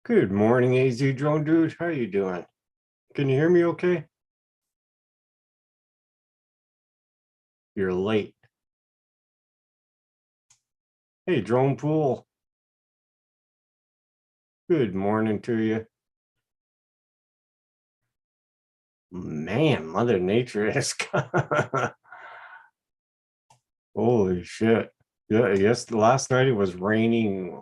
Good morning, AZ Drone Dude. How you doing? Can you hear me okay? You're late. Hey, Drone Pool. Good morning to you. Man, Mother Nature is... Holy shit. Yeah, yes, last night it was raining,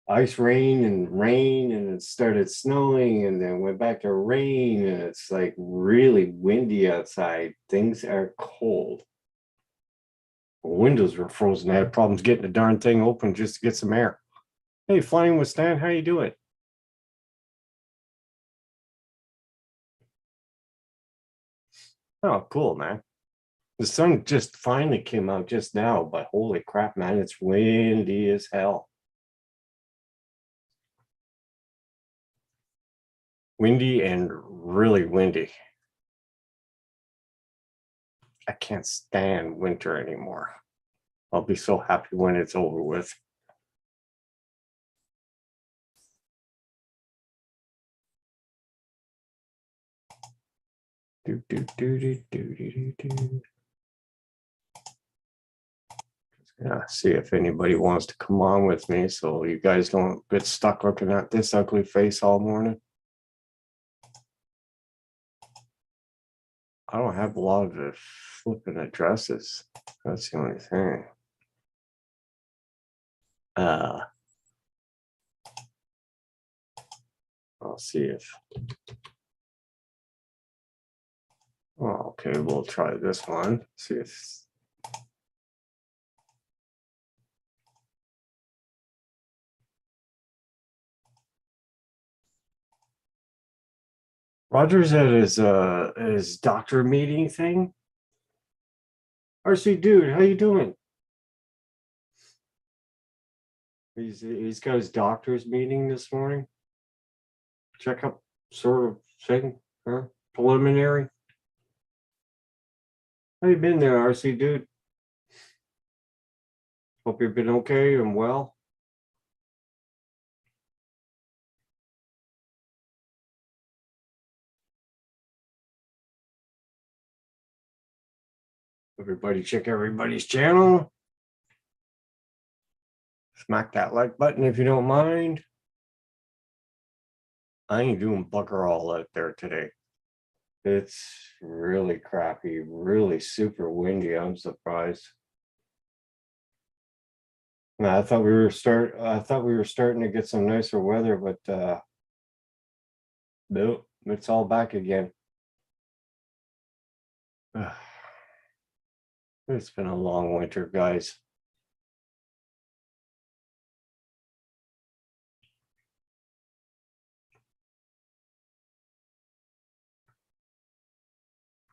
ice rain, and it started snowing, and then went back to rain, and it's like really windy outside. Things are cold. Windows were frozen. I had problems getting the darn thing open just to get some air. Hey, Flying with Stan, how you doing? Oh, cool, man. The sun just finally came out just now, but holy crap, man, it's windy as hell. Windy and really windy. I can't stand winter anymore. I'll be so happy when it's over with. Do, do, do, do, do, do, do. Yeah, see if anybody wants to come on with me so you guys don't get stuck looking at this ugly face all morning. I don't have a lot of the flipping addresses. That's the only thing. I'll see if... Oh, okay, we'll try this one. See if... Roger's at his doctor meeting thing. RC dude, how you doing? He's got his doctor's meeting this morning. Checkup sort of thing, huh? Preliminary. How you been there, RC dude? Hope you've been okay and well. Everybody check everybody's channel. Smack that like button if you don't mind. I ain't doing bugger all out there today. It's really crappy, really super windy. I'm surprised. I thought we were starting to get some nicer weather, but nope, it's all back again. It's been a long winter, guys.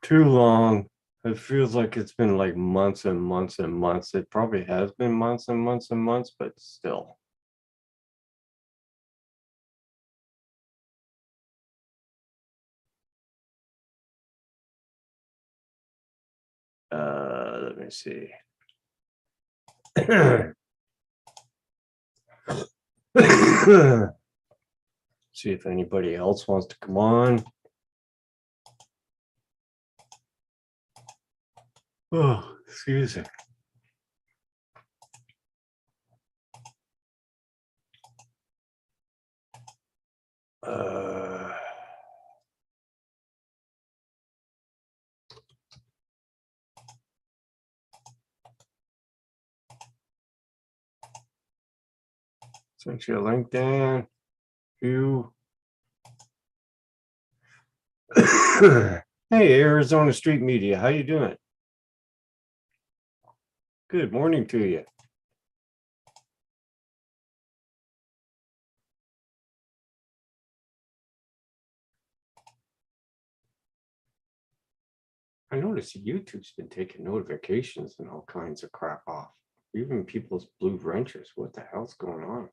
Too long. It feels like it's been like months and months and months. It probably has been months and months and months, but still. Let me see. See if anybody else wants to come on. Oh, excuse me. Sent you a link, Dan. You. Hey, Arizona Street Media, how you doing? Good morning to you. I noticed YouTube's been taking notifications and all kinds of crap off. Even people's blue wrenches. What the hell's going on?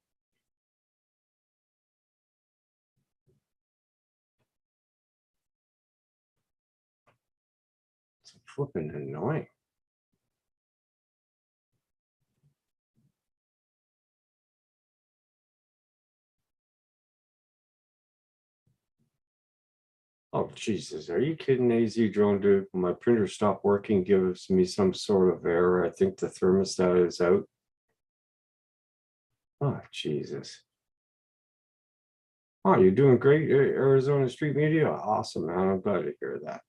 It's flipping annoying. Oh, Jesus. Are you kidding, AZ Drone Dude? My printer stopped working, gives me some sort of error. I think the thermostat is out. Oh, Jesus. Oh, you're doing great, Arizona Street Media. Awesome, man. I'm glad to hear that.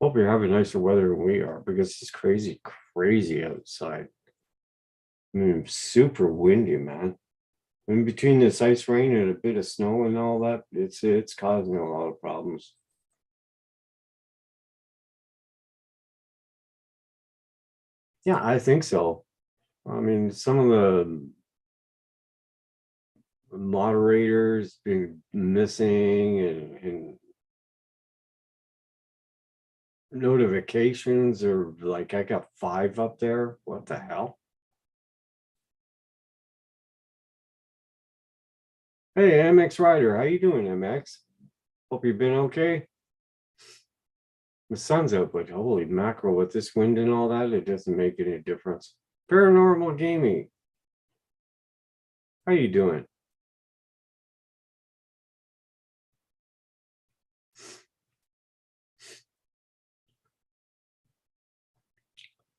Hope you're having nicer weather than we are because it's crazy, crazy outside. Super windy, man. In between this ice rain and a bit of snow and all that, it's causing a lot of problems. Yeah, I think so. I mean, some of the moderators been missing and notifications are like I got 5 up there. What the hell? Hey, MX Rider, how you doing, MX? Hope you've been okay. The sun's out, but holy mackerel, with this wind and all that, it doesn't make any difference. Paranormal Gaming, how you doing?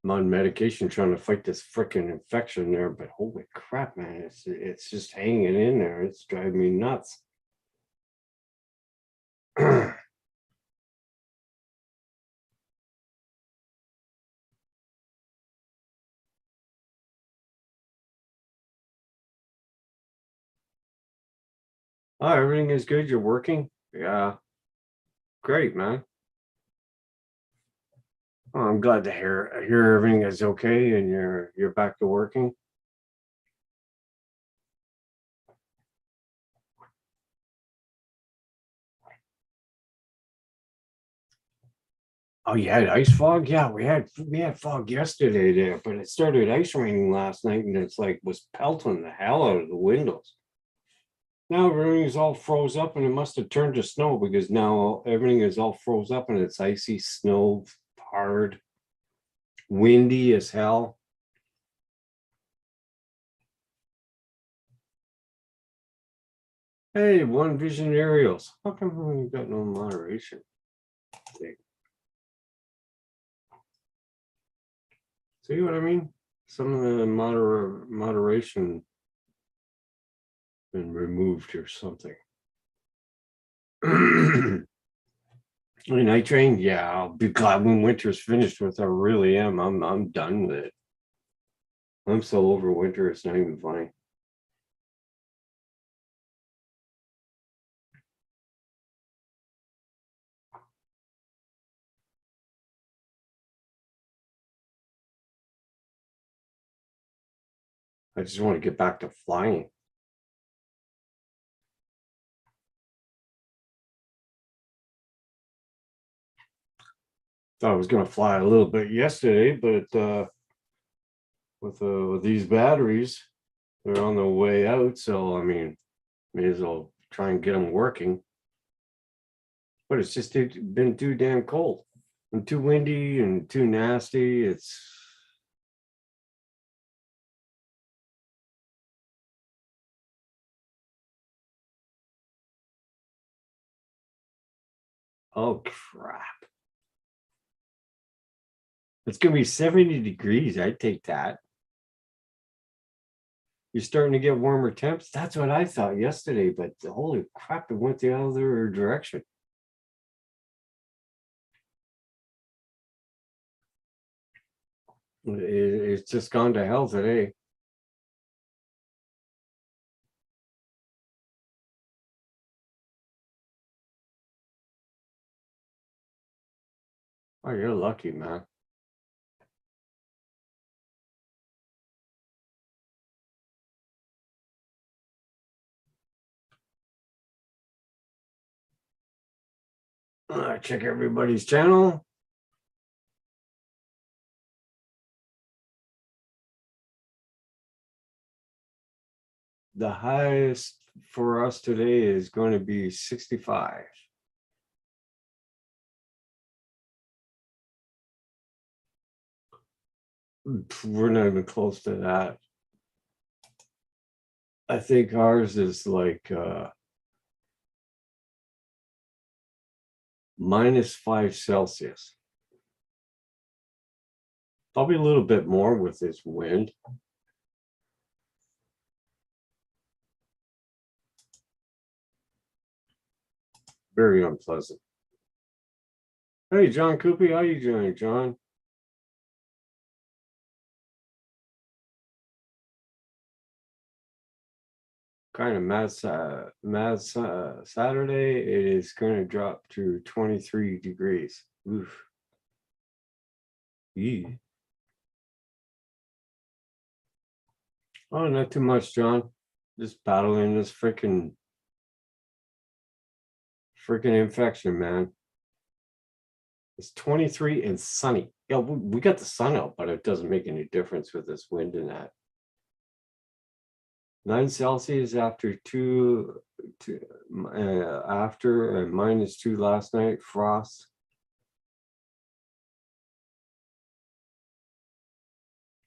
I'm on medication trying to fight this freaking infection there, but holy crap, man, it's just hanging in there. It's driving me nuts. Oh, everything is good. You're working? Yeah, great, man. Oh, I'm glad to hear everything is okay and you're back to working. Oh, you had ice fog? Yeah, we had fog yesterday there, but it started ice raining last night and it's like was pelting the hell out of the windows. Now everything is all froze up and it must have turned to snow because now everything is all froze up and it's icy, snow, hard, windy as hell. Hey, One Vision aerials. How come we got no moderation? See what I mean? Some of the moderation been removed or something. Night train, yeah, I'll be glad when winter's finished with. I really am. I'm done with it. I'm so over winter. It's not even funny. I just want to get back to flying. Thought I was going to fly a little bit yesterday, but with these batteries, they're on the way out. So I mean, may as well try and get them working. But it's just been too damn cold and too windy and too nasty. It's oh crap. It's gonna be 70 degrees. I'd take that. You're starting to get warmer temps. That's what I thought yesterday, but holy crap, it went the other direction. It's just gone to hell today. Oh, you're lucky, man. Check everybody's channel. The highest for us today is going to be 65. We're not even close to that. I think ours is like -5 Celsius. Probably a little bit more with this wind. Very unpleasant. Hey, John Coopy, how you doing, John? Kind of Saturday. It is going to drop to 23 degrees. Oof. Yee. Oh, not too much, John. Just battling this freaking infection, man. It's 23 and sunny. Yeah, we got the sun out, but it doesn't make any difference with this wind and that. 9 Celsius after after -2 last night. Frost.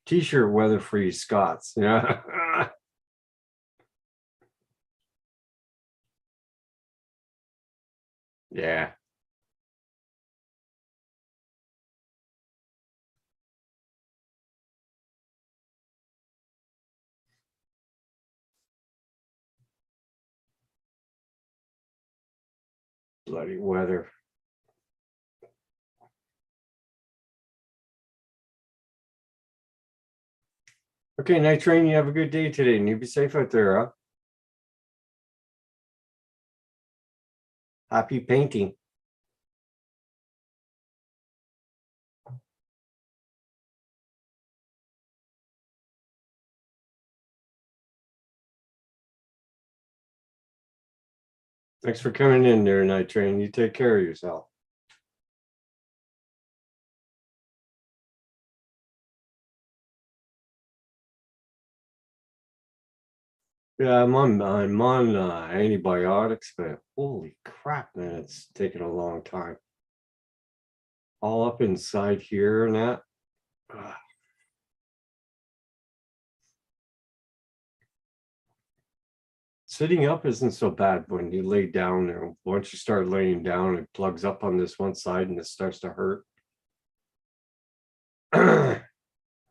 T-shirt weather freeze, Scots. Yeah. Yeah. Bloody weather. Okay, Night Train, you have a good day today, and you be safe out there, huh? Happy painting. Thanks for coming in there, Night Train. You take care of yourself. Yeah, I'm on antibiotics, but holy crap, man, it's taking a long time. All up inside here and that. Ugh. Sitting up isn't so bad when you lay down there. Once you start laying down, it plugs up on this one side and it starts to hurt.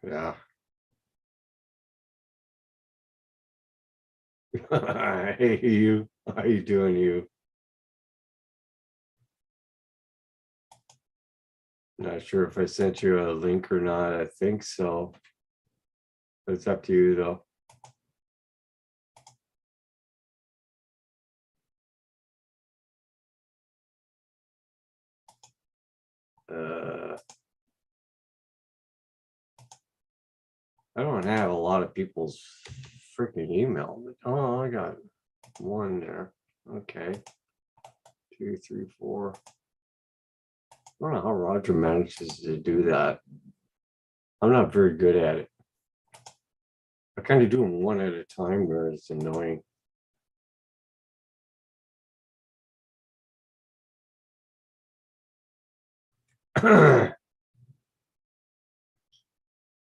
Yeah. Hey, you. How you doing, you? Not sure if I sent you a link or not. I think so. But it's up to you, though. I don't have a lot of people's freaking email. Oh, I got one there. Okay. 2, 3, 4. I don't know how Roger manages to do that. I'm not very good at it. I kind of do them one at a time where it's annoying.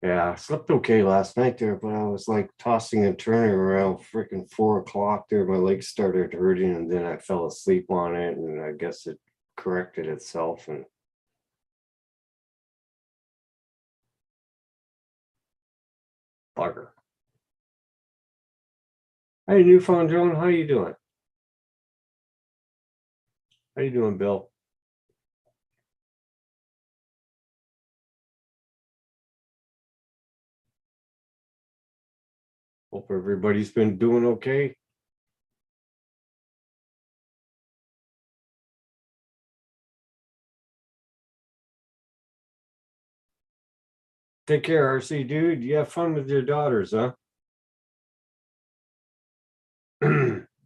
Yeah, I slept okay last night there, but I was like tossing and turning around freaking 4 o'clock there. My legs started hurting, and then I fell asleep on it, and I guess it corrected itself. And bugger. Hey, Newfound Joan, how you doing? How you doing, Bill? Hope everybody's been doing okay. Take care, RC dude. You have fun with your daughters, huh?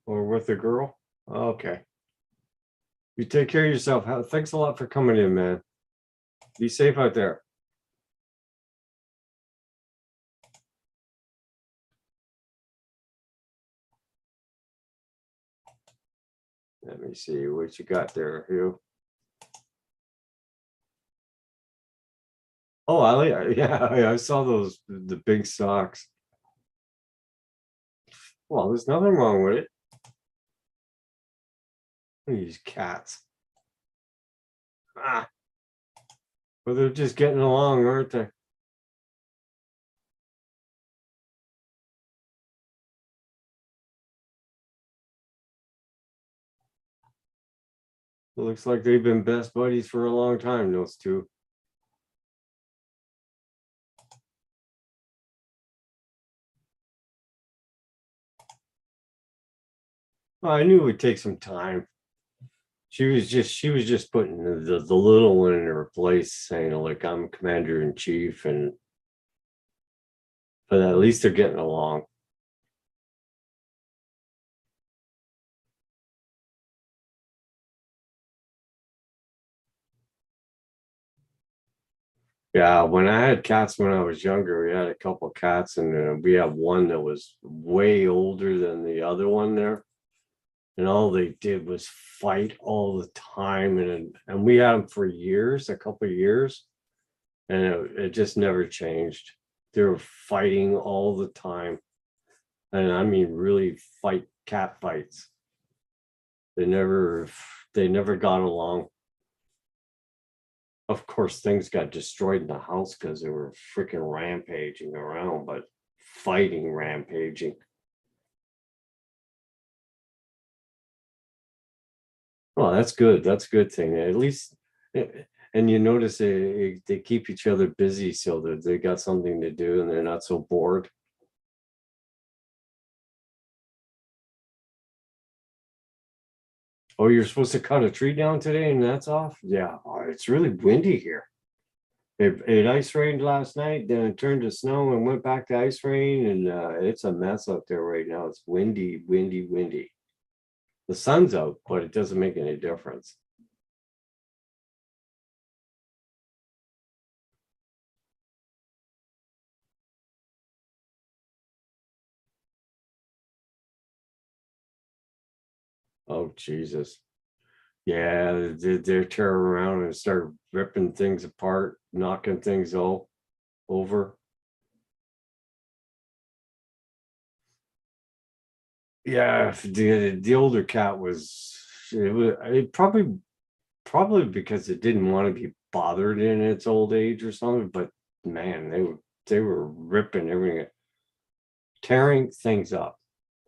Or with the girl? Okay. You take care of yourself. Thanks a lot for coming in, man. Be safe out there. Let me see what you got there, Hugh. Oh, yeah, I saw those, the big socks. Well, there's nothing wrong with it. These cats. Ah, but they're just getting along, aren't they? It looks like they've been best buddies for a long time, those two. Well, I knew it would take some time. She was just putting the little one in her place, saying like I'm commander in chief, and but at least they're getting along. Yeah, when I had cats when I was younger, we had a couple of cats, and we had one that was way older than the other one there, and all they did was fight all the time, and we had them for years, a couple of years, and it just never changed. They were fighting all the time, and I mean really fight cat fights. They never they never got along. Of course, things got destroyed in the house because they were freaking rampaging around, but fighting rampaging. Well, that's good. That's a good thing. At least, and you notice they keep each other busy so that they got something to do and they're not so bored. Oh, you're supposed to cut a tree down today and that's off? Yeah, it's really windy here. It ice rained last night, then it turned to snow and went back to ice rain, and it's a mess out there right now. It's windy, windy, windy. The sun's out, but it doesn't make any difference. Oh, Jesus. Yeah, they're tearing around and start ripping things apart, knocking things all over. Yeah, the older cat was it probably because it didn't want to be bothered in its old age or something, but man, they were ripping everything, tearing things up.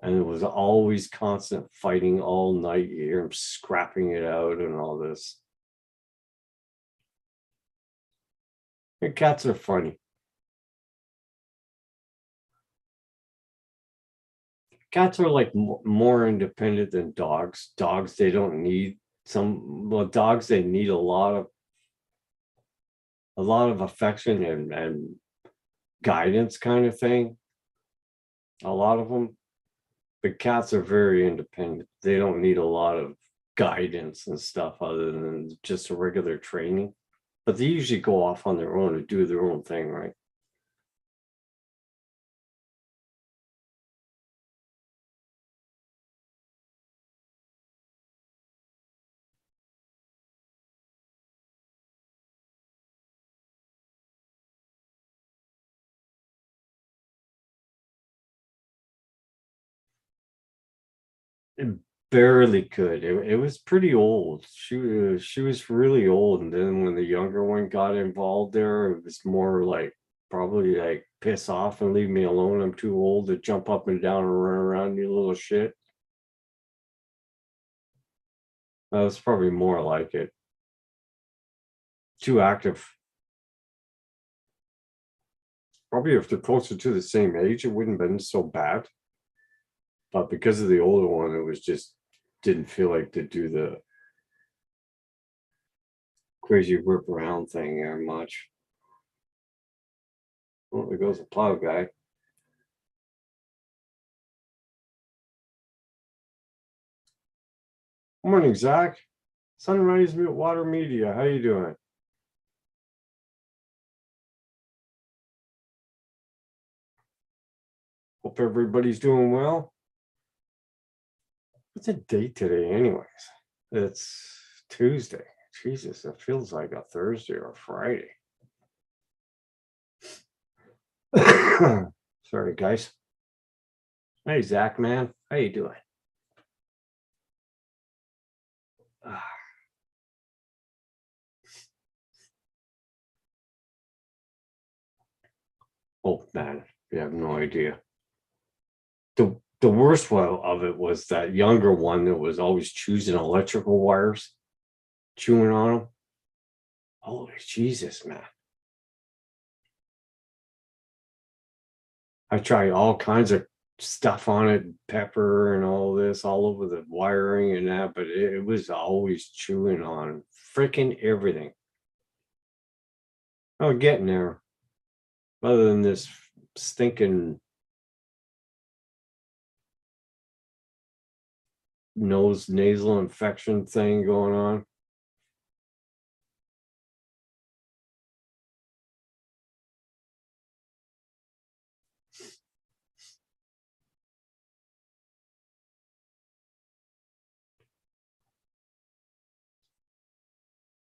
And it was always constant fighting all night. You hear them scrapping it out and all this. And cats are funny. Cats are like more independent than dogs. Dogs, they don't need well, dogs, they need a lot of affection and guidance kind of thing. A lot of them. But cats are very independent. They don't need a lot of guidance and stuff other than just a regular training. But they usually go off on their own and do their own thing, right? It barely could. It was pretty old. She was really old, and then when the younger one got involved there, it was more like probably like piss off and leave me alone. I'm too old to jump up and down and run around, you little shit. That was probably more like it. Too active. Probably if they're closer to the same age, it wouldn't have been so bad. But because of the older one, it was just didn't feel like to do the crazy rip around thing very much. Oh, there goes the plow guy. Morning, Zach. Sunrise Water Media. How you doing? Hope everybody's doing well. What's the date today, anyways? It's Tuesday. Jesus, it feels like a Thursday or a Friday. Sorry, guys. Hey, Zach, man. How you doing? Oh, man. You have no idea. The worst one of it was that younger one that was always choosing electrical wires, chewing on them. Holy Jesus, man. I tried all kinds of stuff on it, pepper and all this, all over the wiring and that, but it was always chewing on freaking everything. Oh, getting there. Other than this stinking nasal infection thing going on.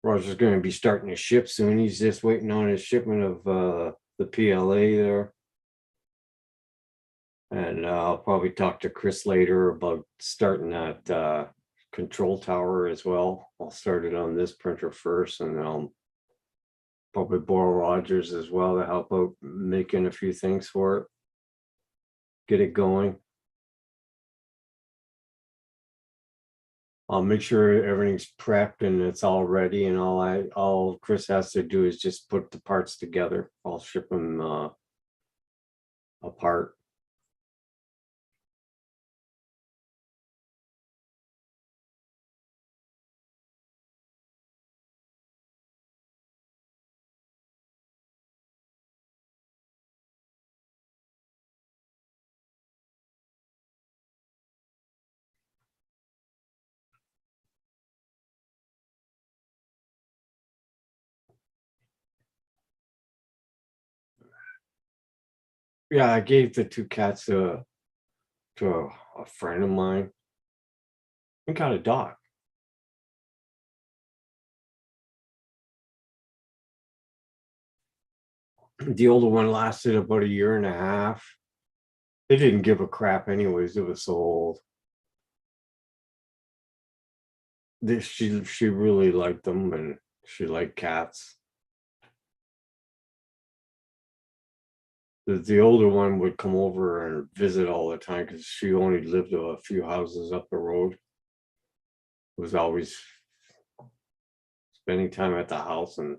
Roger's going to be starting to ship soon. He's just waiting on his shipment of the PLA there. And I'll probably talk to Chris later about starting that control tower as well. I'll start it on this printer first, and I'll probably borrow Rogers as well to help out making a few things for it. Get it going. I'll make sure everything's prepped and it's all ready, and all Chris has to do is just put the parts together. I'll ship them apart. Yeah, I gave the two cats to a friend of mine. We got a dog. The older one lasted about a year and a half. They didn't give a crap anyways. It was so old. She really liked them, and she liked cats. The older one would come over and visit all the time because she only lived a few houses up the road. Was always spending time at the house and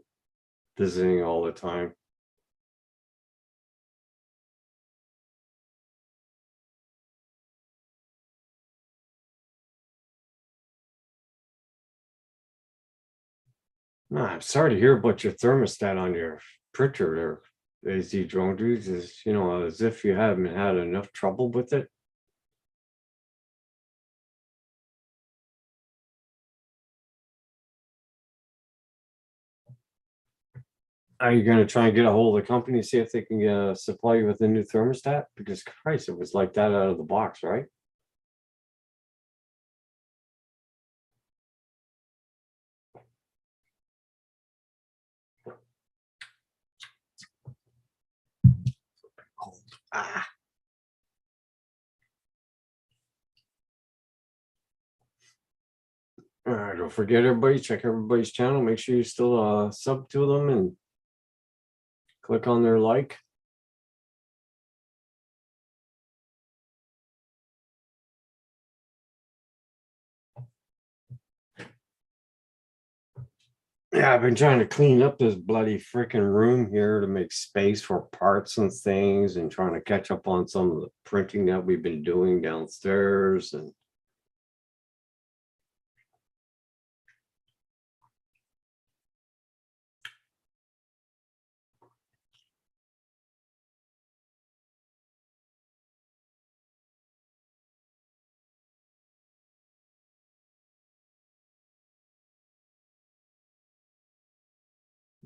visiting all the time. I'm sorry to hear about your thermostat on your printer there, AZ Drone Dudes. Is as if you haven't had enough trouble with it. Are you going to try and get a hold of the company, see if they can supply you with a new thermostat? Because Christ, it was like that out of the box, right? Cold. Ah. All right, don't forget everybody, check everybody's channel. Make sure you still sub to them and click on their like. Yeah, I've been trying to clean up this bloody freaking room here to make space for parts and things, and trying to catch up on some of the printing that we've been doing downstairs. And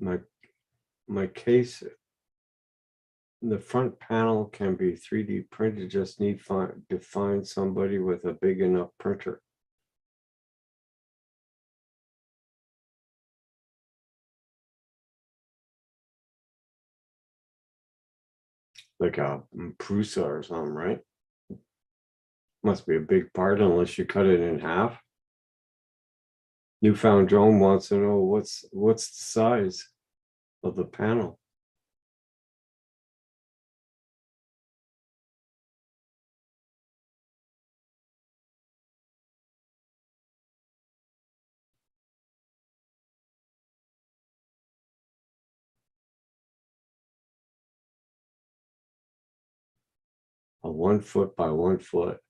my case, the front panel can be 3D printed, just need to find somebody with a big enough printer. Like a Prusa or something, right? Must be a big part unless you cut it in half. Newfound Joan wants to know what's the size of the panel. A 1 foot by 1 foot.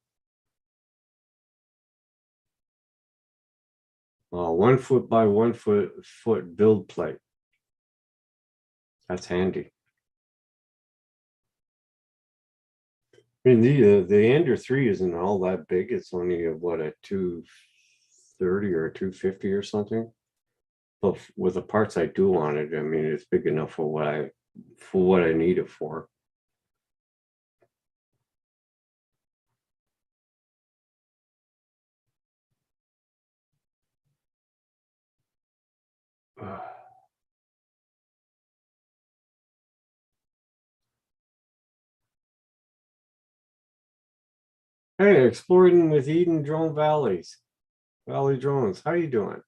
1 foot by 1 foot build plate. That's handy. I mean, the Ender 3 isn't all that big. It's only a 230 or 250 or something. But with the parts I do on it, I mean, it's big enough for what I need it for. Hey, exploring with Eden Drone Valley Drones. How you doing?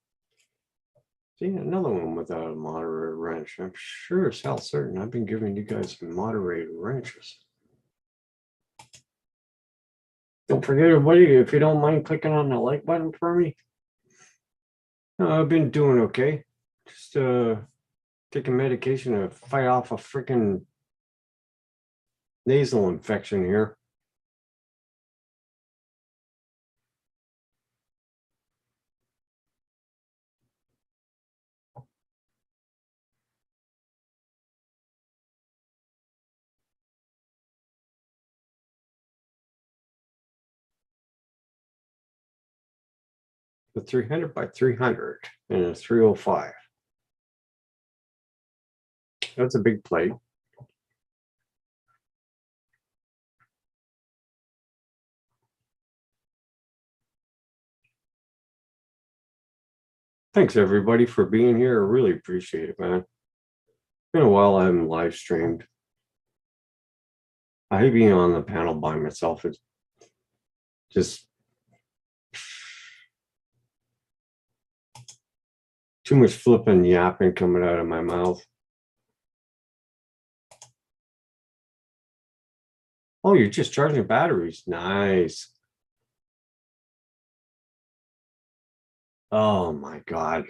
See, another one without a moderator wrench. I'm sure as hell certain I've been giving you guys moderator wrenches. Don't forget, everybody, if you don't mind clicking on the like button for me. I've been doing okay. Just taking medication to fight off a freaking nasal infection here. The 300 by 300 and a 305. That's a big plate. Thanks everybody for being here. I really appreciate it, man. Been a while I haven't live streamed. I hate being on the panel by myself. It's just too much flipping yapping coming out of my mouth. Oh, you're just charging batteries. Nice. Oh my God.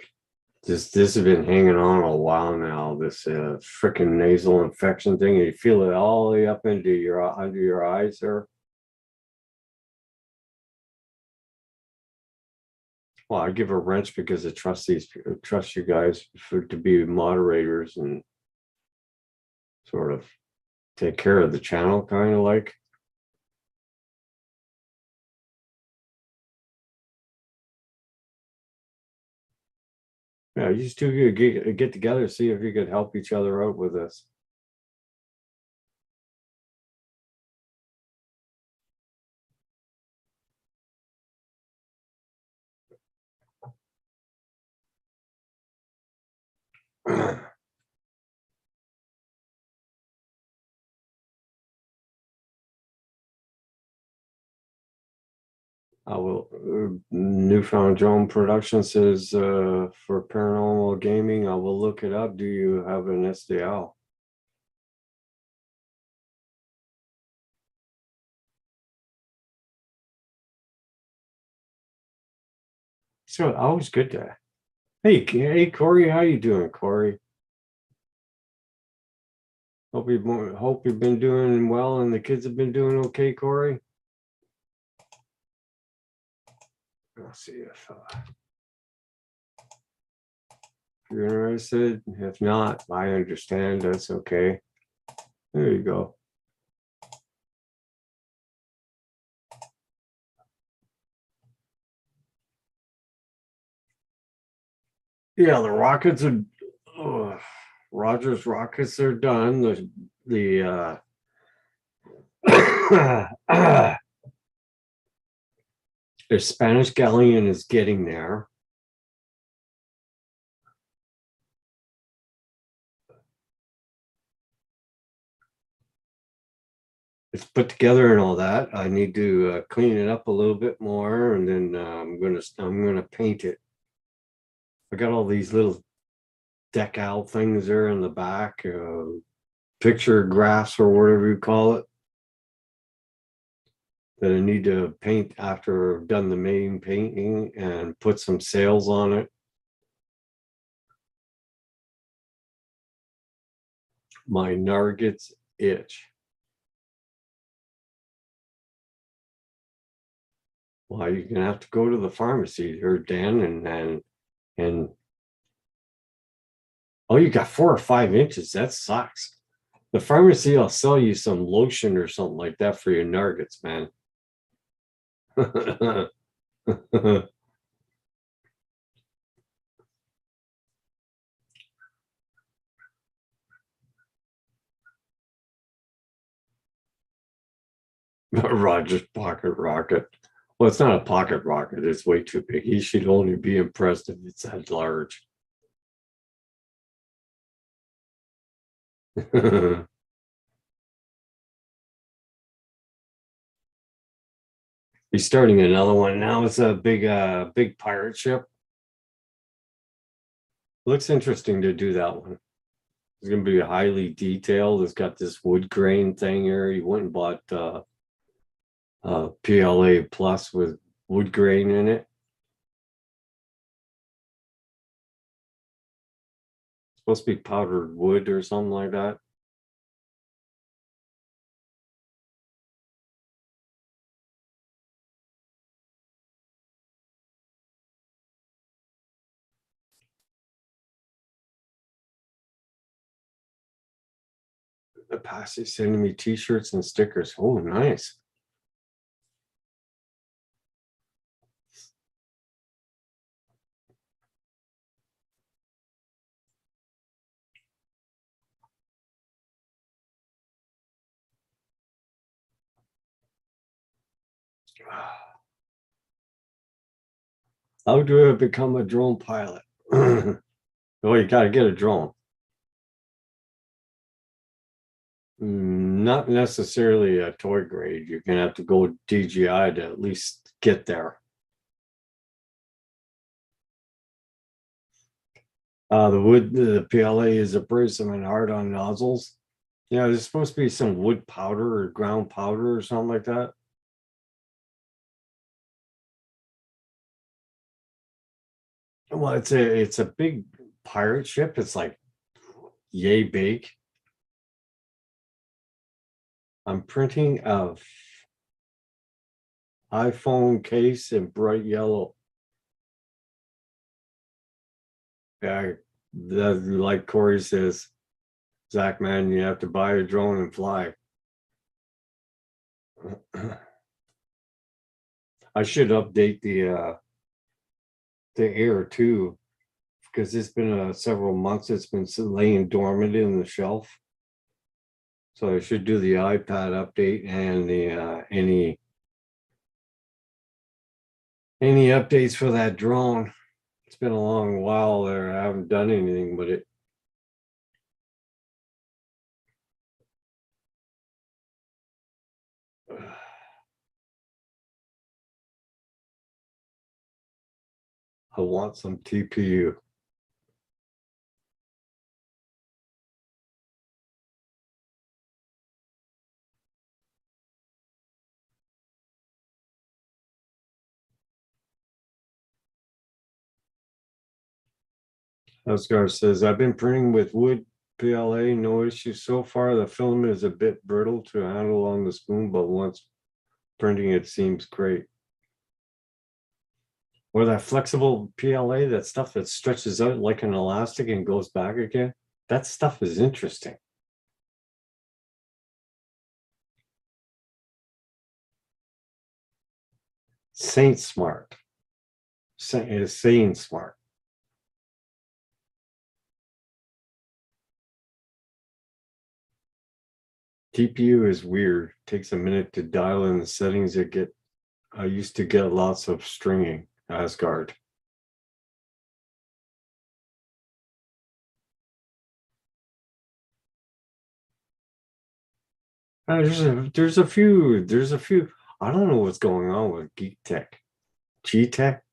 This has been hanging on a while now, this freaking nasal infection thing. You feel it all the way up into your under your eyes there. Well, I give a wrench because I trust you guys to be moderators and sort of take care of the channel, kind of like. Yeah, you just two get together, see if you could help each other out with this. I will. Newfound Drone Production says for paranormal gaming, I will look it up. Do you have an SDL? So always good to. Hey, Corey, how you doing, Corey? Hope you've been doing well, and the kids have been doing okay, Corey. Let's see if you're interested. If not, I understand. That's okay. There you go. Yeah, the Rockets are. Oh, Rogers rockets are done. The the Spanish galleon is getting there. It's put together and all that. I need to clean it up a little bit more, and then I'm gonna paint it. I got all these little decal things there in the back, picture graphs or whatever you call it, that I need to paint after I've done the main painting and put some sails on it. My nargets itch. Well, you're gonna have to go to the pharmacy here, Dan, and oh, you got 4 or 5 inches. That sucks. The pharmacy will sell you some lotion or something like that for your nargets, man. Roger's pocket rocket. Well, it's not a pocket rocket. It's way too big. He should only be impressed if it's that large. He's starting another one now. It's a big pirate ship. Looks interesting to do that one. It's going to be highly detailed. It's got this wood grain thing here. He went and bought PLA Plus with wood grain in it. It's supposed to be powdered wood or something like that. The past is sending me t-shirts and stickers. Oh, nice. How do I become a drone pilot? Oh, you got to get a drone. Not necessarily a toy grade. You're going to have to go DJI to at least get there. The PLA is abrasive and hard on nozzles. Yeah, there's supposed to be some wood powder or ground powder or something like that. Well, it's a big pirate ship. It's like yay big. I'm printing a iPhone case in bright yellow. Yeah, like Corey says, Zach, man, you have to buy a drone and fly. I should update the Air too, because it's been several months. It's been laying dormant in the shelf. So I should do the iPad update and the any updates for that drone. It's been a long while there. I haven't done anything with it. I want some TPU. Oscar says, I've been printing with wood PLA, no issues so far. The film is a bit brittle to handle on the spoon, but once printing it seems great. Or that flexible PLA, that stuff that stretches out like an elastic and goes back again. That stuff is interesting. Saint Smart. Saint Smart. TPU is weird. Takes a minute to dial in the settings. I used to get lots of stringing. Asgard. There's a few. I don't know what's going on with Geek Tech, G Tech.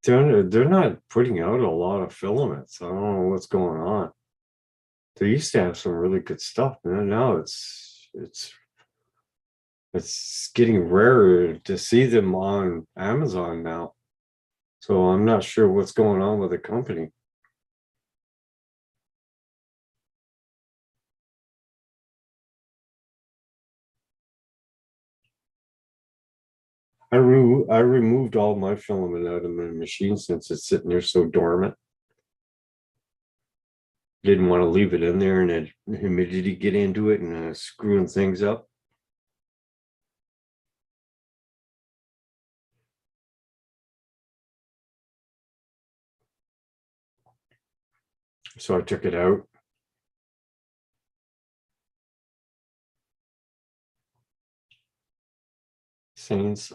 They're not putting out a lot of filaments. I don't know what's going on. They used to have some really good stuff, and now it's getting rarer to see them on Amazon now. So I'm not sure what's going on with the company. I removed all my filament out of my machine since it's sitting there so dormant. Didn't want to leave it in there and then humidity get into it and screwing things up. So I took it out. Sane's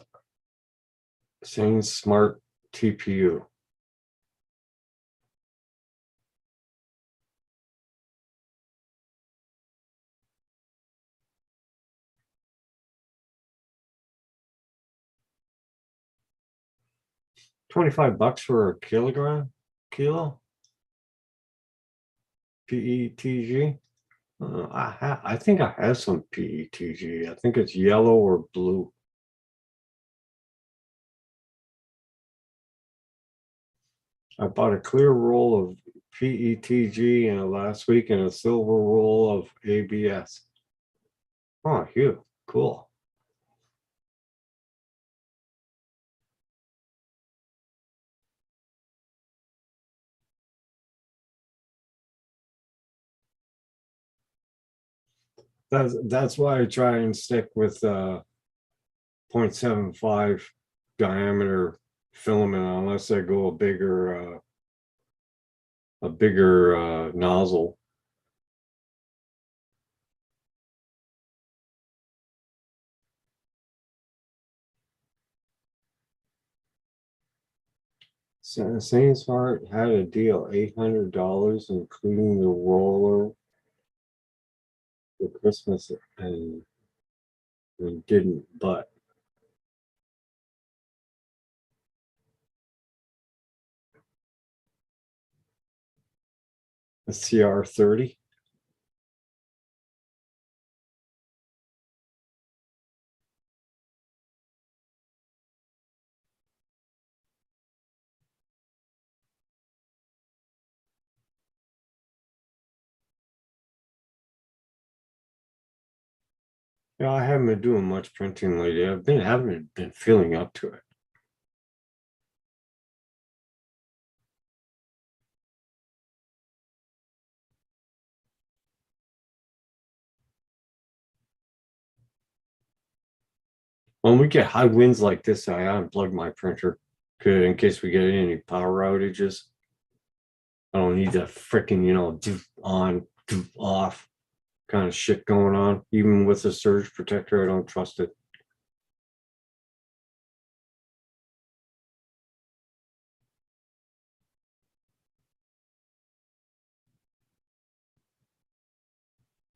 Smart TPU. $25 for a kilo PETG. I think I have some PETG. I think it's yellow or blue. I bought a clear roll of PETG last week and a silver roll of ABS. Oh, Hugh, cool. That's why I try and stick with 0.75 diameter filament unless I go a bigger nozzle. Sainsbury had a deal, $800, including the roller for Christmas, and we didn't. But a CR30. Yeah, I haven't been doing much printing lately. Haven't been feeling up to it. When we get high winds like this, I unplug my printer in case we get any power outages. I don't need that freaking, do on, do off kind of shit going on. Even with the surge protector, I don't trust it.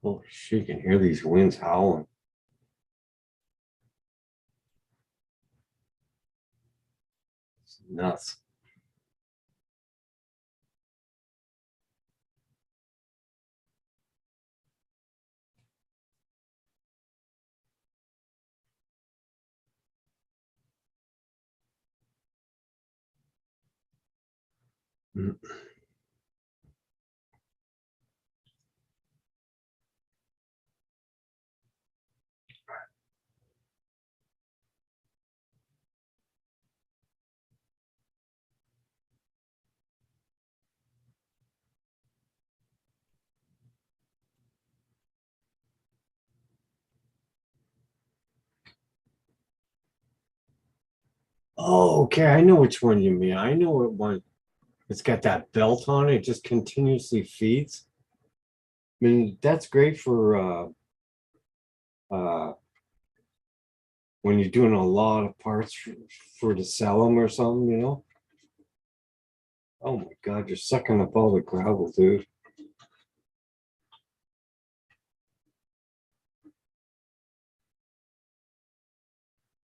Holy shit, you can hear these winds howling. It's nuts. Mm. Oh, okay. I know which one you mean. I know what one. It's got that belt on it. Just continuously feeds. mean, that's great for uh when you're doing a lot of parts for to sell them or something, you know. Oh my God, you're sucking up all the gravel, dude.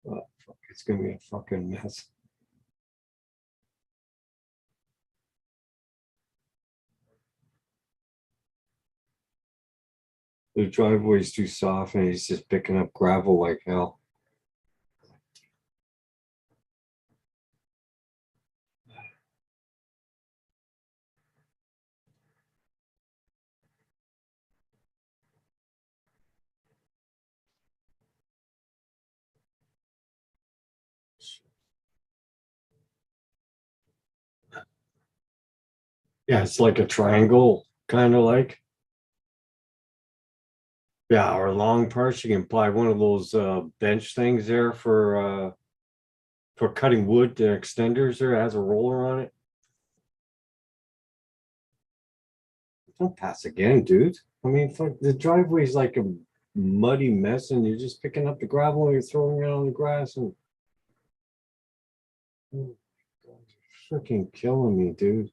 Oh, fuck, it's gonna be a fucking mess. The driveway's too soft and he's just picking up gravel like hell. Yeah, it's like a triangle, kind of like. Yeah, or long parts. You can buy one of those bench things there for cutting wood. The extenders there has a roller on it. Don't pass again, dude. I mean, fuck, the driveway's like a muddy mess, and you're just picking up the gravel and you're throwing it on the grass, and oh, God, you're freaking killing me, dude.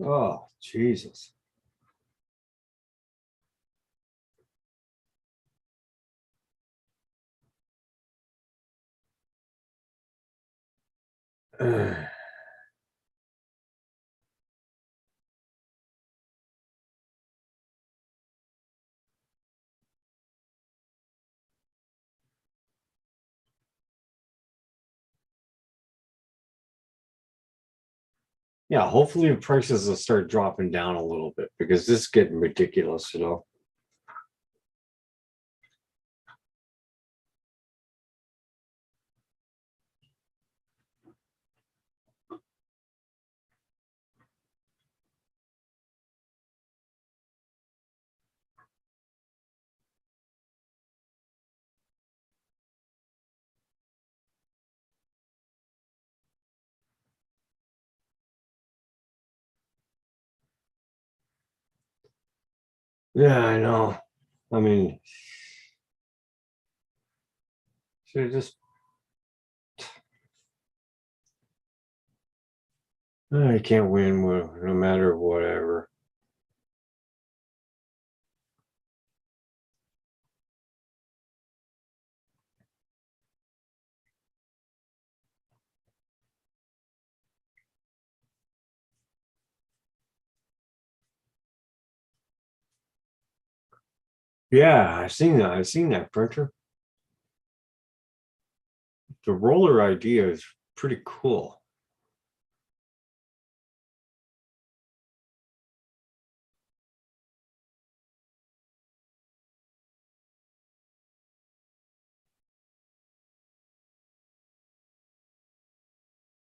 Oh, Jesus. Yeah, hopefully the prices will start dropping down a little bit because this is getting ridiculous, you know. Yeah, I know. I mean, should just I can't win no matter whatever. Yeah, I've seen that. I've seen that printer. The roller idea is pretty cool.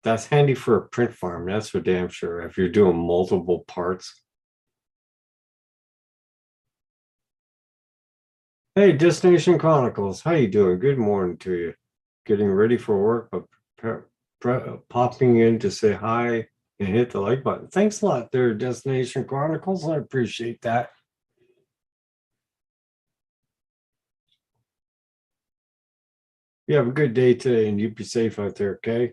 That's handy for a print farm. That's for damn sure. If you're doing multiple parts. Hey, Destination Chronicles, how you doing? Good morning to you. Getting ready for work, but popping in to say hi and hit the like button. Thanks a lot, there, Destination Chronicles. I appreciate that. You have a good day today, and you be safe out there. Okay.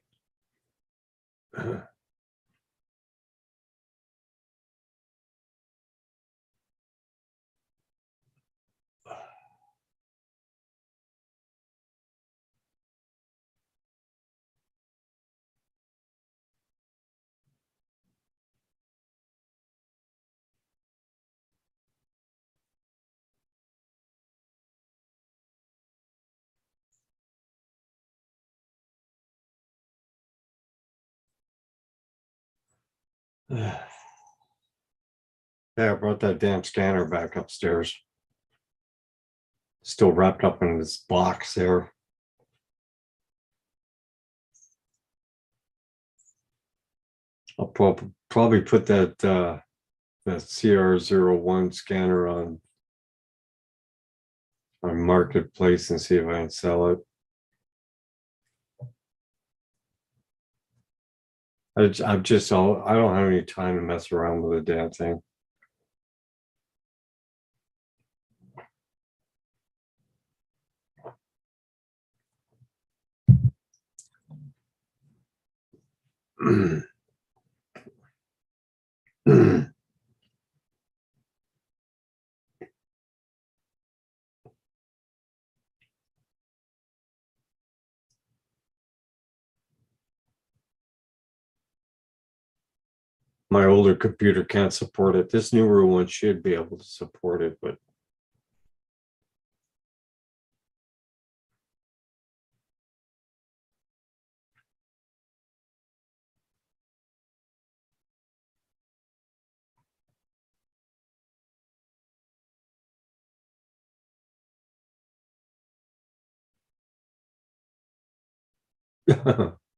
Yeah, I brought that damn scanner back upstairs. Still wrapped up in this box there. I'll probably put that CR01 scanner on marketplace and see if I can sell it. I'm just all, I don't have any time to mess around with the damn thing. My older computer can't support it. This newer one should be able to support it, but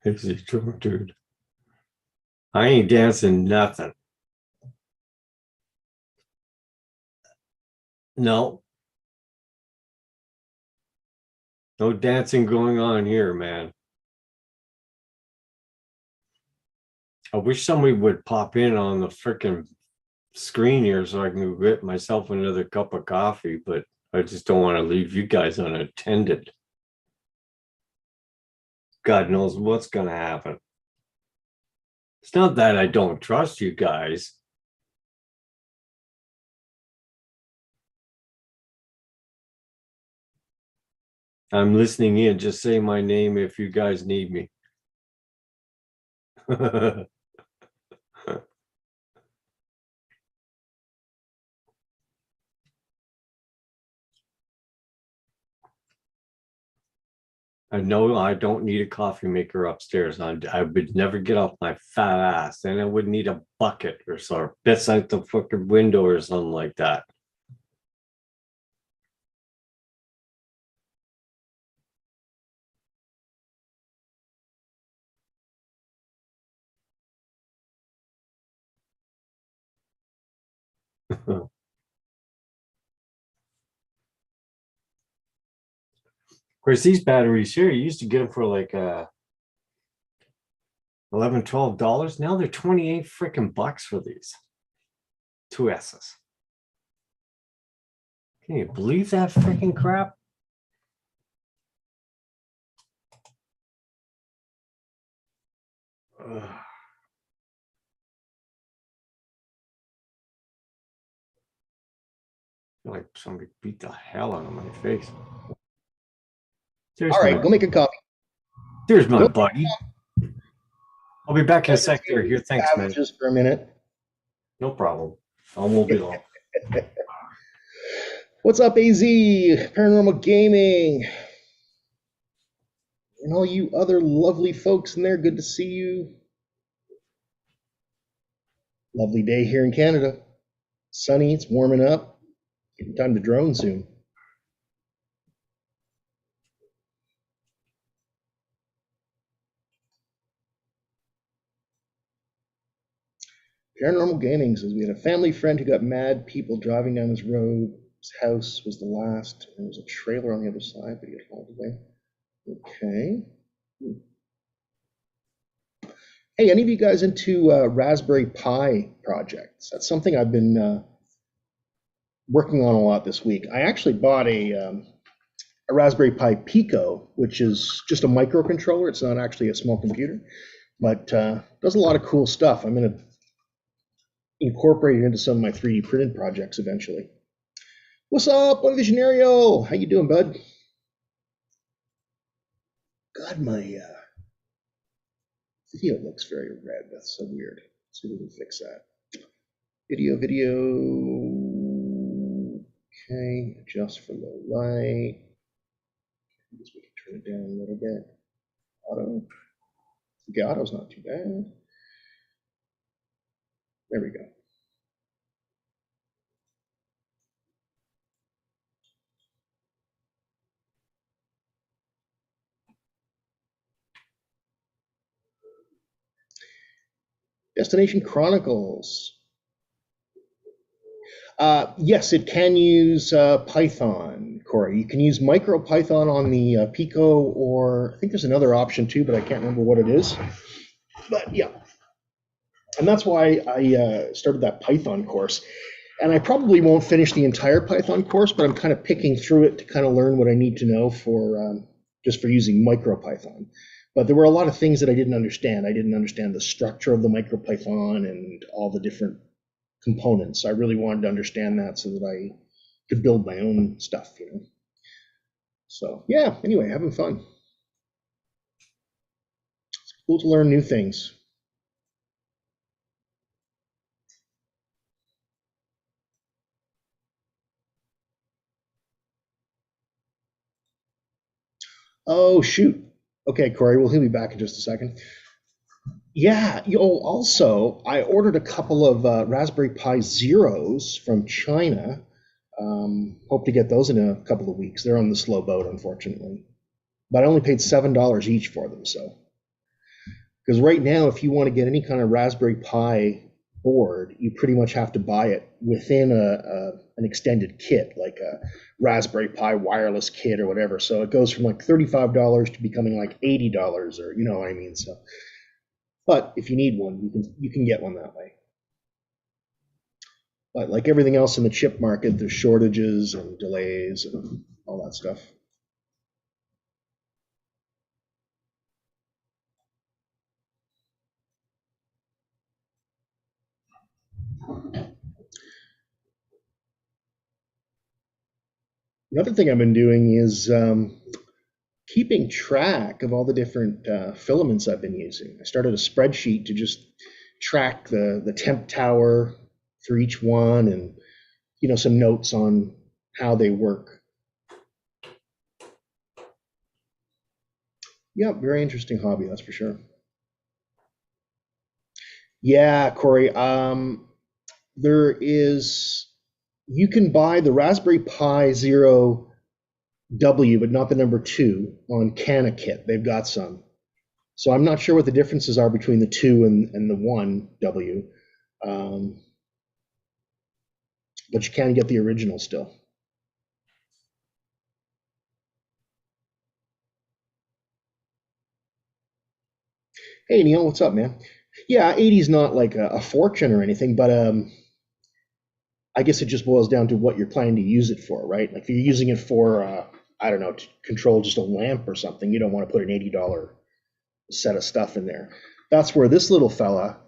is it true, dude? I ain't dancing nothing. No, no dancing going on here, man. I wish somebody would pop in on the freaking screen here so I can get myself another cup of coffee, but I just don't want to leave you guys unattended. God knows what's going to happen. It's not that I don't trust you guys. I'm listening in. Just say my name if you guys need me. I know I don't need a coffee maker upstairs. I would never get off my fat ass, and I would need a bucket or so, beside the fucking window or something like that. Of course, these batteries here, you used to get them for like $11, $12. Now they're 28 freaking bucks for these 2S's. Can you believe that freaking crap? Ugh. I feel like somebody beat the hell out of my face. All right, go make a coffee. There's my buddy. I'll be back in a sec here. Thanks, man. Just for a minute. No problem. I won't be long. What's up, AZ? Paranormal Gaming. And all you other lovely folks in there, good to see you. Lovely day here in Canada. Sunny, it's warming up. Getting time to drone soon. Paranormal Gaming says we had a family friend who got mad people driving down his road. His house was the last. There was a trailer on the other side, but he had hauled away. Okay. Hey, any of you guys into Raspberry Pi projects? That's something I've been working on a lot this week. I actually bought a Raspberry Pi Pico, which is just a microcontroller. It's not actually a small computer, but does a lot of cool stuff. I'm going to incorporate it into some of my 3D printed projects eventually. What's up, Visionario? How you doing, bud? God, my video looks very red. That's so weird. Let's see if we can fix that. Video. Okay, adjust for low light. I guess we can turn it down a little bit. Auto. Okay, auto's not too bad. There we go. Destination Chronicles. Yes, it can use Python, Corey. You can use MicroPython on the Pico, or I think there's another option too, but I can't remember what it is. But yeah, And that's why I started that Python course. And I probably won't finish the entire Python course, but I'm kind of picking through it to kind of learn what I need to know for just for using MicroPython. But there were a lot of things that I didn't understand. I didn't understand the structure of the MicroPython and all the different components. I really wanted to understand that so that I could build my own stuff, you know. So yeah, anyway, having fun. It's cool to learn new things. Oh shoot. Okay, Corey, well he'll be back in just a second. Yeah, also I ordered a couple of Raspberry Pi Zeros from China. Hope to get those in a couple of weeks. They're on the slow boat, unfortunately. But I only paid $7 each for them, so. Because right now, if you want to get any kind of Raspberry Pi board, you pretty much have to buy it within an extended kit, like a Raspberry Pi wireless kit or whatever. So it goes from like $35 to becoming like $80, or you know what I mean. So, but if you need one, you can get one that way. But like everything else in the chip market, there's shortages and delays and all that stuff. Another thing I've been doing is keeping track of all the different filaments I've been using. I started a spreadsheet to just track the temp tower for each one, and you know, some notes on how they work. Yeah, very interesting hobby, that's for sure. Yeah, Corey. There is, you can buy the Raspberry Pi Zero W, but not the number two on CanaKit. They've got some. So I'm not sure what the differences are between the two and the one W, um, but you can get the original still. Hey Neil, what's up, man? Yeah, 80's not like a fortune or anything, but I guess it just boils down to what you're planning to use it for, right? Like if you're using it for, I don't know, to control just a lamp or something, you don't want to put an $80 set of stuff in there. That's where this little fella,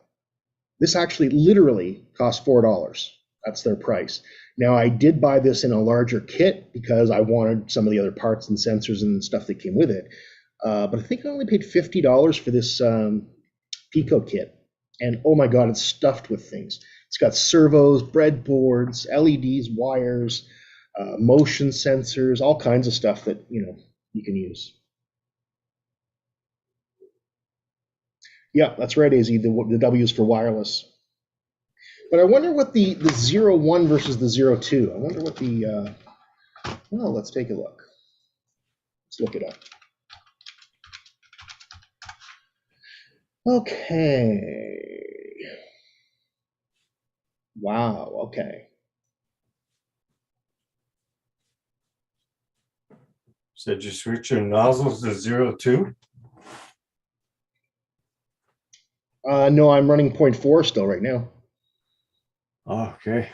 this actually literally costs $4. That's their price. Now, I did buy this in a larger kit because I wanted some of the other parts and sensors and stuff that came with it. But I think I only paid $50 for this Pico kit. And oh my God, it's stuffed with things. It's got servos, breadboards, LEDs, wires, motion sensors, all kinds of stuff that, you know, you can use. Yeah, that's right, AZ. The W is for wireless. But I wonder what the 01 versus the 02. I wonder what the, well, let's take a look. Let's look it up. Okay. Wow, okay. So did you switch your nozzles to 02? No, I'm running 0.4 still right now. Oh, okay.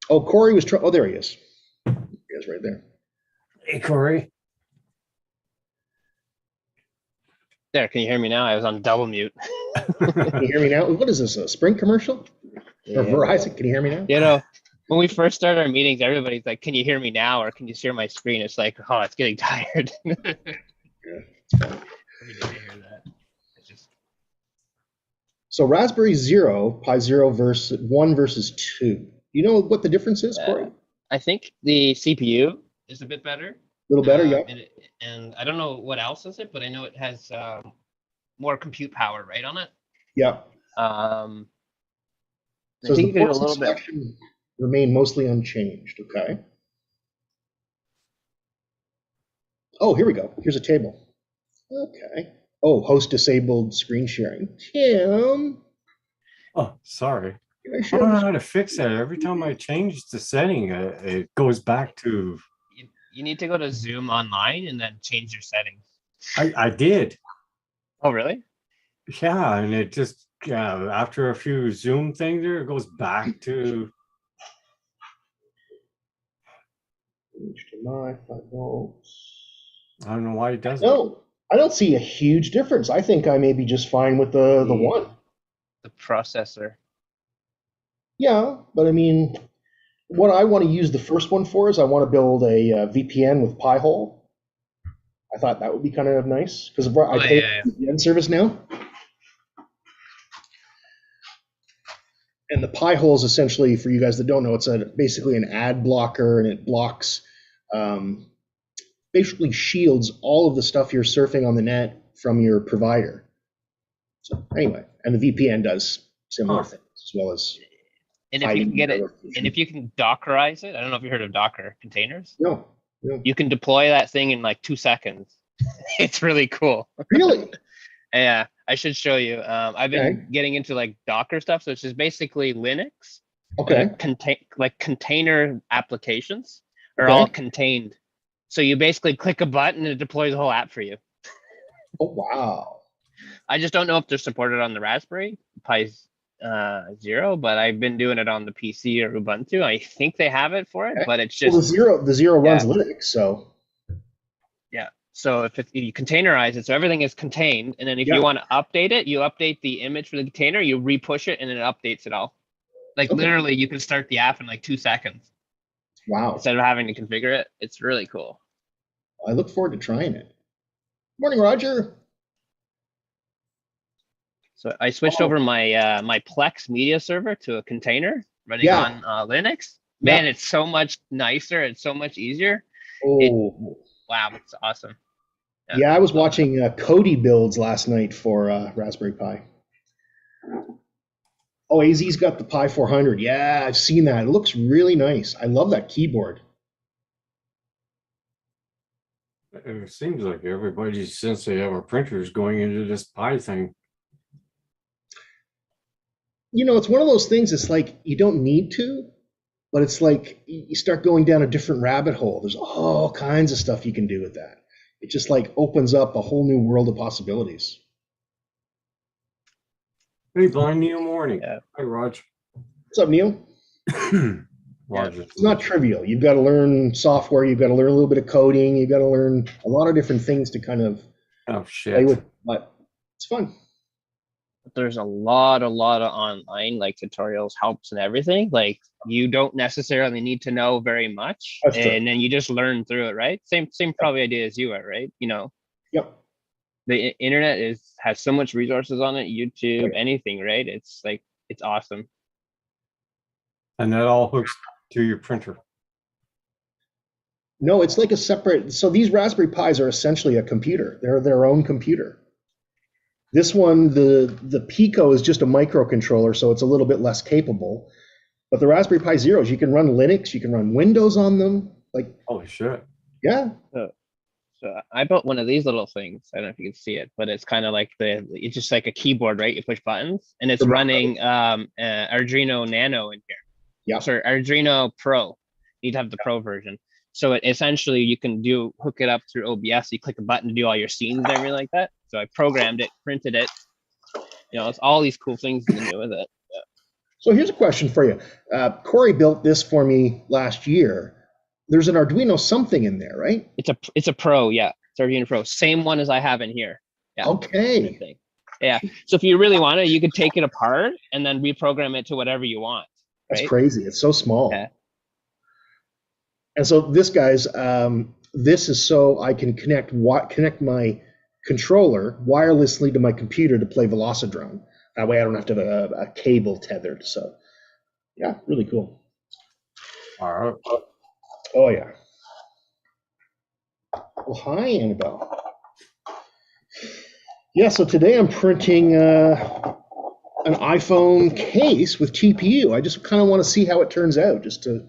Oh, Corey was oh, there he is. He is right there. Hey, Corey. There, can you hear me now? I was on double mute. Can you hear me now? What is this, a Sprint commercial? Or Verizon? Can you hear me now? You know, when we first started our meetings, everybody's like, "Can you hear me now?" or "Can you share my screen?" It's like, oh, it's getting tired. Yeah, it's fine. We didn't hear that. It's just So Raspberry Zero, Pi Zero versus 1 versus 2. You know what the difference is, Corey? I think the CPU is a bit better. A little better, yeah. And I don't know what else is it, but I know it has more compute power, right, on it. Yeah. I think the you get a ports and little bit. selection remain mostly unchanged. Okay. Oh, here we go. Here's a table. Okay. Oh, host disabled screen sharing. Tim, Oh, sorry. can I I share don't know this? how to fix that. Every time I change the setting, it goes back to You need to go to Zoom online and then change your settings. I did. Oh, really? Yeah, and it just after a few Zoom things there, it goes back to HDMI 5 volts. I don't know why it does it. No, I don't see a huge difference. I think I may be just fine with the one. The processor. Yeah, but I mean, what I want to use the first one for is I want to build a VPN with Pi-hole. I thought that would be kind of nice because I pay the VPN service now. And the Pi-hole is essentially, for you guys that don't know, it's basically an ad blocker, and it blocks, basically shields all of the stuff you're surfing on the net from your provider. So anyway, and the VPN does similar things as well as. And if you can get it, and if you can Dockerize it, I don't know if you heard of Docker containers. No. You can deploy that thing in like 2 seconds. It's really cool. Really? Yeah, I should show you. I've been getting into like Docker stuff, so it's just basically Linux. Okay. Like container applications are all contained. So you basically click a button and it deploys the whole app for you. Oh, wow. I just don't know if they're supported on the Raspberry Pi Zero, but I've been doing it on the PC or Ubuntu. I think they have it for it, but it's just the Zero runs Linux, so. Yeah. So if you containerize it, so everything is contained, and then if you want to update it, you update the image for the container, you re-push it, and it updates it all. Like literally, you can start the app in like 2 seconds. Wow. Instead of having to configure it. It's really cool. I look forward to trying it. Morning, Roger. So I switched over my my Plex media server to a container running on Linux. Man, it's so much nicer. It's so much easier. Oh. Wow, it's awesome. Yeah, I was watching Cody builds last night for Raspberry Pi. Oh, AZ's got the Pi 400. Yeah, I've seen that. It looks really nice. I love that keyboard. It seems like everybody, since they have a printer, is going into this Pi thing. You know, it's one of those things, it's like you don't need to, but it's like you start going down a different rabbit hole. There's all kinds of stuff you can do with that. It just like opens up a whole new world of possibilities. Hey, Blind Neil morning. Yeah. Hi, Raj. What's up, Neil? It's not trivial. You've got to learn software. You've got to learn a little bit of coding. You've got to learn a lot of different things to kind of play with, but it's fun. There's a lot of online like tutorials, helps, and everything. Like you don't necessarily need to know very much, and then you just learn through it, right? Same probably idea as you are, right? You know. Yep. The internet has so much resources on it, YouTube, anything, right? It's like it's awesome. And that all hooks to your printer. No, it's like a separate. So these Raspberry Pis are essentially a computer. They're their own computer. This one, the Pico is just a microcontroller, so it's a little bit less capable. But the Raspberry Pi Zeros, you can run Linux, you can run Windows on them. Like, holy shit. Yeah. So I built one of these little things. I don't know if you can see it, but it's kind of like it's just like a keyboard, right? You push buttons, and it's running Arduino Nano in here. Yeah. Sorry, Arduino Pro. You need to have the Pro version. So essentially you can hook it up through OBS. You click a button to do all your scenes and everything like that. So I programmed it, printed it. You know, it's all these cool things you can do with it. Yeah. So here's a question for you. Corey built this for me last year. There's an Arduino something in there, right? It's a Pro, yeah. It's Arduino Pro. Same one as I have in here. Yeah. Okay. Yeah. So if you really want it, you could take it apart and then reprogram it to whatever you want. Right? That's crazy. It's so small. Yeah. And so this, guys, this is so I can connect my controller wirelessly to my computer to play Velocidrone. That way I don't have to have a cable tethered. So, yeah, really cool. All right. Oh, yeah. Well, hi, Annabelle. Yeah, so today I'm printing an iPhone case with GPU. I just kind of want to see how it turns out, just to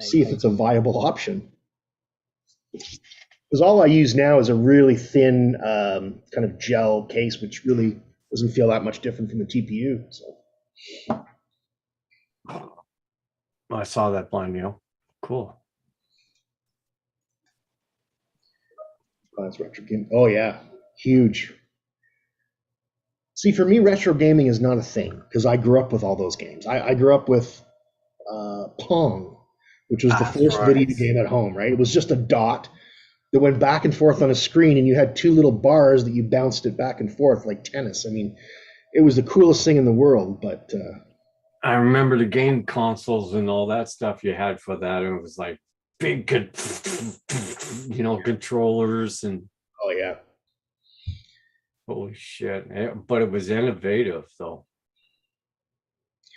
see if it's a viable option. Because all I use now is a really thin kind of gel case, which really doesn't feel that much different from the TPU. So. I saw that, Blind Neil. Cool. class retro game. Oh yeah, huge. See, for me, retro gaming is not a thing because I grew up with all those games. I grew up with Pong, which was the That's first right. video game at home, right? It was just a dot that went back and forth on a screen, and you had two little bars that you bounced it back and forth like tennis. I mean, it was the coolest thing in the world, but I remember the game consoles and all that stuff you had for that. It was like big, controllers and oh yeah. holy shit. But it was innovative though.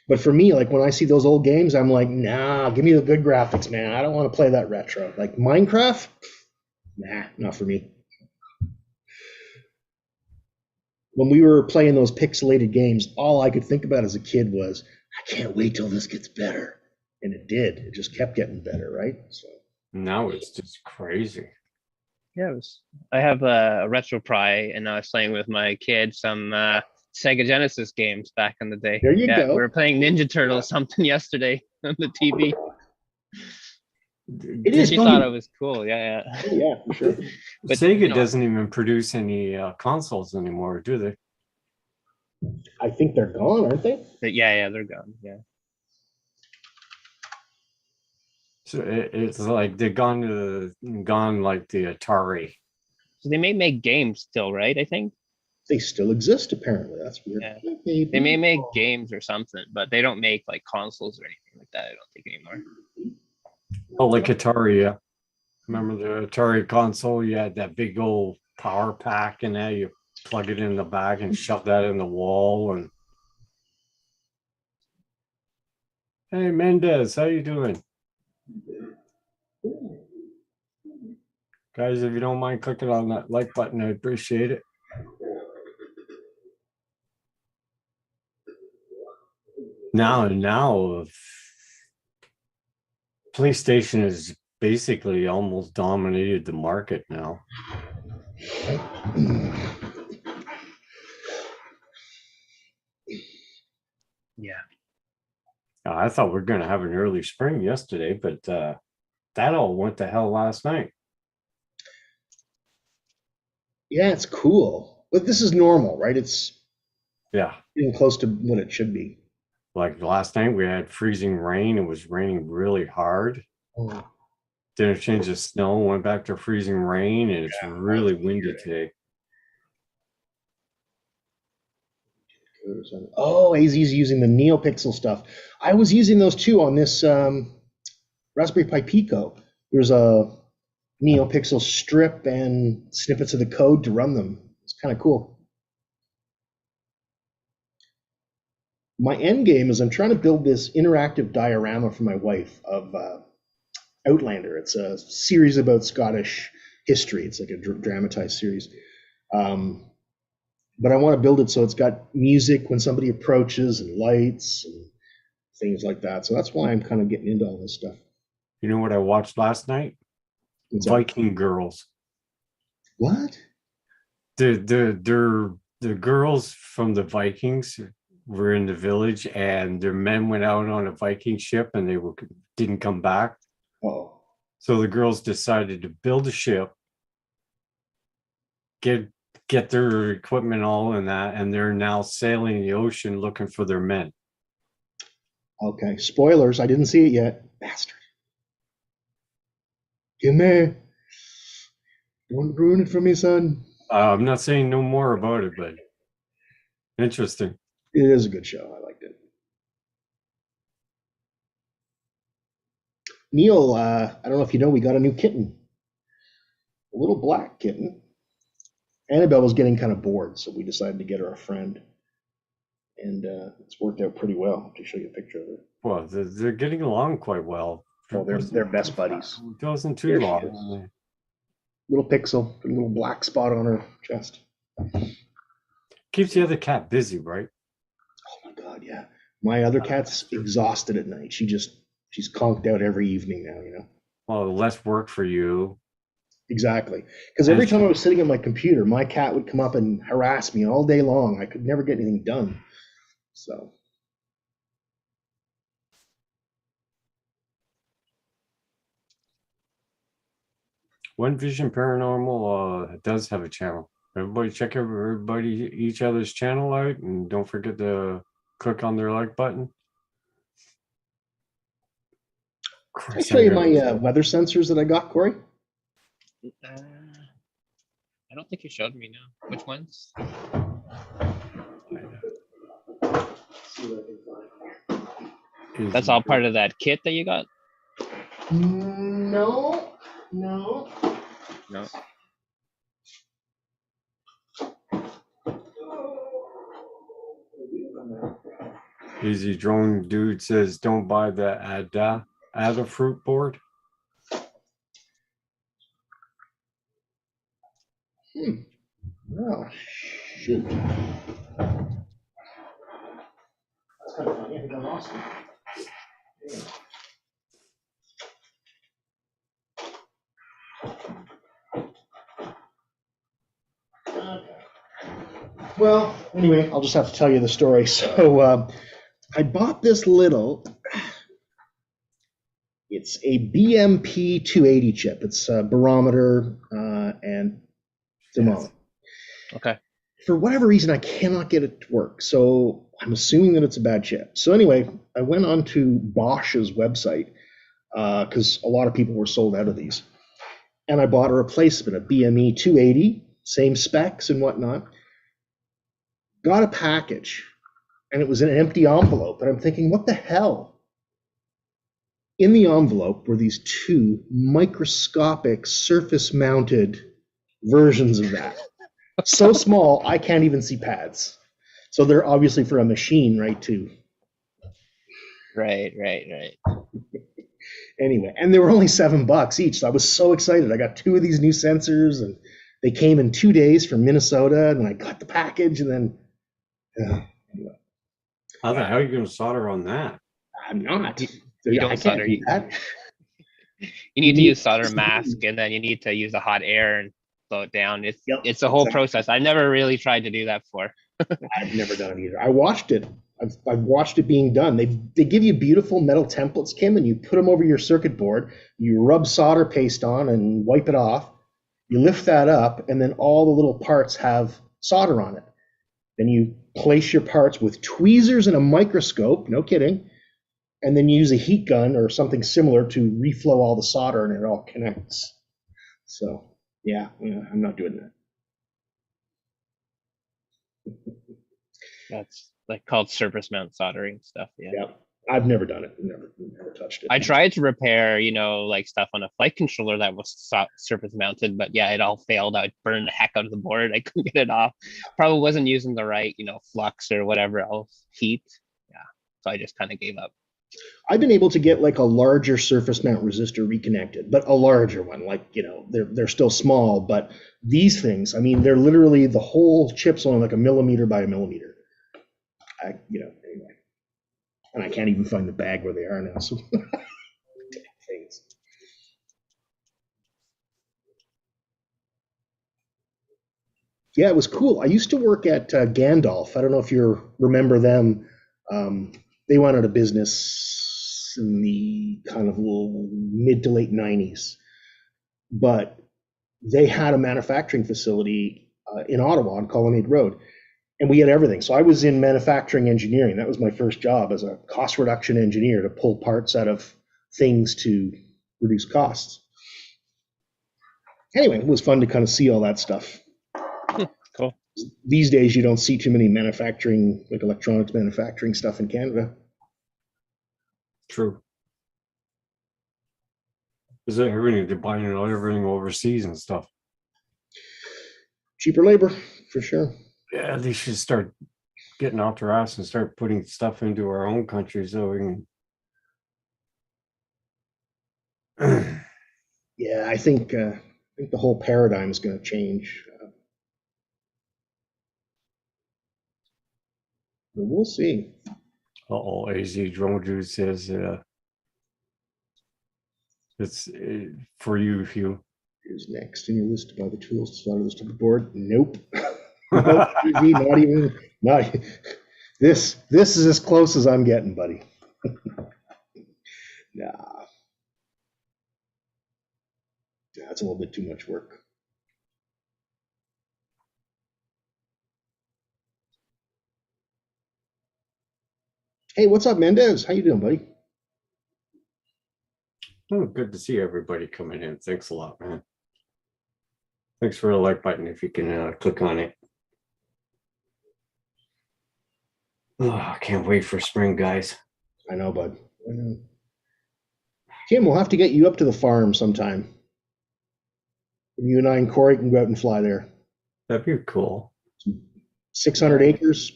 But for me, like when I see those old games, I'm like, nah, give me the good graphics, man. I don't want to play that retro. Like Minecraft, nah, not for me. When we were playing those pixelated games, all I could think about as a kid was, I can't wait till this gets better. And it did. It just kept getting better, right? So Now it's just crazy. Yeah, I have a retro pry, and I was playing with my kids some Sega Genesis games back in the day. there you Yeah, we go. were playing Ninja Turtles something yesterday on the TV. It is She fun. thought it was cool. Yeah, yeah. Oh, yeah, for sure. But, Sega doesn't even produce any consoles anymore, do they? I think they're gone, aren't they? yeah, they're gone. Yeah. So it's like they're gone like the Atari. So they may make games still, right? I think. They still exist, apparently. That's weird. Yeah. Hey, They may make games or something, but they don't make like consoles or anything like that. I don't think anymore. Oh, like Atari, yeah. Remember the Atari console? You had that big old power pack in there. You plug it in the back and shove that in the wall. And hey, Mendez, how you doing? Guys, if you don't mind clicking on that like button, I appreciate it. Now, PlayStation has basically almost dominated the market now. Yeah. I thought we were going to have an early spring yesterday, but that all went to hell last night. Yeah, it's cool. But this is normal, right? It's Yeah. getting close to what it should be. Like last night, we had freezing rain. It was raining really hard. Oh, Then it changed to snow, went back to freezing rain, and it's really windy today. oh, AZ's using the NeoPixel stuff. I was using those too on this Raspberry Pi Pico. There's a NeoPixel strip and snippets of the code to run them. It's kind of cool. My end game is I'm trying to build this interactive diorama for my wife of Outlander. It's a series about Scottish history. It's like a dramatized series. But I want to build it so it's got music when somebody approaches and lights and things like that. So that's why I'm kind of getting into all this stuff. You know what I watched last night? What's that? Viking Girls. What? The girls from the Vikings were in the village, and their men went out on a Viking ship, and they didn't come back. Oh, So the girls decided to build a ship, get their equipment all in that, and they're now sailing the ocean looking for their men. okay. Spoilers. I didn't see it yet. Bastard. Give me. Don't ruin it for me, son. I'm not saying no more about it, but interesting. It is a good show. I liked it. Neil, I don't know if you know, we got a new kitten. A little black kitten. Annabelle was getting kind of bored, so we decided to get her a friend. And it's worked out pretty well. I'll have to show you a picture of her. Well, they're getting along quite well. Oh, they're best buddies. It wasn't too There she long. Little pixel, a little black spot on her chest. Keeps the other cat busy, right? Oh my God, yeah. My other cat's exhausted at night. She's conked out every evening now, you know? Well, less work for you. Exactly. Because every time I was sitting at my computer, my cat would come up and harass me all day long. I could never get anything done. So. One Vision Paranormal does have a channel. Everybody check everybody each other's channel out, and don't forget to click on their like button. Of Can I course, show I you my never. weather sensors that I got, Corey? I don't think you showed me now. Which ones? That's all part of that kit that you got? No. No. Easy Drone Dude says, don't buy the Adafruit board. Oh, shoot. That's kind of funny. I think I lost it. Okay. Well, anyway, I'll just have to tell you the story. So I bought this it's a BMP 280 chip. It's a barometer and thermometer. Okay. For whatever reason, I cannot get it to work. So I'm assuming that it's a bad chip. So anyway, I went on to Bosch's website because a lot of people were sold out of these. And I bought a replacement, a BME 280, same specs and whatnot. Got a package, and it was in an empty envelope. And I'm thinking, what the hell? In the envelope were these two microscopic surface-mounted versions of that. So small, I can't even see pads. So they're obviously for a machine, right, too. Right. Anyway, and they were only $7 each. So I was so excited. I got two of these new sensors, and they came in 2 days from Minnesota, and then I got the package, and then anyway. How the hell are you going to solder on that? I'm not. You I don't can't solder. do that. You need to use solder mask, and then you need to use the hot air and slow it down. It's a whole exactly. process. I never really tried to do that before. I've never done it either. I watched it. I've watched it being done. They give you beautiful metal templates, Kim, and you put them over your circuit board. You rub solder paste on and wipe it off. You lift that up, and then all the little parts have solder on it. Then you place your parts with tweezers and a microscope, no kidding, and then you use a heat gun or something similar to reflow all the solder, and it all connects. So, yeah, I'm not doing that. That's like called surface mount soldering stuff. Yeah, I've never done it. Never touched it. I tried to repair, like stuff on a flight controller that was surface mounted, but yeah, it all failed. I'd burn the heck out of the board. I couldn't get it off. Probably wasn't using the right, flux or whatever else, heat. Yeah. So I just kind of gave up. I've been able to get like a larger surface mount resistor reconnected, but a larger one, like, they're still small, but these things, I mean, they're literally the whole chip's only like a millimeter by a millimeter. Anyway. And I can't even find the bag where they are now. So things. Yeah, it was cool. I used to work at Gandalf. I don't know if you remember them. They went out of business in the kind of mid to late 90s. But they had a manufacturing facility in Ottawa on Colonnade Road. And we had everything. So I was in manufacturing engineering. That was my first job as a cost reduction engineer, to pull parts out of things to reduce costs. Anyway, it was fun to kind of see all that stuff. Cool. These days, you don't see too many manufacturing, like electronics manufacturing stuff in Canada. True. Is it everything? They're buying everything overseas and stuff. Cheaper labor, for sure. Yeah, they should start getting off their ass and start putting stuff into our own country so we can. Yeah, I think the whole paradigm is going to change. But we'll see. Uh-oh, AZ Drone Dude says it's for you, Hugh. Here's next in your list to buy the tools to solder this to the board. Nope. Nope, easy, not this is as close as I'm getting, buddy. Nah. Yeah, that's a little bit too much work. Hey, what's up, Mendez? How you doing, buddy? Oh, good to see everybody coming in. Thanks a lot, man. Thanks for the like button if you can click on it. Oh, I can't wait for spring, guys. I know, bud. I know. Kim, we'll have to get you up to the farm sometime. You and I and Corey can go out and fly there. That'd be cool. 600 acres,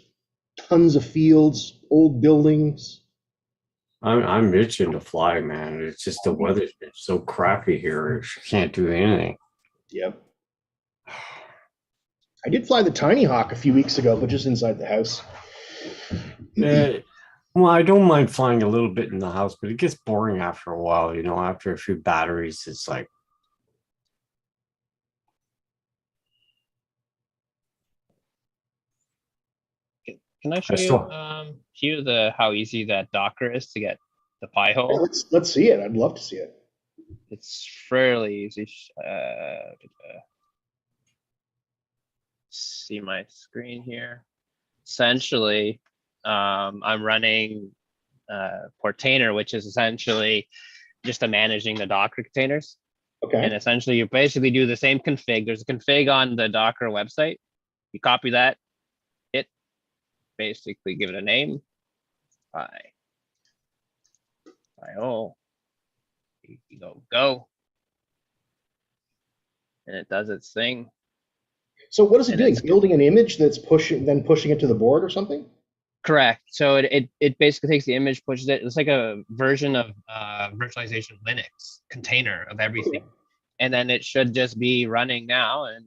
tons of fields, old buildings. I'm itching to fly, man. It's just the weather's been so crappy here. I can't do anything. Yep. I did fly the Tiny Hawk a few weeks ago, but just inside the house. Well, I don't mind flying a little bit in the house, but it gets boring after a while. After a few batteries, it's like. Can I show I still- Hugh how easy that Docker is to get the Pi Yeah, hole? let's see it. I'd love to see it. It's fairly easy. See my screen here. Essentially, I'm running Portainer, which is essentially just a managing the Docker containers. And Okay. essentially, you basically do the same config. There's a config on the Docker website. You copy that, basically give it a name. Oh, you go, and it does its thing. So what is it And doing? it's- Building an image that's pushing it to the board or something? Correct. So it basically takes the image, pushes it. It's like a version of virtualization Linux container of everything, and then it should just be running now. And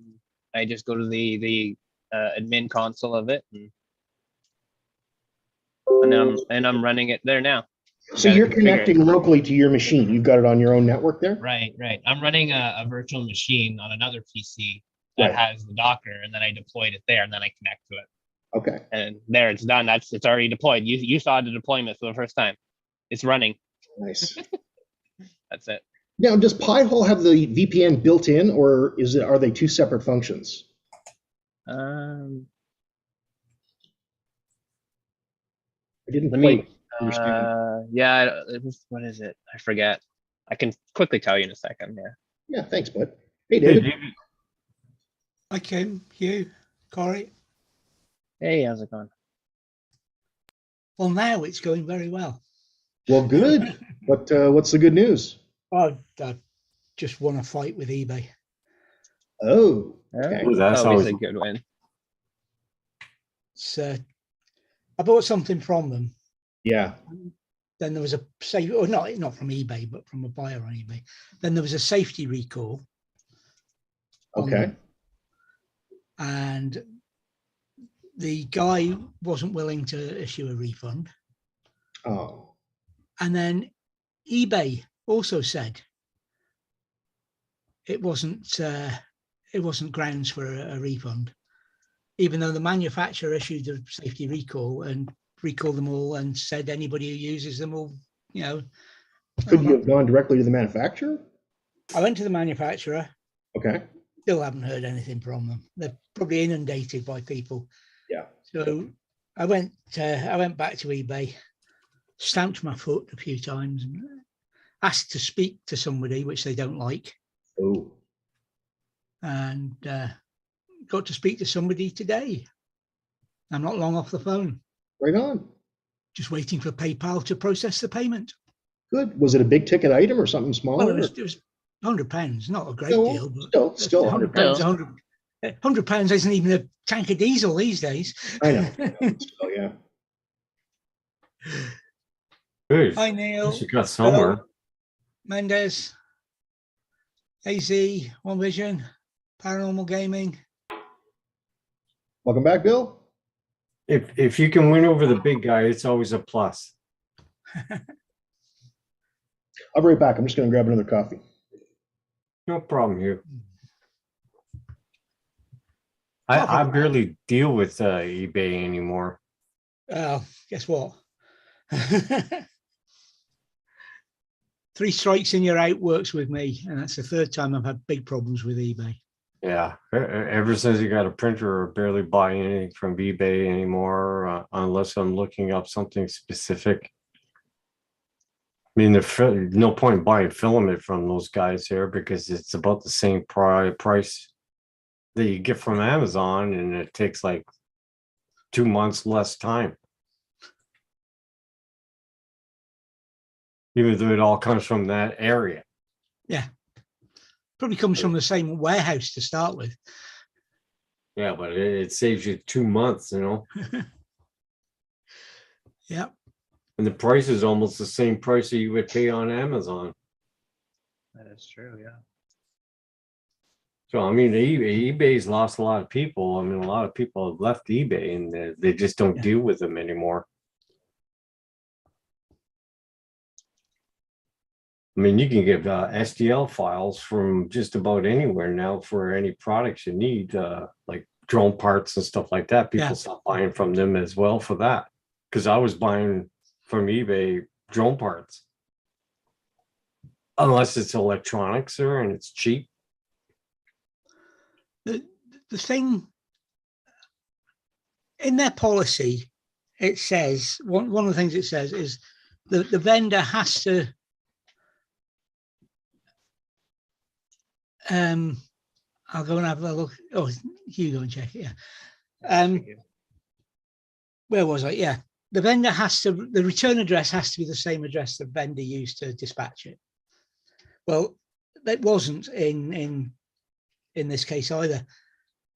I just go to the admin console of it, and I'm running it there now. So Gotta you're configure it. connecting locally to your machine. You've got it on your own network there? Right. I'm running a virtual machine on another PC that Right. has the Docker, and then I deployed it there, and then I connect to it. Okay. And there, it's done. It's already deployed. You saw the deployment for the first time. It's running. Nice. That's it. Now, does Pi-hole have the VPN built in, or are they two separate functions? Um, I didn't let me. quite understand. Yeah. What is it? I forget. I can quickly tell you in a second. Yeah. Yeah, thanks, bud. Hey, Hey, David. David. Hi, Kim, Hugh, Corey. Hey, how's it going? Well, now it's going very well. Well, good. What's the good news? I just won a fight with eBay. Oh, okay. Ooh, that's always always a good win. So I bought something from them. Yeah. Then there was a or not from eBay, but from a buyer on eBay. Then there was a safety recall. on Okay. them. And the guy wasn't willing to issue a refund. Oh, And then eBay also said it wasn't grounds for a refund, even though the manufacturer issued a safety recall and recalled them all and said anybody who uses them will, could you have gone directly to the manufacturer? I went to the manufacturer, Okay. still haven't heard anything from them. They're probably inundated by people. Yeah. So I went back to eBay, stamped my foot a few times, and asked to speak to somebody, which they don't like, Oh, and got to speak to somebody today. I'm not long off the phone, right on. just waiting for PayPal to process the payment. Good. Was it a big ticket item or something smaller? Well, it was £100, not a great No, deal, but still £100, £100. £100 isn't even a tank of diesel these days. I know. Still, yeah. good. Hi, Neil. You got somewhere. Mendez, AZ, One Vision, Paranormal Gaming. Welcome back, Bill. If you can win over the big guy, it's always a plus. I'll be right back. I'm just going to grab another coffee. No problem here. I barely deal with eBay anymore. Guess what? 3 strikes and you're out works with me, and that's the 3rd time I've had big problems with eBay. Yeah, ever since you got a printer, I barely buy anything from eBay anymore, unless I'm looking up something specific. I mean, there's no point buying filament from those guys here because it's about the same price that you get from Amazon, and it takes like 2 months less time. Even though it all comes from that area. Yeah. Probably comes from the same warehouse to start with. Yeah, but it saves you 2 months, you know, Yeah. and the price is almost the same price that you would pay on Amazon. That is true. Yeah. So, I mean, eBay's lost a lot of people. I mean, a lot of people have left eBay and they just don't Yeah. deal with them anymore. I mean, you can get STL files from just about anywhere now for any products you need, like drone parts and stuff like that. People Yeah. stop buying from them as well for that. Because I was buying from eBay drone parts. Unless it's electronics or and it's cheap. The thing in their policy, it says, one of the things it says is the vendor has to I'll go and have a look. Oh, you go and check it. Yeah. Where was I? Yeah. The vendor has to, the return address has to be the same address the vendor used to dispatch it. Well, that wasn't in this case either.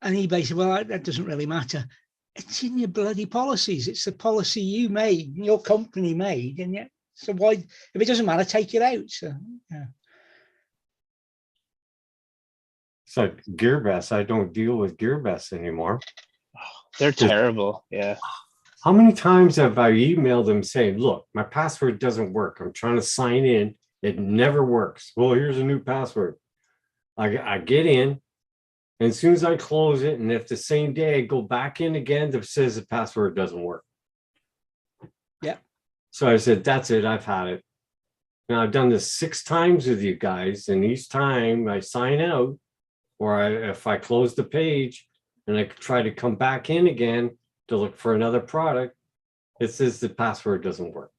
And eBay said, well, that doesn't really matter. It's in your bloody policies. It's the policy you made, your company made. And yet, so why, if it doesn't matter, take it out. So, yeah. It's like GearBest. I don't deal with GearBest anymore. They're terrible. Yeah. How many times have I emailed them saying, look, my password doesn't work. I'm trying to sign in. It never works. Well, here's a new password. I get in. And as soon as I close it, and if the same day I go back in again, it says the password doesn't work. Yeah. So I said, that's it. I've had it. Now I've done this 6 times with you guys. And each time I sign out, or if I close the page and I try to come back in again to look for another product, it says the password doesn't work.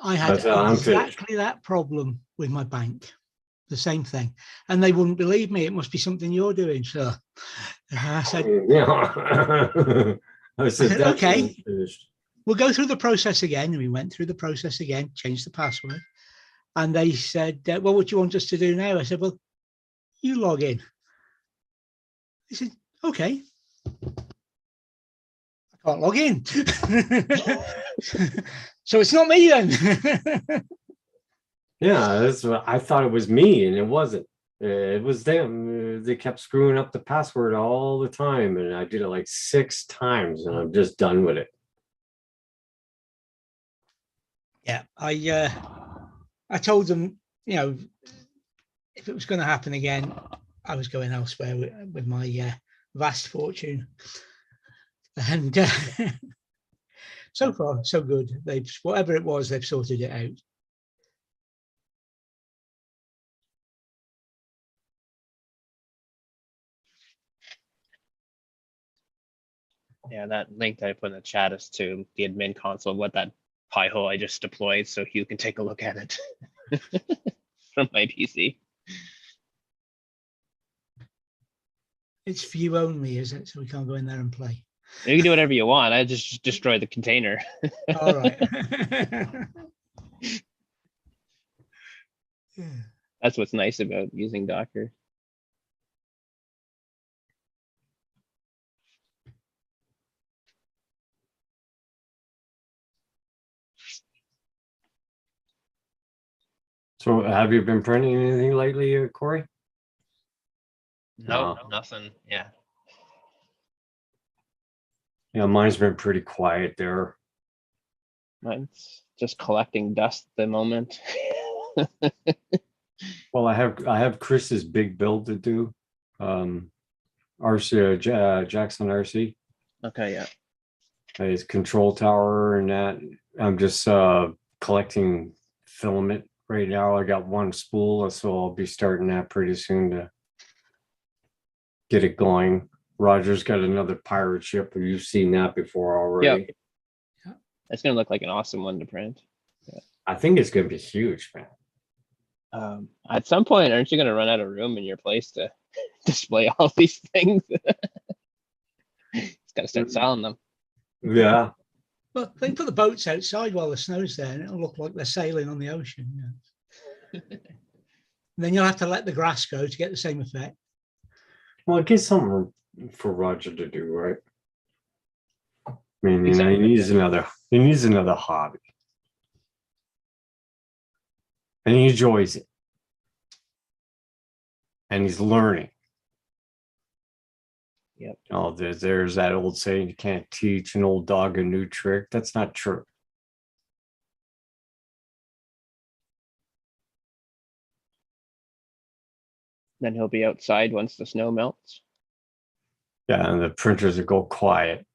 I had I'm exactly that problem with my bank, the same thing. And they wouldn't believe me. It must be something you're doing, sir. I said, Yeah. I said, that's okay, finished. We'll go through the process again. And we went through the process again, changed the password. And they said, well, what do you want us to do now? I said, well, you log in. He said, okay. I can't log in. So it's not me then. Yeah, that's what I thought it was me, and it wasn't. It was them. They kept screwing up the password all the time, and I did it like 6 times, and I'm just done with it. Yeah, I told them, you know, if it was going to happen again, I was going elsewhere with my vast fortune. And so far, so good. They've, whatever it was, they've sorted it out. Yeah, that link that I put in the chat is to the admin console, what that Pi hole I just deployed, so you can take a look at it from my PC. It's view only, is it? So we can't go in there and play. You can do whatever you want. I just destroyed the container. All right. Yeah. That's what's nice about using Docker. So have you been printing anything lately, Corey? No, nothing. Yeah. Yeah, mine's been pretty quiet there. Mine's just collecting dust at the moment. Well, I have Chris's big build to do. RC Jackson RC. Okay, yeah. His control tower and that. I'm just collecting filament Right now, I got one spool, so I'll be starting that pretty soon to get it going. Roger's got another pirate ship. You've seen that before already. It's gonna look like an awesome one to print. I think it's gonna be huge, man. At some point, aren't you gonna run out of room in your place to display all these things? It's gotta start selling them. Yeah. Well, they put the boats outside while the snow's there, and it'll look like they're sailing on the ocean. Then you'll have to let the grass go to get the same effect. Well, it gives something for Roger to do, right? I mean, Exactly, he needs another hobby. And he enjoys it. And he's learning. Yep. Oh, there's that old saying, you can't teach an old dog a new trick. That's not true. Then he'll be outside once the snow melts. Yeah, and the printers will go quiet.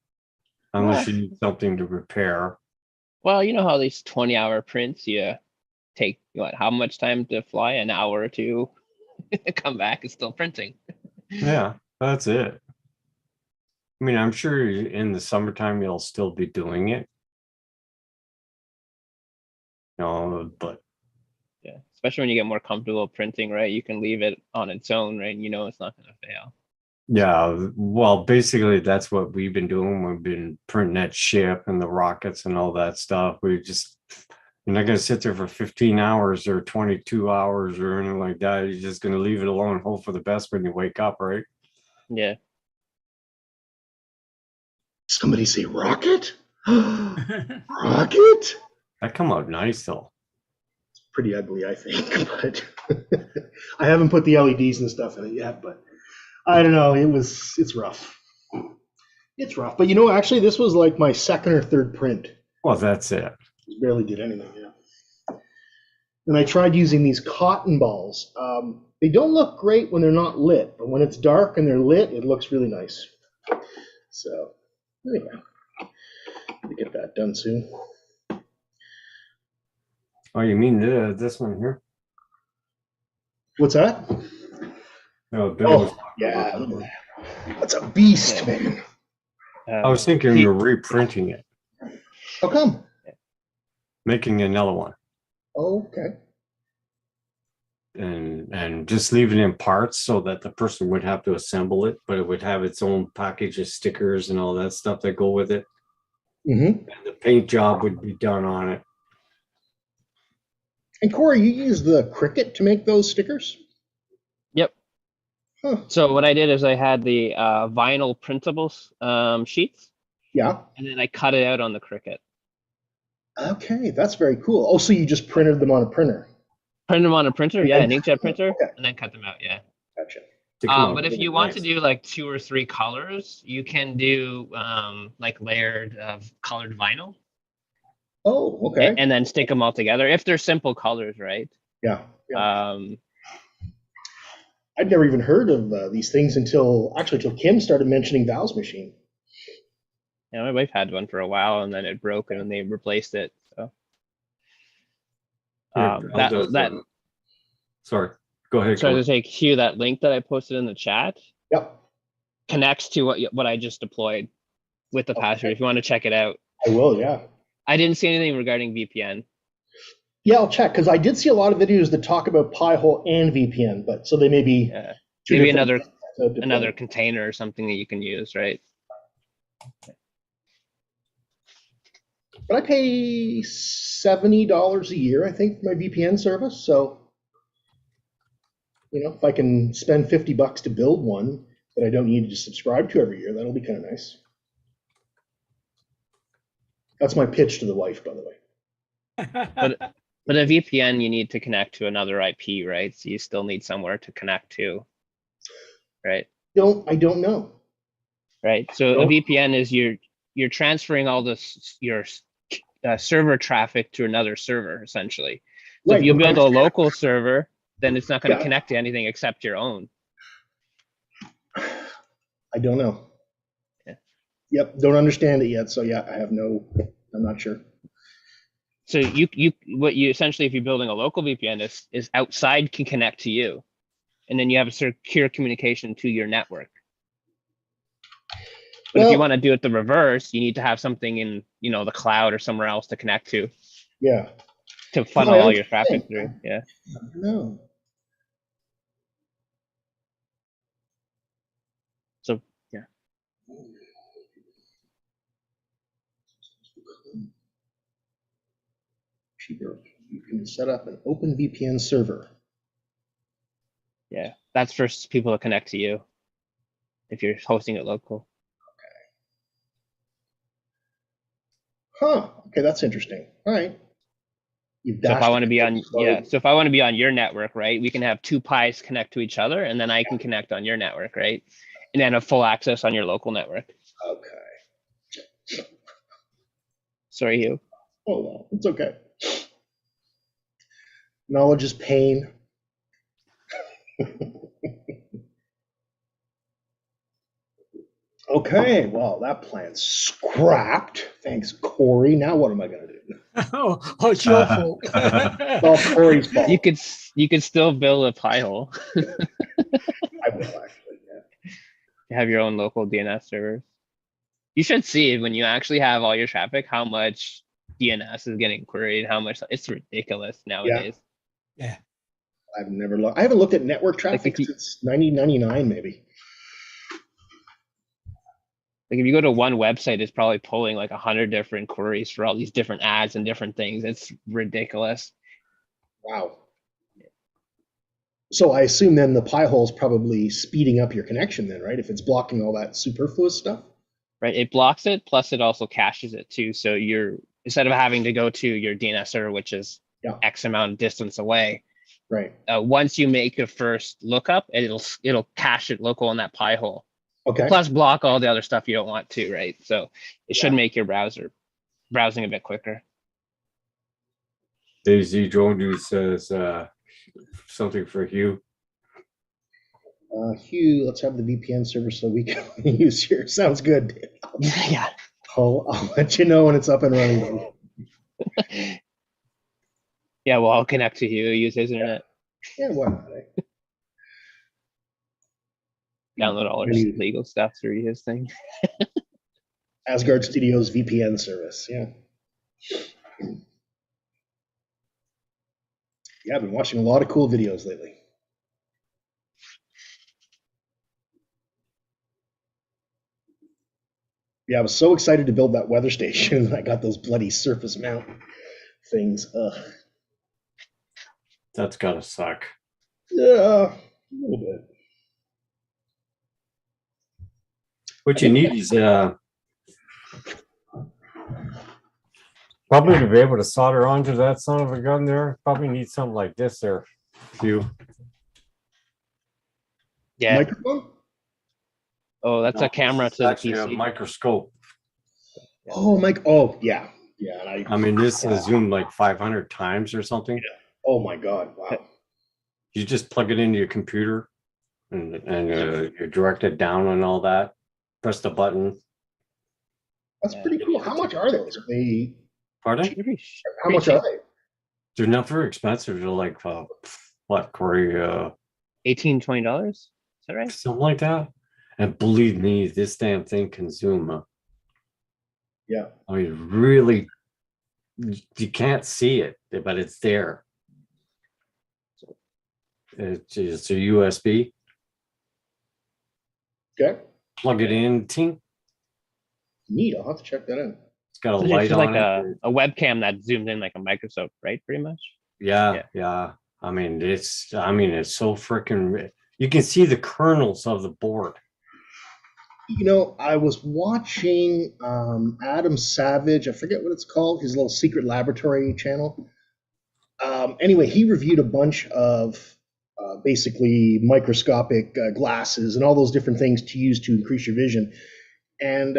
Unless you need something to repair. Well, you know how these 20-hour prints, you take how much time to fly? An hour or two. Come back, it's still printing. Yeah, that's it. I mean, I'm sure in the summertime you'll still be doing it. No, but Yeah, especially when you get more comfortable printing, right? You can leave it on its own, right? And it's not gonna fail. yeah, well, basically that's what we've been doing. We've been printing that ship and the rockets and all that stuff. You're not gonna sit there for 15 hours or 22 hours or anything like that. You're just gonna leave it alone and hope for the best when you wake up, right? Yeah. Somebody say rocket? Rocket? That come out nice though. Pretty ugly, I think, but I haven't put the LEDs and stuff in it yet, but I don't know. It's rough. It's rough. But actually this was like my second or third print. Well, that's it. Barely did anything, yeah. And I tried using these cotton balls. They don't look great when they're not lit, but when it's dark and they're lit, it looks really nice. So anyway, I'll get that done soon. Oh, you mean this one here? What's that? No, Bill was yeah, look at that. That's a beast, man. I was thinking you're reprinting it, How come? making another one, Oh, okay. and just leave it in parts so that the person would have to assemble it, but it would have its own package of stickers and all that stuff that go with it. Mm-hmm. And the paint job would be done on it. And Corey, you use the Cricut to make those stickers? Yep. Huh. So what I did is I had the vinyl printable sheets, Yeah. and then I cut it out on the Cricut. Okay, that's very cool. Oh, so you just printed them on a printer? Print them on a printer, yeah, an inkjet printer, Okay. and then cut them out, yeah. Gotcha. To come out But if really you want to nice. do like 2 or 3 colors, you can do like layered colored vinyl, Oh, okay. and then stick them all together if they're simple colors, right? Yeah. Um, I'd never even heard of these things until Kim started mentioning Val's machine. yeah, my wife had one for a while, and then it broke, and then they replaced it. So Yeah, Bill does, sorry, go ahead. so Corey. to take Hugh, that link that I posted in the chat Yep. connects to what I just deployed with the password. If you want to check it out, I will, yeah. I didn't see anything regarding VPN. Yeah, I'll check, because I did see a lot of videos that talk about Pi-hole and VPN, but so they may be two Maybe different another container or something that you can use, right? But I pay $70 a year, I think, for my VPN service. So, if I can spend $50 to build one that I don't need to subscribe to every year, that'll be kind of nice. That's my pitch to the wife, by the way. But a VPN, you need to connect to another IP, right? So you still need somewhere to connect to, right? I don't know. Right. So a VPN is you're transferring all your server traffic to another server, essentially. So if you build a local server, then it's not going to connect to anything except your own. I don't know. Yeah. Yep, don't understand it yet. So yeah, I'm not sure. So what you essentially, if you're building a local VPN, is outside can connect to you, and then you have a secure communication to your network. But if you want to do it the reverse, you need to have something in, the cloud or somewhere else to connect to. Yeah. To funnel all your traffic through. Yeah. No. So yeah. Cheaper. You can set up an open VPN server. Yeah, that's for people to connect to you if you're hosting it local. Huh. Okay, that's interesting. All right. So if I want to be on, so if I want to be on your network, right, we can have 2 Pis connect to each other, and then I can connect on your network, right, and then have full access on your local network. Okay. Sorry, Hugh. Oh well, it's okay. Knowledge is pain. Okay, well, that plan's scrapped. Thanks, Corey. Now what am I gonna do? Oh, it's your fault. It's all Corey's fault. You could still build a Pi hole. I will actually. Yeah. Have your own local DNS servers. You should see when you actually have all your traffic, how much DNS is getting queried, how much it's ridiculous nowadays. Yeah. I've never looked. I haven't looked at network traffic since 1999, maybe. Like if you go to one website, it's probably pulling like 100 different queries for all these different ads and different things. It's ridiculous. Wow. So I assume then the Pi hole is probably speeding up your connection then, right? If it's blocking all that superfluous stuff. Right, it blocks it, plus it also caches it too. So instead of having to go to your DNS server, which is X amount of distance away, right? Once you make your first lookup, it'll cache it local in that Pi hole. Okay. Plus block all the other stuff you don't want to, right? So it should make your browsing a bit quicker. Daisy Jones says something for Hugh. Hugh, let's have the VPN server so we can use here. Sounds good. Yeah. I'll let you know when it's up and running. Yeah, well, I'll connect to Hugh, use his internet. Yeah, why not? Eh? Download all our legal stuff through his thing. Asgard Studios VPN service. Yeah. Yeah, I've been watching a lot of cool videos lately. Yeah, I was so excited to build that weather station, and I got those bloody surface mount things. That's gotta suck. Yeah, a little bit. What you need is probably to be able to solder onto that son of a gun there. Probably need something like this there. Hugh. Yeah. Microphone? Oh, that's a camera to the actually PC. a microscope. Oh, Mike. Oh, yeah. Yeah. I mean, this is zoomed like 500 times or something. Yeah. Oh my God! Wow. You just plug it into your computer, and you direct it down and all that. Press the button. That's pretty cool. How much are those? Pardon? How much are they? They're not very expensive. They're like what, Corey? $18, $20? Is that right? Something like that. And believe me, this damn thing can zoom. Yeah. I mean, really, you can't see it, but it's there. It's a USB. Okay. Plug it in. Ting. Neat. I'll have to check that out. It's got a So light it's on like it. a webcam that zooms in like a microscope, right? Pretty much. Yeah. I mean, it's so freaking. You can see the kernels of the board. You know, I was watching Adam Savage. I forget what it's called. His little secret laboratory channel. Anyway, he reviewed a bunch of basically microscopic glasses and all those different things to use to increase your vision. And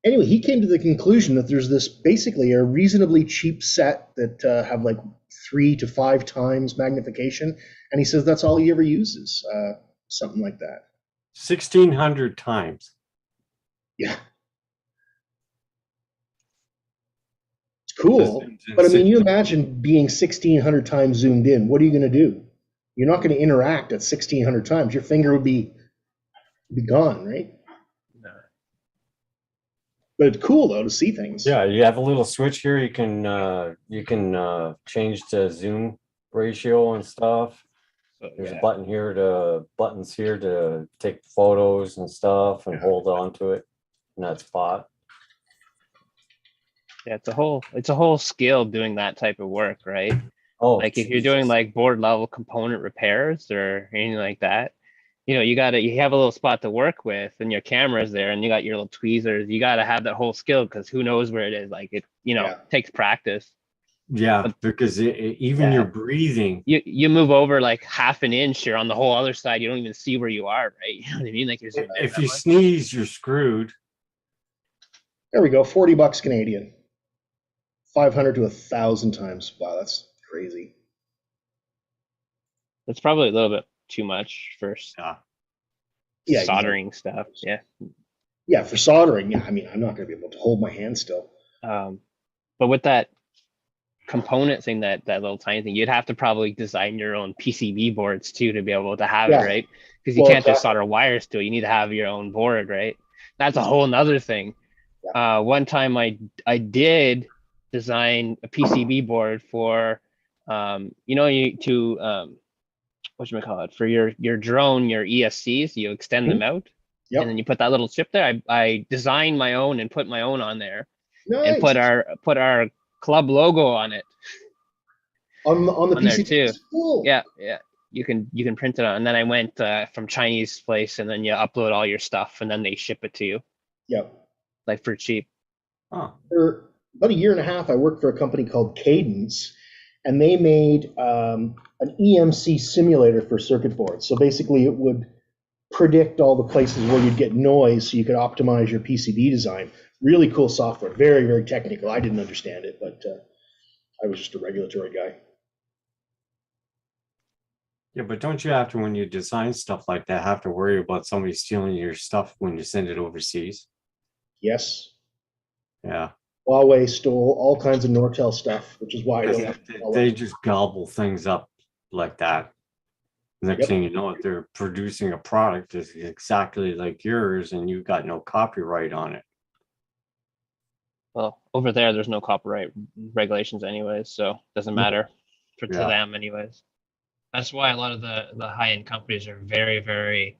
anyway, he came to the conclusion that there's this basically a reasonably cheap set that have like 3 to 5 times magnification. And he says that's all he ever uses, something like that. 1,600 times. Yeah. It's cool. zooms in But I mean, you 60. imagine being 1,600 times zoomed in. What are you going to do? You're not going to interact at 1,600 times. Your finger would be gone, right? But it's cool though to see things. Yeah, you have a little switch here. You can change the zoom ratio and stuff. So, There's a yeah. buttons here to take photos and stuff and Yeah. hold on to it in that spot. Yeah, it's a whole skill doing that type of work, right? Oh, Like if you're doing Jesus. like board level component repairs or anything like that, you have a little spot to work with and your camera's there and you got your little tweezers. You gotta have that whole skill because who knows where it is. Like it, Yeah. takes practice. Yeah, But because even yeah, your breathing. you move over like half an inch, you're on the whole other side. You don't even see where you are, right? You know what I mean? Like you're zoomed in If that you much. sneeze, you're screwed. There we go. $40 Canadian. 500 to 1,000 times. Wow, that's crazy. That's probably a little bit too much for Yeah. Yeah, soldering stuff. Yeah. Yeah, for soldering. Yeah, I mean, I'm not going to be able to hold my hand still. But with that component thing, that little tiny thing, you'd have to probably design your own PCB boards too to be able to have Yeah. it, right? Because you Well, can't just exactly. solder wires to it. You need to have your own board, right? That's a whole nother thing. One time I did design a PCB board for whatchamacallit, for your drone, your ESCs, you extend them out Yep. and then you put that little chip there. I designed my own and put my own on there and Nice. put our club logo on it On the on there PCB. too. Cool. Yeah. You can print it on. And then I went from Chinese place and then you upload all your stuff and then they ship it to you Yep. like for cheap. Huh. For about a year and a half, I worked for a company called Cadence, and they made an EMC simulator for circuit boards. So basically, it would predict all the places where you'd get noise so you could optimize your PCB design. Really cool software. Very, very technical. I didn't understand it, but I was just a regulatory guy. Yeah, but don't you have to, when you design stuff like that, have to worry about somebody stealing your stuff when you send it overseas? Yes. Yeah. Huawei stole all kinds of Nortel stuff, which is why I Because don't. they just gobble things up like that. Next Yep. thing you know, they're producing a product that's exactly like yours, and you've got no copyright on it. Well, over there's no copyright regulations anyways, so it doesn't matter to Yeah. them anyways. That's why a lot of the high-end companies are very, very,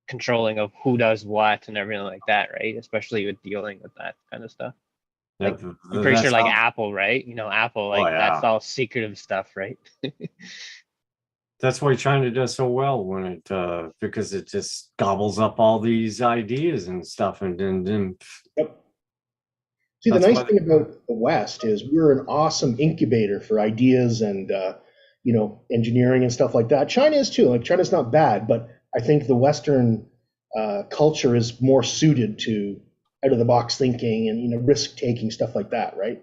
controlling of who does what and everything like that, right? Especially with dealing with that kind of stuff. Yeah, Like, I'm pretty sure that's like how- Apple, right? Apple, Oh, like that's yeah. all secretive stuff, right? That's why China does so well when because it just gobbles up all these ideas and stuff, and then Yep. See, the That's nice why thing about the West is we're an awesome incubator for ideas and engineering and stuff like that. China is too. Like China's not bad, but I think the Western culture is more suited to out of the box thinking and risk taking stuff like that, right?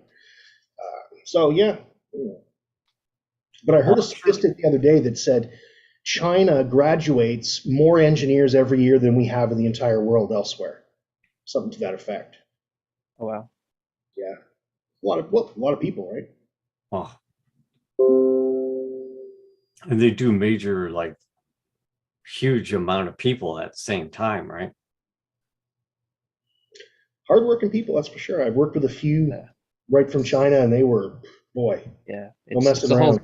So yeah. But I heard a statistic the other day that said China graduates more engineers every year than we have in the entire world elsewhere. Something to that effect. Oh wow. Yeah, a lot of people, right? oh, and they do major, like, huge amount of people at the same time, right? Hardworking people, that's for sure. I've worked with a few Yeah. right from China, and they were, boy, Yeah, no messing around.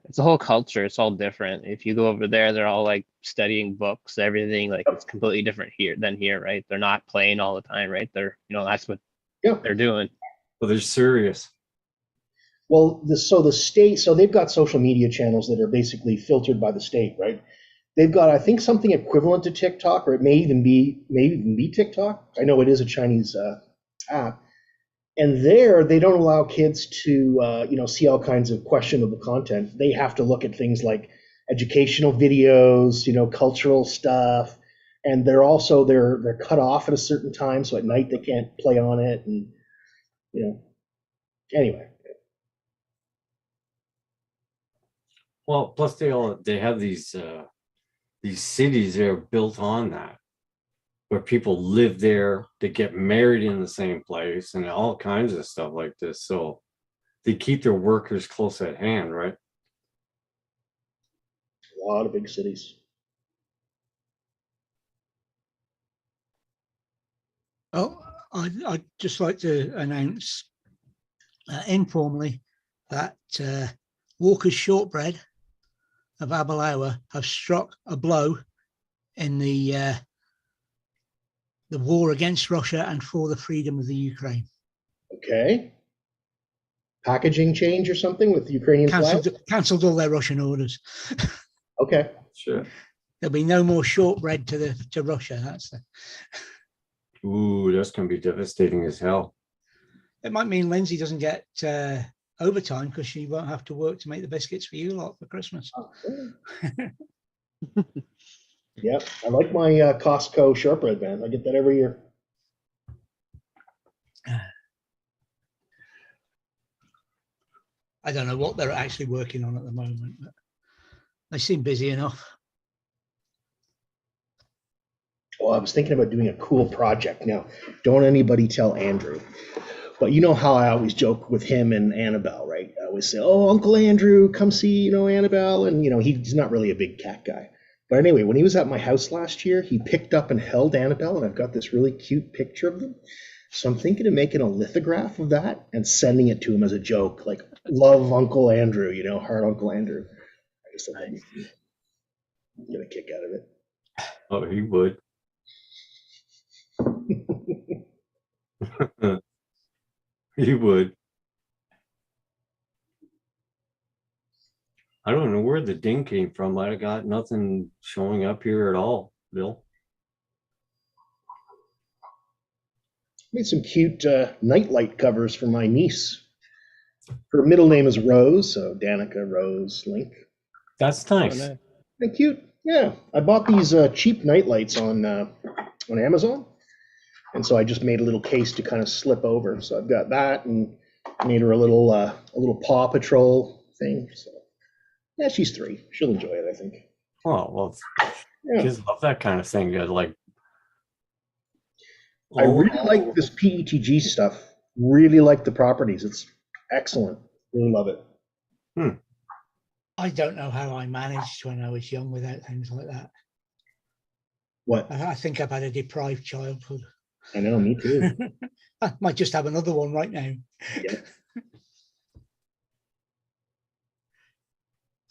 it's a whole culture. It's all different. If you go over there, they're all like studying books, everything. Like it's completely different here than here, right? They're not playing all the time, right? They're, that's what Yeah. they're doing. Well, they're serious. Well, the state, so they've got social media channels that are basically filtered by the state, right? They've got, I think, something equivalent to TikTok, or it may even be TikTok. I know it is a Chinese app. And there, they don't allow kids to, see all kinds of questionable content. They have to look at things like educational videos, cultural stuff, and they're cut off at a certain time, so at night they can't play on it, and anyway. Well, plus they have these cities that are built on that. where people live there, they get married in the same place, and all kinds of stuff like this. So they keep their workers close at hand, right? A lot of big cities. Oh, I'd just like to announce informally that Walker's Shortbread of Abalawa have struck a blow in the war against Russia and for the freedom of the Ukraine. Okay. Packaging change or something with Ukrainian flag? Cancelled all their Russian orders. Okay. Sure. There'll be no more shortbread to Russia. That's Ooh, that's gonna be devastating as hell. it. Might mean Lindsay doesn't get overtime because she won't have to work to make the biscuits for you lot for Christmas. Yep. I like my Costco shortbread, man. I get that every year. I don't know what they're actually working on at the moment, but they seem busy enough. Oh, I was thinking about doing a cool project. Now, don't anybody tell Andrew. But you know how I always joke with him and Annabelle, right? I always say, "Oh, Uncle Andrew, come see, Annabelle." And, he's not really a big cat guy. But anyway, when he was at my house last year, he picked up and held Annabelle, and I've got this really cute picture of them. So I'm thinking of making a lithograph of that and sending it to him as a joke, like, "Love Uncle Andrew, heart Uncle Andrew." I just thought that'd be get a kick out of it. Oh, he would. He would. I don't know where the ding came from. I got nothing showing up here at all, Bill. Made some cute nightlight covers for my niece. Her middle name is Rose, so Danica Rose Link. That's Oh, nice. nice. They're cute. Yeah, I bought these cheap nightlights on Amazon, and so I just made a little case to kind of slip over. So I've got that, and made her a little Paw Patrol thing. So yeah, she's 3. She'll enjoy it, I think. Oh, well, Yeah. kids love that kind of thing. Like, I really like this PETG stuff. Really like the properties. It's excellent. Really love it. I don't know how I managed when I was young without things like that. What? I think I've had a deprived childhood. I know, me too. I might just have another one right now. Yeah.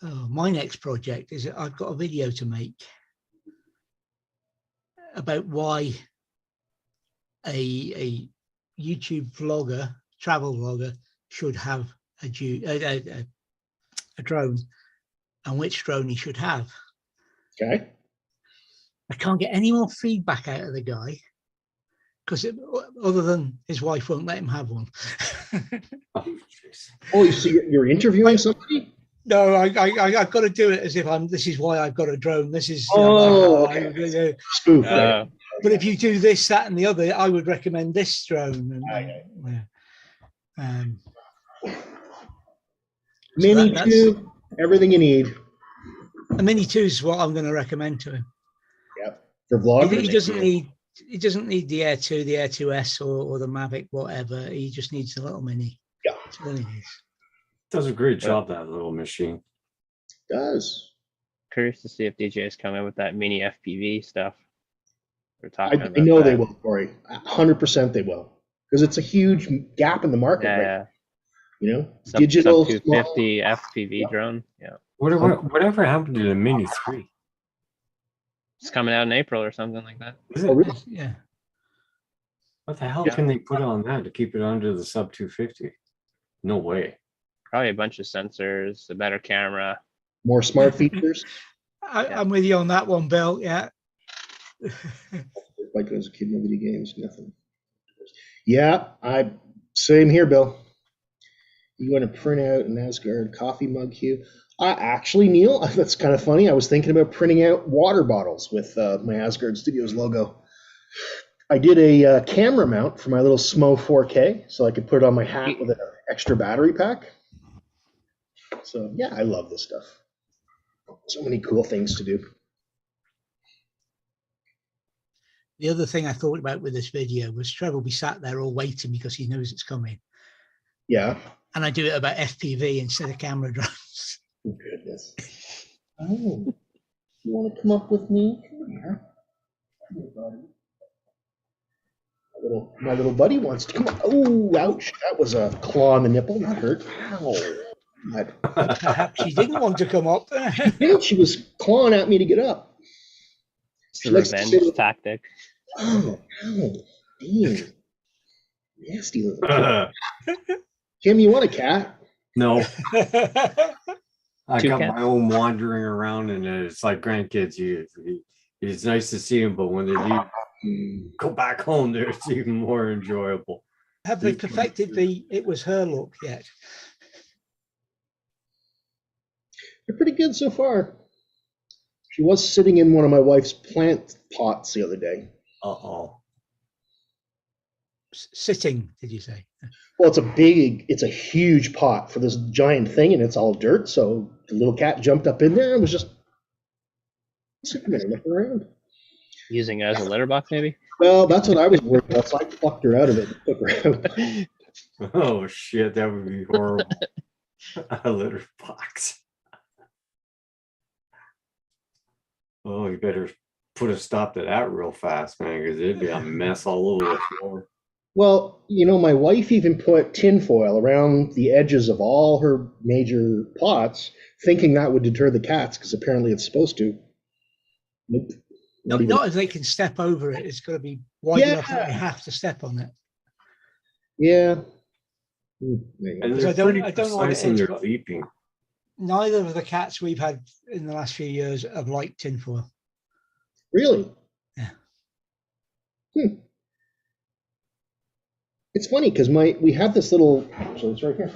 Oh, my next project is I've got a video to make about why a YouTube vlogger, travel vlogger, should have a drone, and which drone he should have. Okay. I can't get any more feedback out of the guy because other than his wife won't let him have one. Oh, so you're interviewing somebody? No, I've got to do it as if this is why I've got a drone. This is. Okay. Spoof. Right? But if you do this, that, and the other, I would recommend this drone. Mini 2, everything you need. A Mini 2 is what I'm going to recommend to him. Yep. For vloggers. He doesn't need the Air 2, the Air 2S, or the Mavic, whatever. He just needs the little Mini. Yeah. That's all he needs. Does a great job, that little machine. Does. Curious to see if DJ's coming with that mini FPV stuff. We're talking about I know that. they will, Corey. 100% they will. Because it's a huge gap in the market, Yeah, right? Sub Digital 250 FPV drone. Yeah, Whatever happened to the Mini 3? it's coming out in April or something like that. Is it? Oh, really? Yeah. What the hell Yeah. can they put on that to keep it under the sub 250? No way. Probably a bunch of sensors, a better camera. More smart features. I'm with you on that one, Bill. Yeah. Like as a kid, no video games, nothing. Yeah, same here, Bill. You want to print out an Asgard coffee mug, Hugh? Actually, Neil, that's kind of funny. I was thinking about printing out water bottles with my Asgard Studios logo. I did a camera mount for my little Smo 4K, so I could put it on my hat with an extra battery pack. So yeah, I love this stuff. So many cool things to do. The other thing I thought about with this video was Trevor will be sat there all waiting because he knows it's coming. Yeah. And I do it about FPV instead of camera drones. Oh, goodness. Oh, you want to come up with me? Come here. Come here, buddy. My little buddy wants to come up. Oh, ouch. That was a claw on the nipple. That hurt. Ow. God. Perhaps she didn't want to come up. Yeah, she was clawing at me to get up. It's She a likes to revenge sit- tactic. Oh, ow. Damn. Nasty little kid. Kim, you want a cat? No, I Two got cats? my own wandering around, and it's like grandkids. It's nice to see them, but when they do go back home, there it's even more enjoyable. Have they perfected the "it was her" look yet? They're pretty good so far. She was sitting in one of my wife's plant pots the other day. Uh-oh. Sitting, did you say? Well, it's a huge pot for this giant thing, and it's all dirt. So the little cat jumped up in there and was just sitting there looking around. Using it as a litter box, maybe? Well, that's what I was worried about. So I plucked her out of it and took her out. Oh shit, that would be horrible. A litter box. Oh, you better put a stop to that real fast, man, because it'd be a mess all over the floor. Well, my wife even put tinfoil around the edges of all her major pots, thinking that would deter the cats, because apparently it's supposed to. Nope. Not if they can step over it. It's got to be wide enough that they have to step on it. Yeah. And Because they're I don't- pretty I don't know what it precise in is, their but- leaping. Neither of the cats we've had in the last few years have liked tinfoil. Really? Yeah. It's funny because we have this little, so it's right here.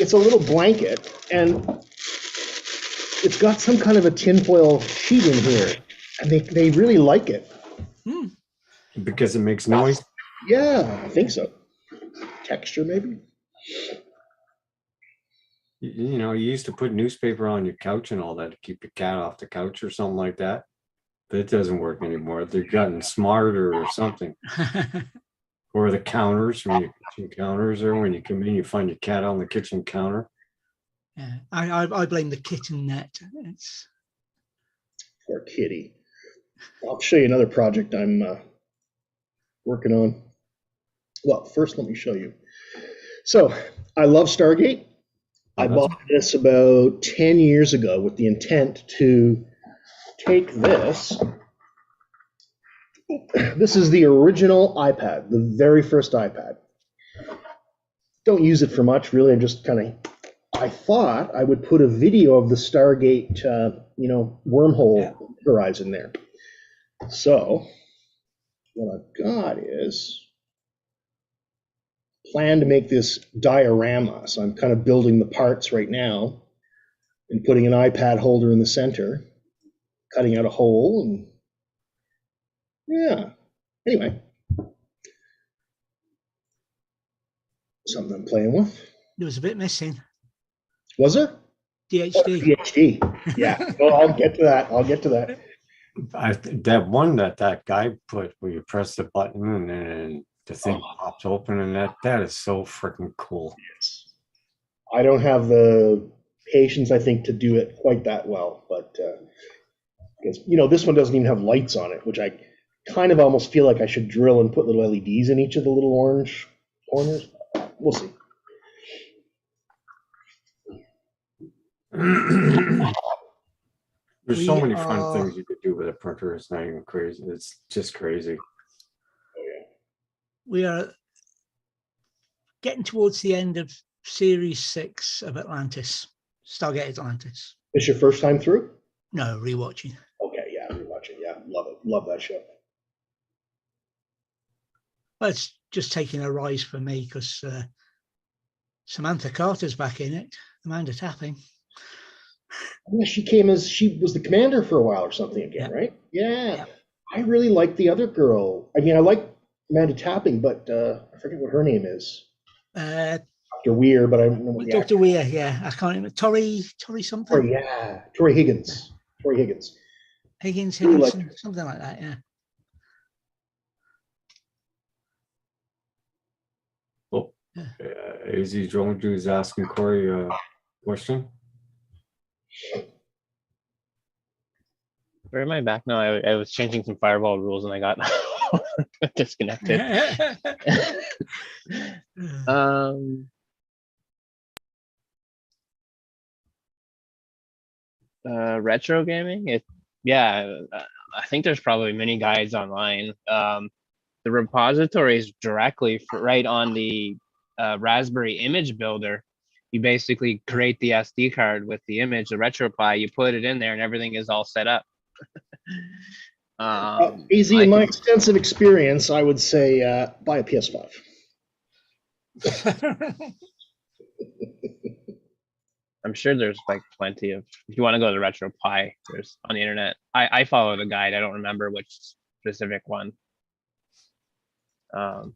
It's a little blanket, and it's got some kind of a tinfoil sheet in here, and they really like it. Because it makes noise. Yeah, I think so. Texture, maybe. You used to put newspaper on your couch and all that to keep your cat off the couch or something like that. That doesn't work anymore. They've gotten smarter or something. Or the counters, when your kitchen counters, or when you come in, you find your cat on the kitchen counter. Yeah, I blame the kitten net. It's Poor kitty. I'll show you another project I'm working on. Well, first let me show you. So I love Stargate. I bought this about 10 years ago with the intent to take this. This is the original iPad, the very first iPad. Don't use it for much, really. I thought I would put a video of the Stargate, wormhole horizon there. So what I've got is plan to make this diorama. So I'm kind of building the parts right now and putting an iPad holder in the center, cutting out a hole, and yeah. Anyway, something I'm playing with. there was a bit missing. Was there? DHD. PhD. Yeah. Well, I'll get to that. That one that guy put where you press the button and then the thing pops open, and that is so freaking cool. Yes. I don't have the patience, I think, to do it quite that well, but because this one doesn't even have lights on it, which I kind of almost feel like I should drill and put little LEDs in each of the little orange corners. We'll see. There's so many fun things you could do with a printer. It's not even crazy. It's just crazy. We are getting towards the end of Series 6 of Atlantis, Stargate Atlantis. This your first time through? No, rewatching. Okay, yeah, rewatching. Yeah, love it. Love that show. Well, it's just taking a rise for me because Samantha Carter's back in it, Amanda Tapping. Yeah, she was the commander for a while or something again, right? Yeah. I really like the other girl. I mean, I like Amanda Tapping, but I forget what her name is. Dr. Weir, but I don't know what the Dr. Weir, yeah. I can't remember. Tori something? Tori Higgins. Tori Higgins. Higgins, Really like Higginson, something like that. Yeah. Oh, Yeah. AZ Jones is asking Corey a question. Where am I back now? I was changing some Fireball rules and I got disconnected. um, Retro gaming. I think there's probably many guides online. The repository is directly right on the Raspberry image builder. You basically create the SD card with the image, the RetroPie, you put it in there and everything is all set up. AZ, in my extensive experience, I would say buy a PS5. I'm sure there's like plenty of, if you want to go to the RetroPie, there's on the internet. I follow the guide. I don't remember which specific one. I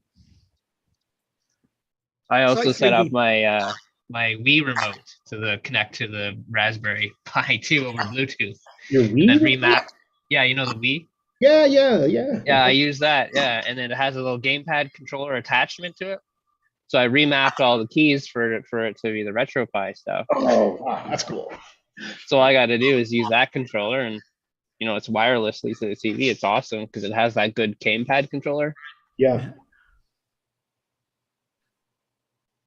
also set up my my Wii remote to connect to the Raspberry Pi 2 over Bluetooth. Your Wii? And then remap. Yeah, you know the Wii? Yeah. Yeah, I use that. Yeah, and then it has a little gamepad controller attachment to it. So I remapped all the keys for it to be the RetroPie stuff. Oh, wow, that's cool. So all I got to do is use that controller, and it's wirelessly to the TV. It's awesome because it has that good gamepad controller. Yeah.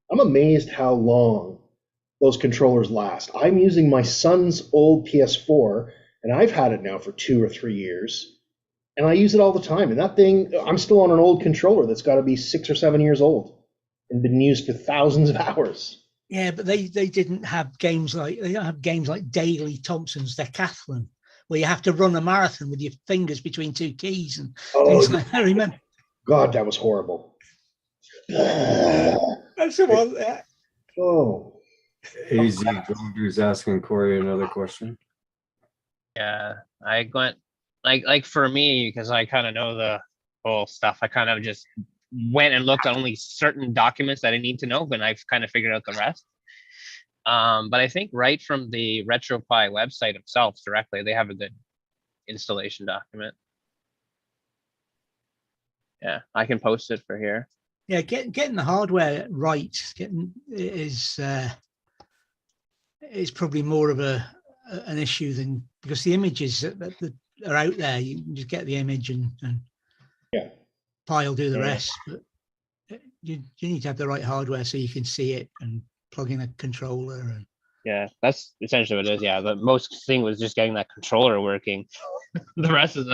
I'm amazed how long those controllers last. I'm using my son's old PS4, and I've had it now for 2 or 3 years, and I use it all the time. And that thing, I'm still on an old controller that's got to be 6 or 7 years old and been used for thousands of hours. Yeah, but they don't have games like Daily Thompson's Decathlon, where you have to run a marathon with your fingers between two keys and things like that. I remember. God, that was horrible. That's the one. Yeah. Oh. AZ Jones is asking Corey another question. Yeah, I went like for me, because I kind of know the whole stuff. I kind of just went and looked at only certain documents that I need to know, but I've kind of figured out the rest. But I think right from the RetroPie website itself directly, they have a good installation document. Yeah, I can post it for here. Yeah, getting the hardware right is probably more of an issue than, because the images that are out there, you can just get the image and yeah, Pi will do the rest. But you need to have the right hardware so you can see it and plug in a controller. And yeah, that's essentially what it is. Yeah, the most thing was just getting that controller working. The rest is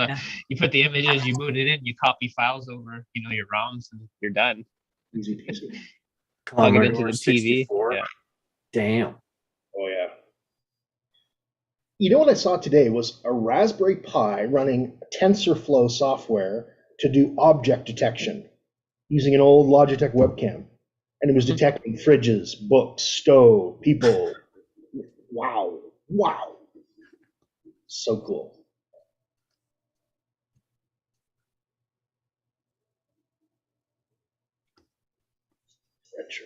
you put the images, you boot it in, you copy files over, your ROMs, and you're done. Easy peasy. Plug it into the TV. Yeah. Damn. Oh yeah. You know what I saw today was a Raspberry Pi running TensorFlow software to do object detection using an old Logitech webcam. And it was detecting fridges, books, stove, people. Wow. So cool. Retro.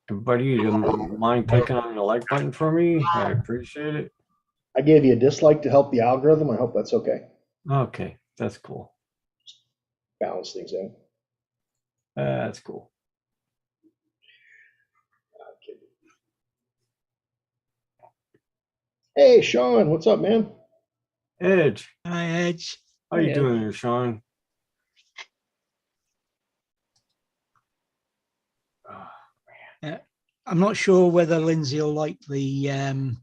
Everybody, you mind clicking on the like button for me? I appreciate it. I gave you a dislike to help the algorithm. I hope that's okay. Okay, that's cool. Balance things out. That's cool. Hey, Sean, what's up, man? Edge. Hi, Edge. How you doing there, Sean? I'm not sure whether Lindsay will like the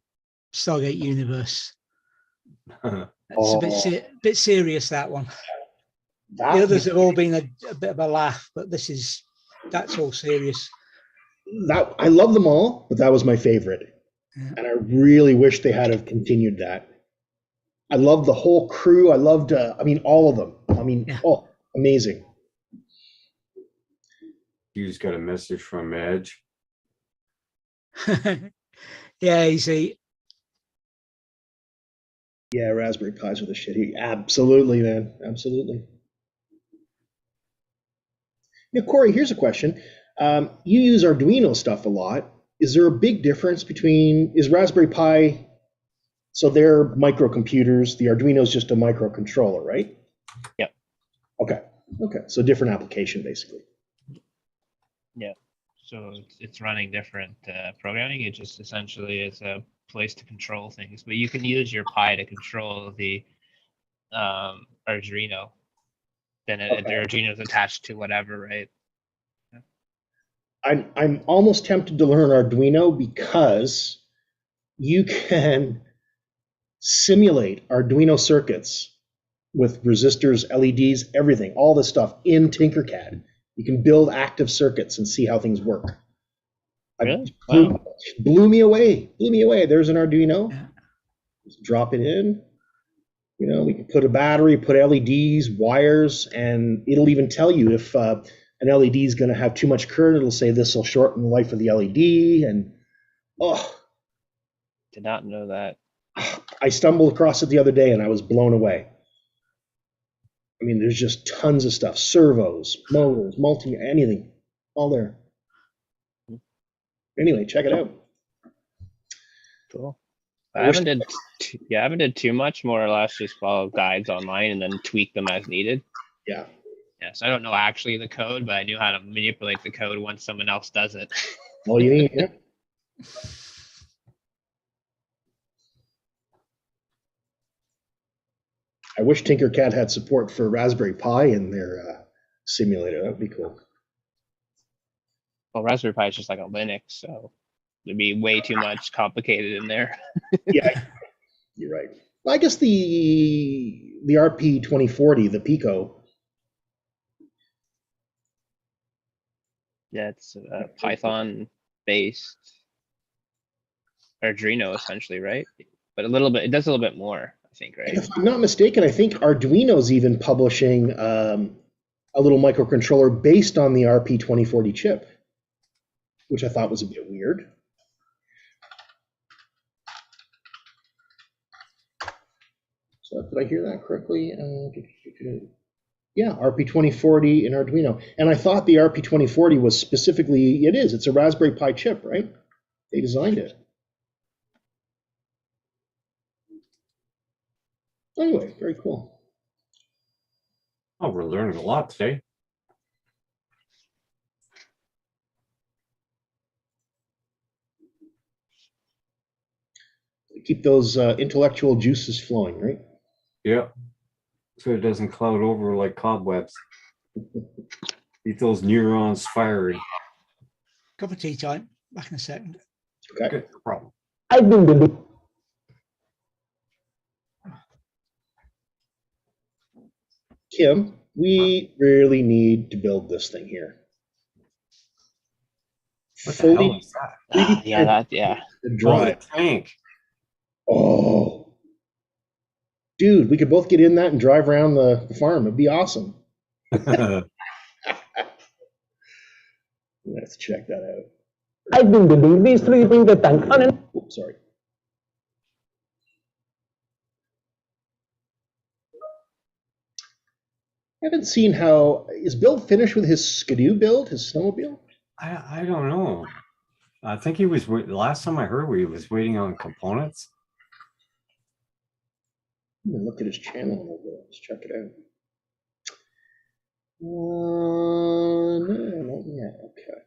Stargate universe. It's a bit serious, that one. The others have all been a bit of a laugh, but that's all serious. I love them all, but that was my favorite. Yeah. And I really wish they had have continued that. I loved the whole crew. I loved, all of them. Oh, amazing. You just got a message from Edge. Yeah, easy. Yeah, Raspberry Pis are the shit. Absolutely, man. Absolutely. Now, Corey, here's a question. You use Arduino stuff a lot. Is there a big difference between, is Raspberry Pi, so they're microcomputers, the Arduino is just a microcontroller, right? Yep. Okay. So different application, basically. Yeah. So it's running different programming. It just essentially is a place to control things, but you can use your Pi to control the Arduino. Then the Arduino is attached to whatever, right? I'm almost tempted to learn Arduino because you can simulate Arduino circuits with resistors, LEDs, everything, all this stuff in Tinkercad. You can build active circuits and see how things work. Really? Wow. Blew me away. There's an Arduino. Yeah. Just drop it in. We can put a battery, put LEDs, wires, and it'll even tell you if an LED is going to have too much current. It'll say this will shorten the life of the LED. And Did not know that. I stumbled across it the other day and I was blown away. I mean, there's just tons of stuff, servos, motors, anything, all there. Anyway, check it out. Cool. I haven't did too much, more or less just follow guides online and then tweak them as needed. Yeah. Yes, I don't know actually the code, but I knew how to manipulate the code once someone else does it. All you need, yeah. I wish Tinkercad had support for Raspberry Pi in their simulator. That would be cool. Well, Raspberry Pi is just like a Linux, so there'd be way too much complicated in there. Yeah, you're right. Well, I guess the RP2040, the Pico. Yeah, it's Python-based Arduino essentially, right? But it does a little bit more, I think, right? If I'm not mistaken, I think Arduino's even publishing a little microcontroller based on the RP2040 chip, which I thought was a bit weird. So did I hear that correctly? Yeah, RP2040 in Arduino. And I thought the RP2040 was specifically, it's a Raspberry Pi chip, right? They designed it. Anyway, very cool. Oh, we're learning a lot today. Keep those intellectual juices flowing, right? Yeah. So it doesn't cloud over like cobwebs. Keep those neurons firing. Cup of tea time. Back in a second. Okay. Good, no problem. Kim, we really need to build this thing here. What the hell is that? Yeah. The Oh, drive. the tank. Oh, dude, we could both get in that and drive around the farm. It'd be awesome. Let's check that out. I've been building these three things that tank on and Oops, sorry. I haven't seen is Bill finished with his Skidoo build, his snowmobile? I don't know. I think he was, last time I heard, he was waiting on components. I'm gonna look at his channel a little bit. Let's check it out. No, not yet. Okay.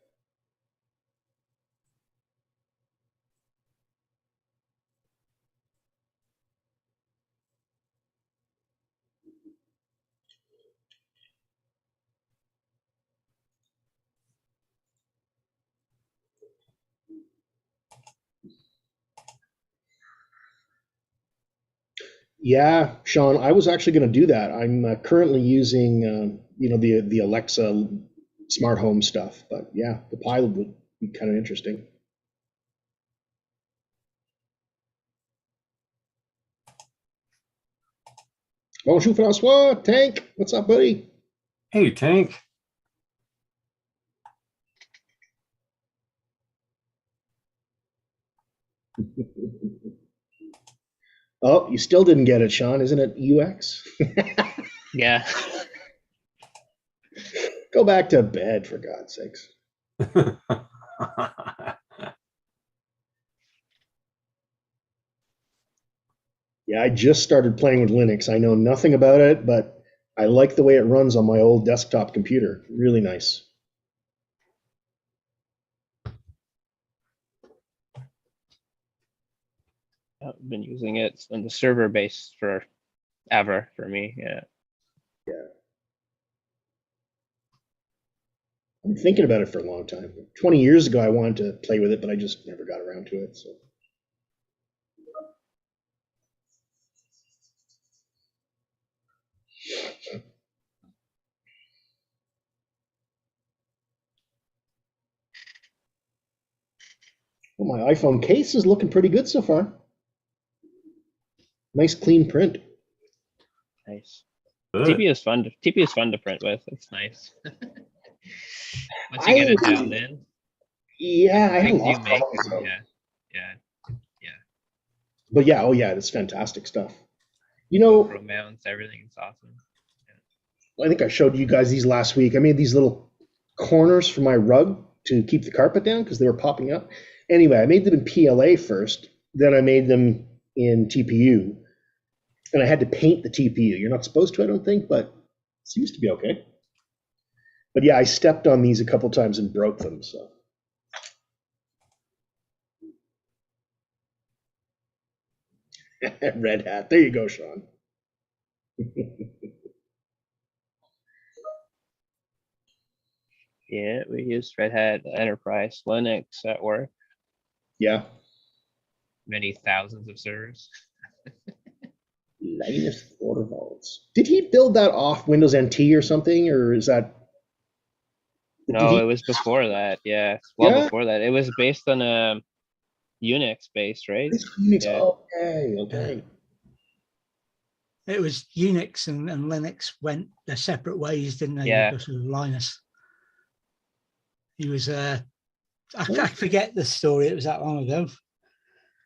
Yeah, Sean, I was actually going to do that. I'm currently using, the Alexa smart home stuff. But yeah, the Pi would be kind of interesting. Bonjour, Francois. Tank, what's up, buddy? Hey, tank. Oh, you still didn't get it, Sean. Isn't it UX? Yeah. Go back to bed, for God's sakes. Yeah, I just started playing with Linux. I know nothing about it, but I like the way it runs on my old desktop computer. Really nice. I've been using it on the server base for ever for me. Yeah. I'm thinking about it for a long time. 20 years ago, I wanted to play with it, but I just never got around to it. So. Well, my iPhone case is looking pretty good so far. Nice clean print. Nice. Good. TP is fun to print with. It's nice. Once you get it dialed in, Yeah, I had things lots you of make. problems, though. Yeah. But yeah, oh yeah, it's fantastic stuff. You know, GoPro mounts, everything is awesome. I think I showed you guys these last week. I made these little corners for my rug to keep the carpet down because they were popping up. Anyway, I made them in PLA first, then I made them in TPU, and I had to paint the TPU. You're not supposed to, I don't think, but it seems to be okay. But yeah, I stepped on these a couple times and broke them. So red hat. There you go, Sean. Yeah, we use Red Hat Enterprise Linux at work. Yeah. Many thousands of servers. Linus Torvalds. Did he build that off Windows NT or something, or is that? No, it was before that. Yeah, Yeah? before that. It was based on a Unix base, right? It's Unix. Yeah. Okay. It was Unix and Linux went their separate ways, didn't they? Yeah. Because of Linus. He was, I forget the story. It was that long ago.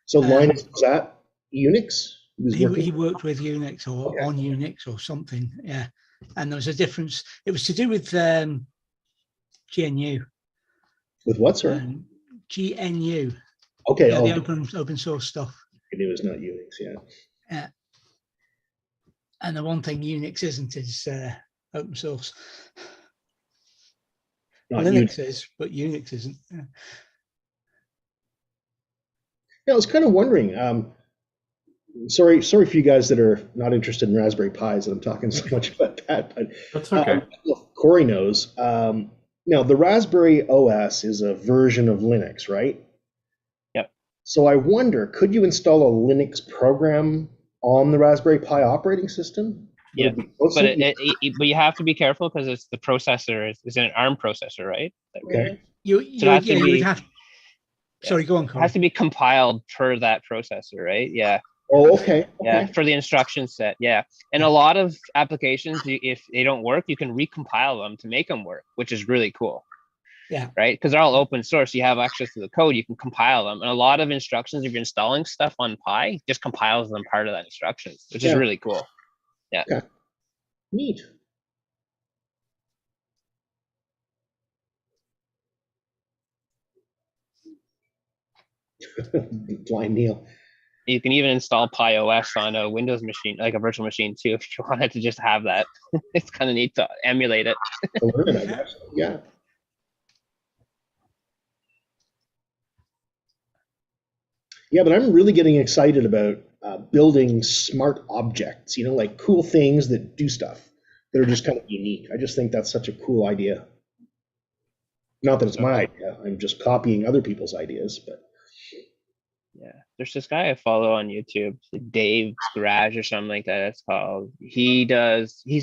So Linus was that Unix? He worked with Unix or on Unix or something. Yeah. And there was a difference. It was to do with GNU. With what, sir? GNU. Okay. Yeah, the open source stuff. I knew it was not Unix, yeah. Yeah. And the one thing Unix isn't is open source. Not Linux is, but Unix isn't. Yeah. Yeah, I was kind of wondering. Sorry for you guys that are not interested in Raspberry Pis that I'm talking so much about that. But, That's okay. well, Corey knows. Now, the Raspberry OS is a version of Linux, right? Yep. So I wonder, could you install a Linux program on the Raspberry Pi operating system? Yeah, but but you have to be careful because it's the processor is an ARM processor, right? Okay. You would have. Sorry, go on, Corey. It has to be compiled per that processor, right? Yeah. Oh, okay. Yeah, for the instruction set. Yeah, and a lot of applications, if they don't work, you can recompile them to make them work, which is really cool. Yeah. Right, because they're all open source. You have access to the code. You can compile them, and a lot of instructions, if you're installing stuff on Pi, just compiles them part of that instructions, which is really cool. Yeah. Okay. Neat. Blind Neil. You can even install Pi OS on a Windows machine, like a virtual machine too, if you wanted to just have that. It's kind of neat to emulate it. Yeah. Yeah, but I'm really getting excited about building smart objects, like cool things that do stuff that are just kind of unique. I just think that's such a cool idea. Not that it's my idea. I'm just copying other people's ideas, but. Yeah, there's this guy I follow on YouTube, Dave's Garage or something like that. It's called. He's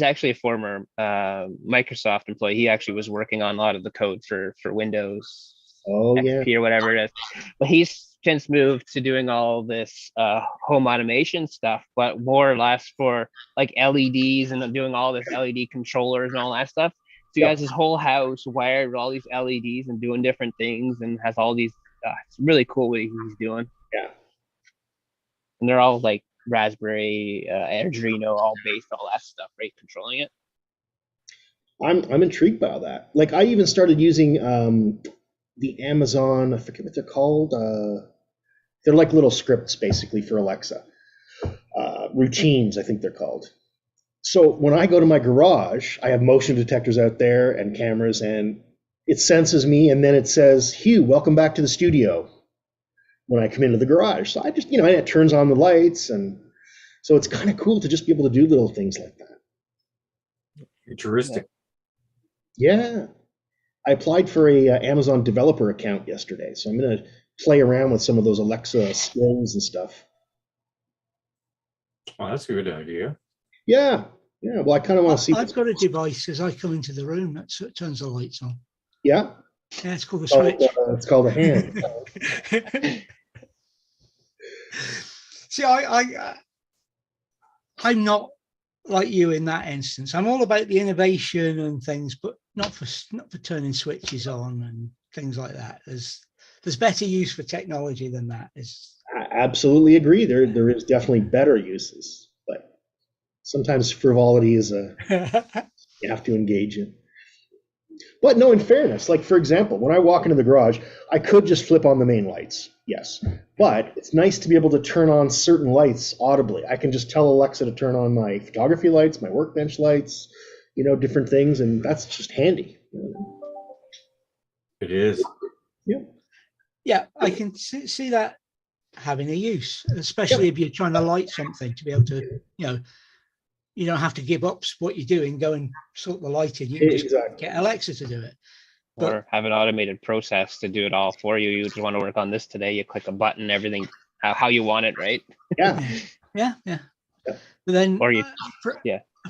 actually a former Microsoft employee. He actually was working on a lot of the code for Windows XP or whatever it is. But he's since moved to doing all this home automation stuff, but more or less for like LEDs and doing all this LED controllers and all that stuff. So he has his whole house wired with all these LEDs and doing different things and has all these. It's really cool what he's doing. Yeah. And they're all like Raspberry, Arduino, all based, all that stuff, right? Controlling it. I'm intrigued by all that. Like I even started using the Amazon, I forget what they're called. They're like little scripts basically for Alexa. Routines, I think they're called. So when I go to my garage, I have motion detectors out there and cameras, and it senses me, and then it says, Hugh, welcome back to the studio when I come into the garage. So I just, and it turns on the lights, and so it's kind of cool to just be able to do little things like that. Futuristic. Yeah. I applied for a Amazon developer account yesterday, so I'm going to play around with some of those Alexa skills and stuff. Oh, that's a good idea. Yeah. Well, I kind of want to see. I've got a device as I come into the room that turns the lights on. Yeah. Yeah, it's called a switch. It's called a hand. See, I'm not like you in that instance. I'm all about the innovation and things, but not for turning switches on and things like that. There's better use for technology than that. I absolutely agree. There is definitely better uses, but sometimes frivolity is you have to engage in. But no, in fairness, like for example, when I walk into the garage, I could just flip on the main lights, yes. But it's nice to be able to turn on certain lights audibly. I can just tell Alexa to turn on my photography lights, my workbench lights, different things, and that's just handy. It is. Yeah. Yeah, I can see that having a use, especially if you're trying to light something, to be able to, you don't have to give up what you're doing, go and sort the lighting. You can just get Alexa to do it. Or have an automated process to do it all for you. You just want to work on this today. You click a button, everything how you want it, right? Yeah. Yeah. But then Or a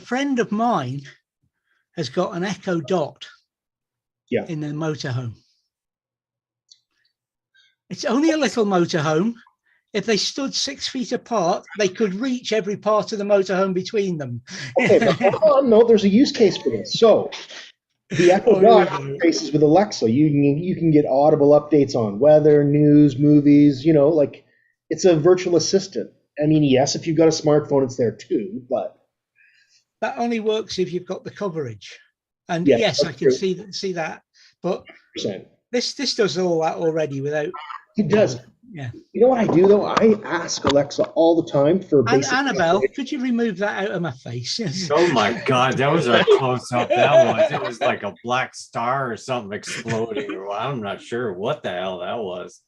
friend of mine has got an Echo Dot in their motorhome. It's only a little motorhome. If they stood 6 feet apart, they could reach every part of the motorhome between them. Okay, but no, there's a use case for this. So the Echo Dot interfaces with Alexa. You can get audible updates on weather, news, movies. Like it's a virtual assistant. I mean, yes, if you've got a smartphone, it's there too. But that only works if you've got the coverage. And yes, I can see that. But 100%. This does all that already without. It does. Yeah. You know what I do though? I ask Alexa all the time for basic. Annabelle, could you remove that out of my face? Oh my God, that was a close up. It was like a black star or something exploding. Or I'm not sure what the hell that was.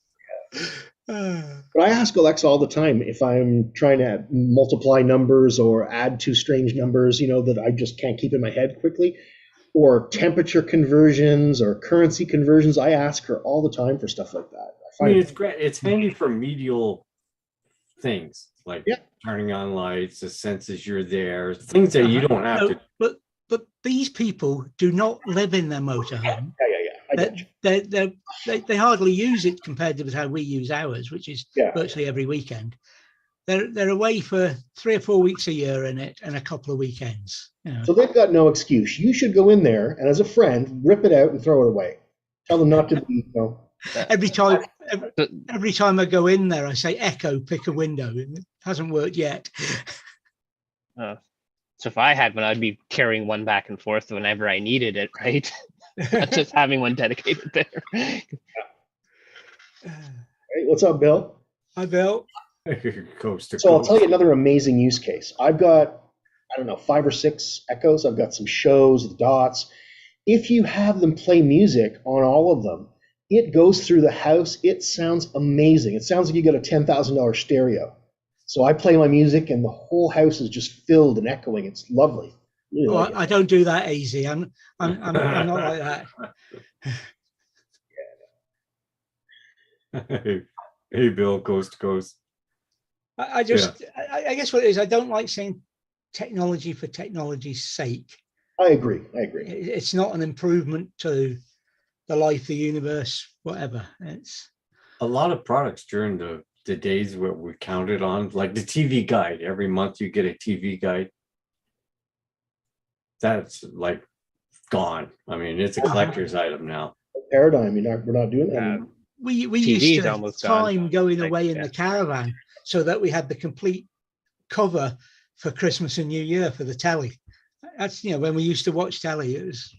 But I ask Alexa all the time if I'm trying to multiply numbers or add two strange numbers, that I just can't keep in my head quickly, or temperature conversions or currency conversions. I ask her all the time for stuff like that. I mean, it's great. It's handy for medial things like turning on lights, it senses you're there, things that you don't have to. But these people do not live in their motorhome. They hardly use it compared to how we use ours, which is virtually every weekend. They're away for 3 or 4 weeks a year in it and a couple of weekends. So they've got no excuse. You should go in there and, as a friend, rip it out and throw it away. Tell them not to be. Every time I go in there, I say, "Echo, pick a window." It hasn't worked yet. So if I had one, I'd be carrying one back and forth whenever I needed it, right? Not just having one dedicated there. Hey, what's up, Bill? Hi, Bill. So I'll tell you another amazing use case. I've got, 5 or 6 Echoes. I've got some shows with Dots. If you have them play music on all of them, it goes through the house. It sounds amazing. It sounds like you got a $10,000 stereo. So I play my music and the whole house is just filled and echoing. It's lovely. Really I don't do that easy. I'm not like that. Hey, Bill, coast to coast. I guess what it is, I don't like saying technology for technology's sake. I agree. It's not an improvement to the life, the universe, whatever. It's a lot of products during the days where we counted on, like the TV guide. Every month you get a TV guide. That's like gone. I mean, it's a collector's item now. Paradigm. We're not doing that. We used to have time going away in the caravan so that we had the complete cover for Christmas and New Year for the telly. That's when we used to watch telly. It was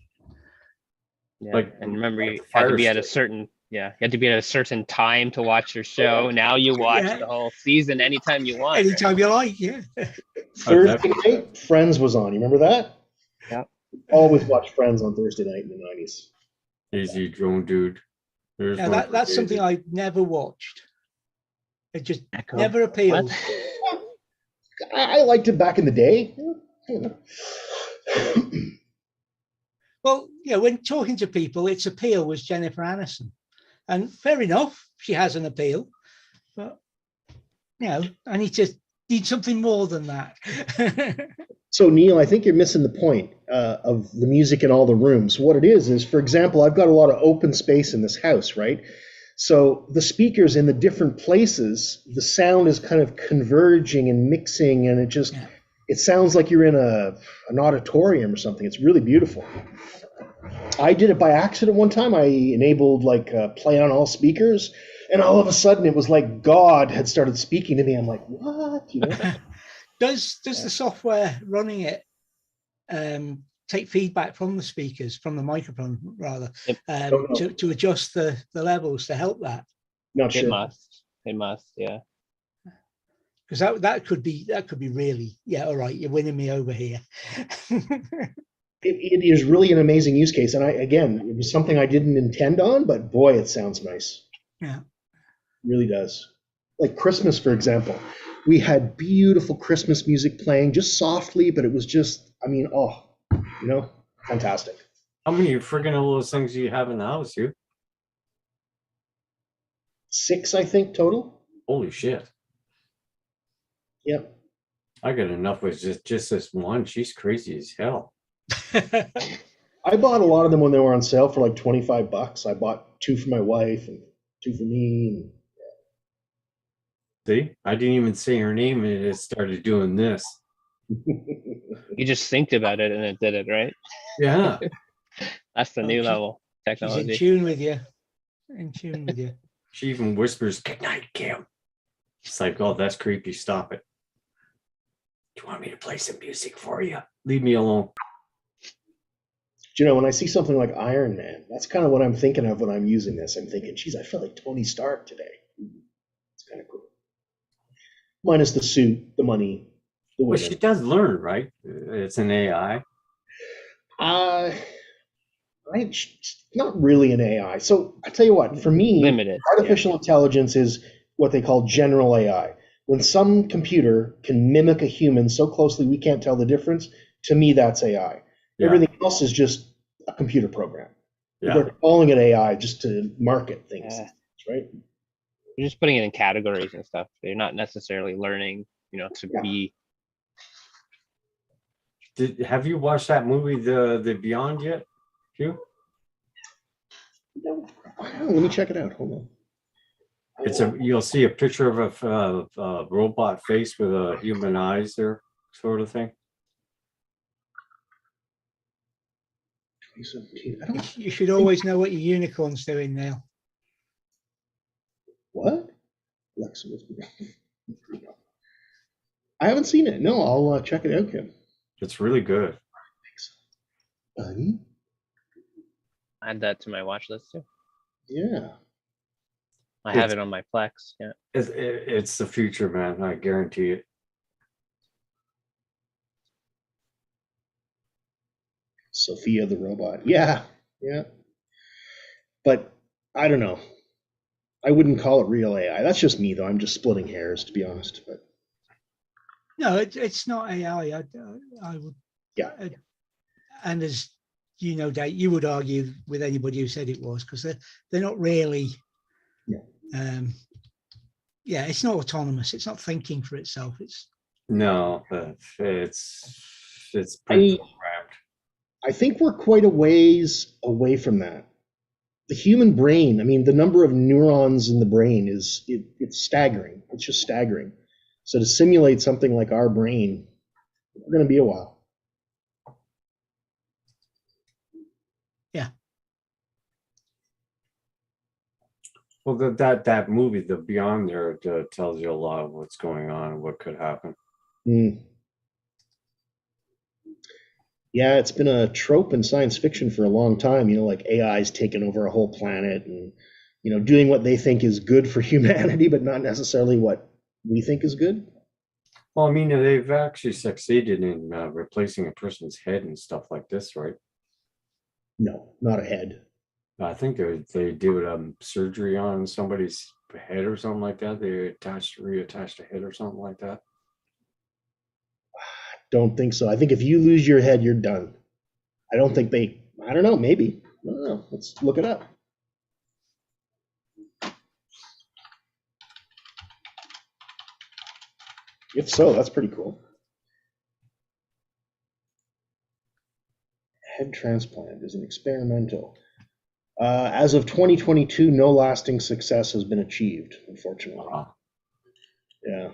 and remember you had to be at a certain Yeah, you had to be at a certain time to watch your show. Now you watch Yeah. the whole season anytime you want. Anytime you like, yeah. Thursday night, Friends was on. You remember that? Yeah. Always watch Friends on Thursday night in the 90s. Easy drone dude. There's Now one for that's something Daisy. I've never watched. It just Echo. never appealed. What? I liked it back in the day. Well, yeah, when talking to people, its appeal was Jennifer Aniston. And fair enough, she has an appeal. But, you know, I need something more than that. So, Neil, I think you're missing the point of the music in all the rooms. What it is, for example, I've got a lot of open space in this house, right? So the speakers in the different places, the sound is kind of converging and mixing, and it sounds like you're in an auditorium or something. It's really beautiful. I did it by accident one time. I enabled play on all speakers, and all of a sudden it was like God had started speaking to me. I'm like, what? You know? Does the software running it take feedback from the speakers, from the microphone rather, to adjust the levels to help that? Not sure. It must, yeah. Because that could be really, yeah, all right, you're winning me over here. It is really an amazing use case, and it was something I didn't intend on, but boy, it sounds nice. Yeah, it really does. Like Christmas, for example, we had beautiful Christmas music playing just softly, but it was just, fantastic. How many friggin' of those things do you have in the house, you? 6, I think, total. Holy shit. Yep. I got enough with just this one. She's crazy as hell. I bought a lot of them when they were on sale for like $25. I bought 2 for my wife and 2 for me. See, I didn't even say her name and it started doing this. You just think about it and it did it, right? Yeah. That's the new level She's technology. in tune with you. She even whispers, "Good night, Kim." It's like, oh, that's creepy. Stop it. Do you want me to play some music for you? Leave me alone. When I see something like Iron Man, that's kind of what I'm thinking of when I'm using this. I'm thinking, geez, I feel like Tony Stark today. It's kind of cool. Minus the suit, the money, the Well, women. she does learn, right? It's an AI. Not really an AI. So I tell you what, for me, Limited. artificial intelligence is what they call general AI. When some computer can mimic a human so closely we can't tell the difference, to me, that's AI. Yeah. Everything else is just a computer program. Yeah. They're calling it AI just to market things, right? You're just putting it in categories and stuff. You're not necessarily learning, to be. Have you watched that movie, the Beyond yet, Hugh? No. Let me check it out. Hold on. You'll see a picture of a robot face with a human eyes there, sort of thing. 2017. You should always know what your unicorn's doing now. What? Alexa, I haven't seen it. No, I'll check it out, Kim. It's really good. Buddy? Add that to my watch list too. Yeah. I have it on my Plex. Yeah. It's the future, man. I guarantee it. Sophia the robot. Yeah. But I don't know. I wouldn't call it real AI. That's just me, though. I'm just splitting hairs, to be honest. But no, it's not AI. I would. Yeah. And as you know, Dave, you would argue with anybody who said it was, because they're not really. Yeah. It's not autonomous. It's not thinking for itself. No, but it's pretty programmed. I think we're quite a ways away from that. The human brain, the number of neurons in the brain it's staggering. It's just staggering. So to simulate something like our brain, we're going to be a while. Yeah. Well, that movie, The Beyond, there tells you a lot of what's going on and what could happen. Yeah, it's been a trope in science fiction for a long time. Like AI's taken over a whole planet and doing what they think is good for humanity, but not necessarily what we think is good. Well, I mean, they've actually succeeded in replacing a person's head and stuff like this, right? No, not a head. I think they did surgery on somebody's head or something like that. They reattached a head or something like that. Don't think so. I think if you lose your head, you're done. I don't know, maybe. I don't know. Let's look it up. If so, that's pretty cool. Head transplant is an experimental. As of 2022, no lasting success has been achieved, unfortunately. Yeah.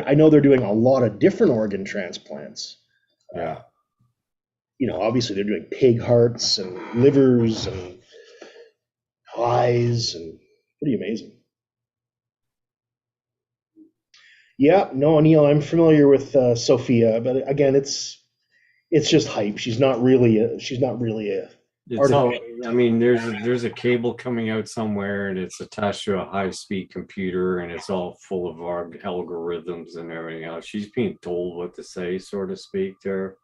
I know they're doing a lot of different organ transplants. Yeah. Obviously they're doing pig hearts and livers and eyes, and pretty amazing. Yeah, no, Neil, I'm familiar with Sophia, but again, it's just hype. She's not really a. It's all, I mean, there's a cable coming out somewhere, and it's attached to a high-speed computer, and it's all full of algorithms and everything else. She's being told what to say, so to speak, there.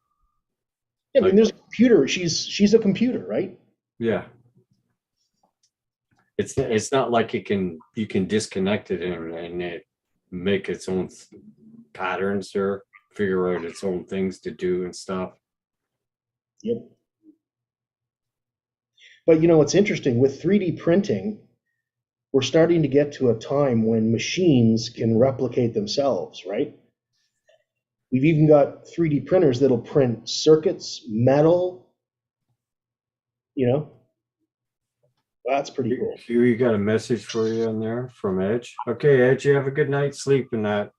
Yeah, I mean, there's a computer. She's a computer, right? Yeah. It's not like you can disconnect it and it make its own patterns or figure out its own things to do and stuff. Yep. But what's interesting with 3D printing, we're starting to get to a time when machines can replicate themselves, right? We've even got 3D printers that'll print circuits, metal, That's pretty cool. You got a message for you in there from Edge. Okay, Edge, you have a good night's sleep and that.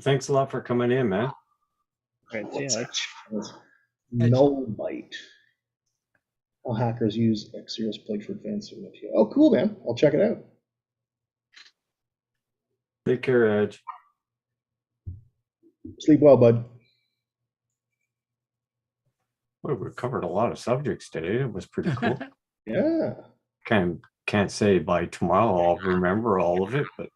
Thanks a lot for coming in, man. Right, yeah. No bite. How hackers use Xeris plate for advanced material. Oh, cool, man. I'll check it out. Take care, Edge. Sleep well, bud. Well, we covered a lot of subjects today. It was pretty cool. Yeah. Can't say by tomorrow I'll remember all of it, but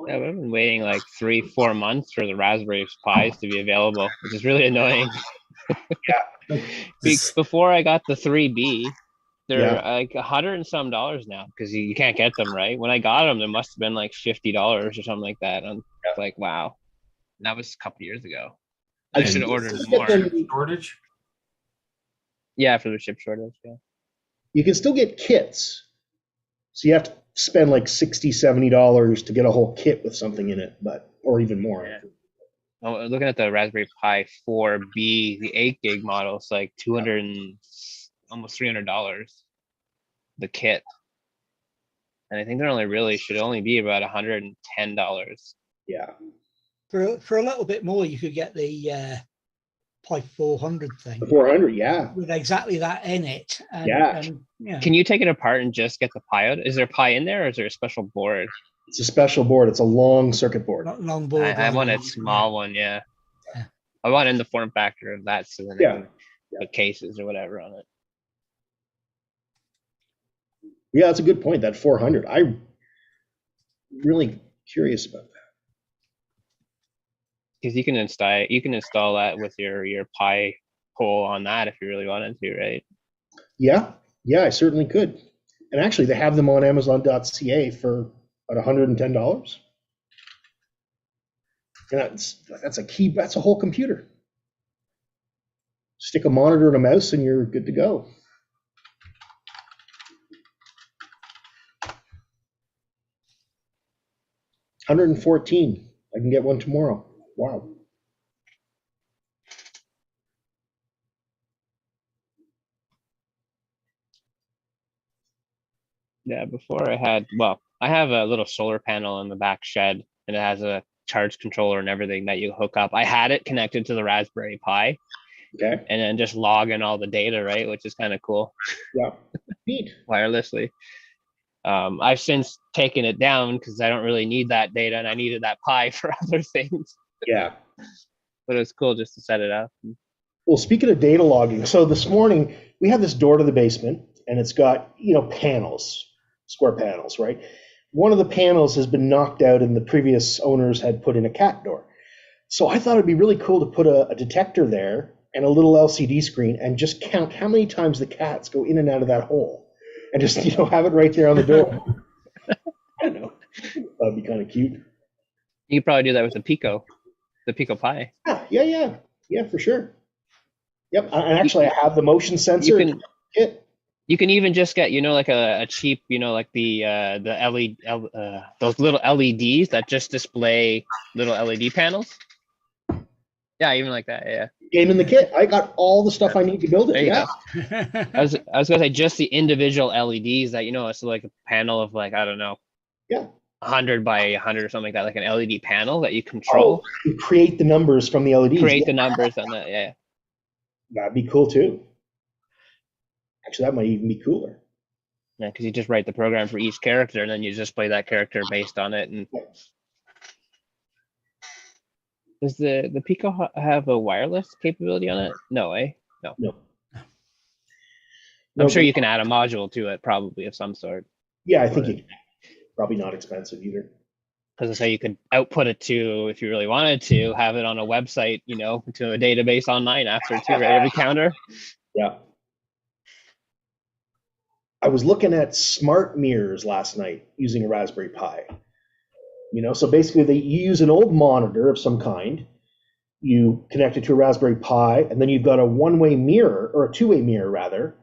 Yeah, we've been waiting like 3-4 months for the Raspberry Pis to be available, which is really annoying. Before I got the 3B, they're like $100 and some now because you can't get them, right? When I got them, there must have been like $50 or something like that. I'm like, wow, and that was a couple years ago. I should have ordered more. Shortage? Yeah, for the chip shortage. Yeah. You can still get kits. So you have to spend like $60, $70 to get a whole kit with something in it, or even more. Yeah. Oh, looking at the Raspberry Pi 4B, the 8 gig model, it's like $200 and almost $300 the kit, and I think they're should only be about $110. Yeah. For a little bit more, you could get the Pi 400 thing. The 400, yeah. With exactly that in it. Yeah. Can you take it apart and just get the Pi out? Is there a Pi in there, or is there a special board? It's a special board. It's a long circuit board. Long board. I want a small one, yeah. I want in the form factor of that, so then I can put cases or whatever on it. Yeah, that's a good point. That 400. I'm really curious about that. Because you can install that with your Pi pole on that if you really wanted to, right? Yeah, I certainly could. And actually, they have them on Amazon.ca for about $110. And that's a whole computer. Stick a monitor and a mouse, and you're good to go. $114. I can get one tomorrow. Wow. Yeah, before I have a little solar panel in the back shed, and it has a charge controller and everything that you hook up. I had it connected to the Raspberry Pi, Okay. and then just log in all the data, right? Which is kind of cool Yeah. Neat. wirelessly. I've since taken it down because I don't really need that data, and I needed that Pi for other things. Yeah. But it's cool just to set it up. Well, speaking of data logging, so this morning we have this door to the basement, and it's got, panels, square panels, right? One of the panels has been knocked out, and the previous owners had put in a cat door. So I thought it'd be really cool to put a detector there and a little LCD screen and just count how many times the cats go in and out of that hole, and just have it right there on the door. I don't know. That'd be kind of cute. You could probably do that with the Pico Pi. Yeah, for sure. Yep, and actually, I have the motion sensor kit. You can even just get, like a cheap, like the LED, those little LEDs that just display little LED panels. Yeah, even like that. Yeah. Game in the kit. I got all the stuff I need to build it. There you Yeah. go. I was gonna say just the individual LEDs that it's like a panel of like, I don't know. Yeah. 100 by 100 or something like that, like an LED panel that you control. Oh, you create the numbers from the LEDs. Create the numbers on that. Yeah. That'd be cool too. Actually, that might even be cooler. Yeah, because you just write the program for each character, and then you just play that character based on it. And does the Pico have a wireless capability on it? No, No. I'm sure you can add a module to it, probably of some sort. Yeah, I think you can. Probably not expensive either. Because I say you could output it to, if you really wanted to, have it on a website, to a database online after too, right? Every counter. Yeah. I was looking at smart mirrors last night using a Raspberry Pi. So basically you use an old monitor of some kind, you connect it to a Raspberry Pi, and then you've got a one-way mirror, or a two-way mirror rather.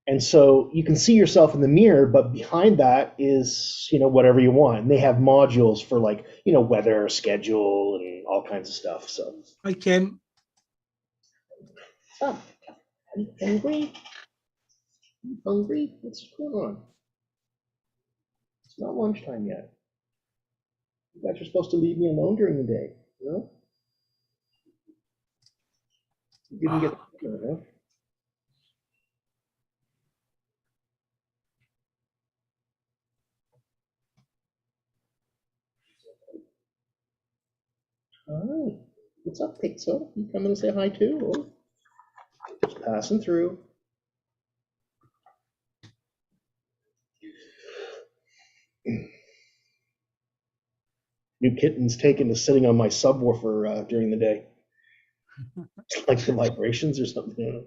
And so you can see yourself in the mirror, but behind that is, whatever you want. And they have modules for like, weather, schedule, and all kinds of stuff. So. Hi, Kim. What's up? Are you hungry? You hungry? What's going on? It's not lunchtime yet. You guys are supposed to leave me alone during the day, You didn't get dinner, huh? Hi. What's up, Pixel? You coming to say hi too? Or just passing through. New kitten's taken to sitting on my subwoofer during the day. Like the vibrations or something.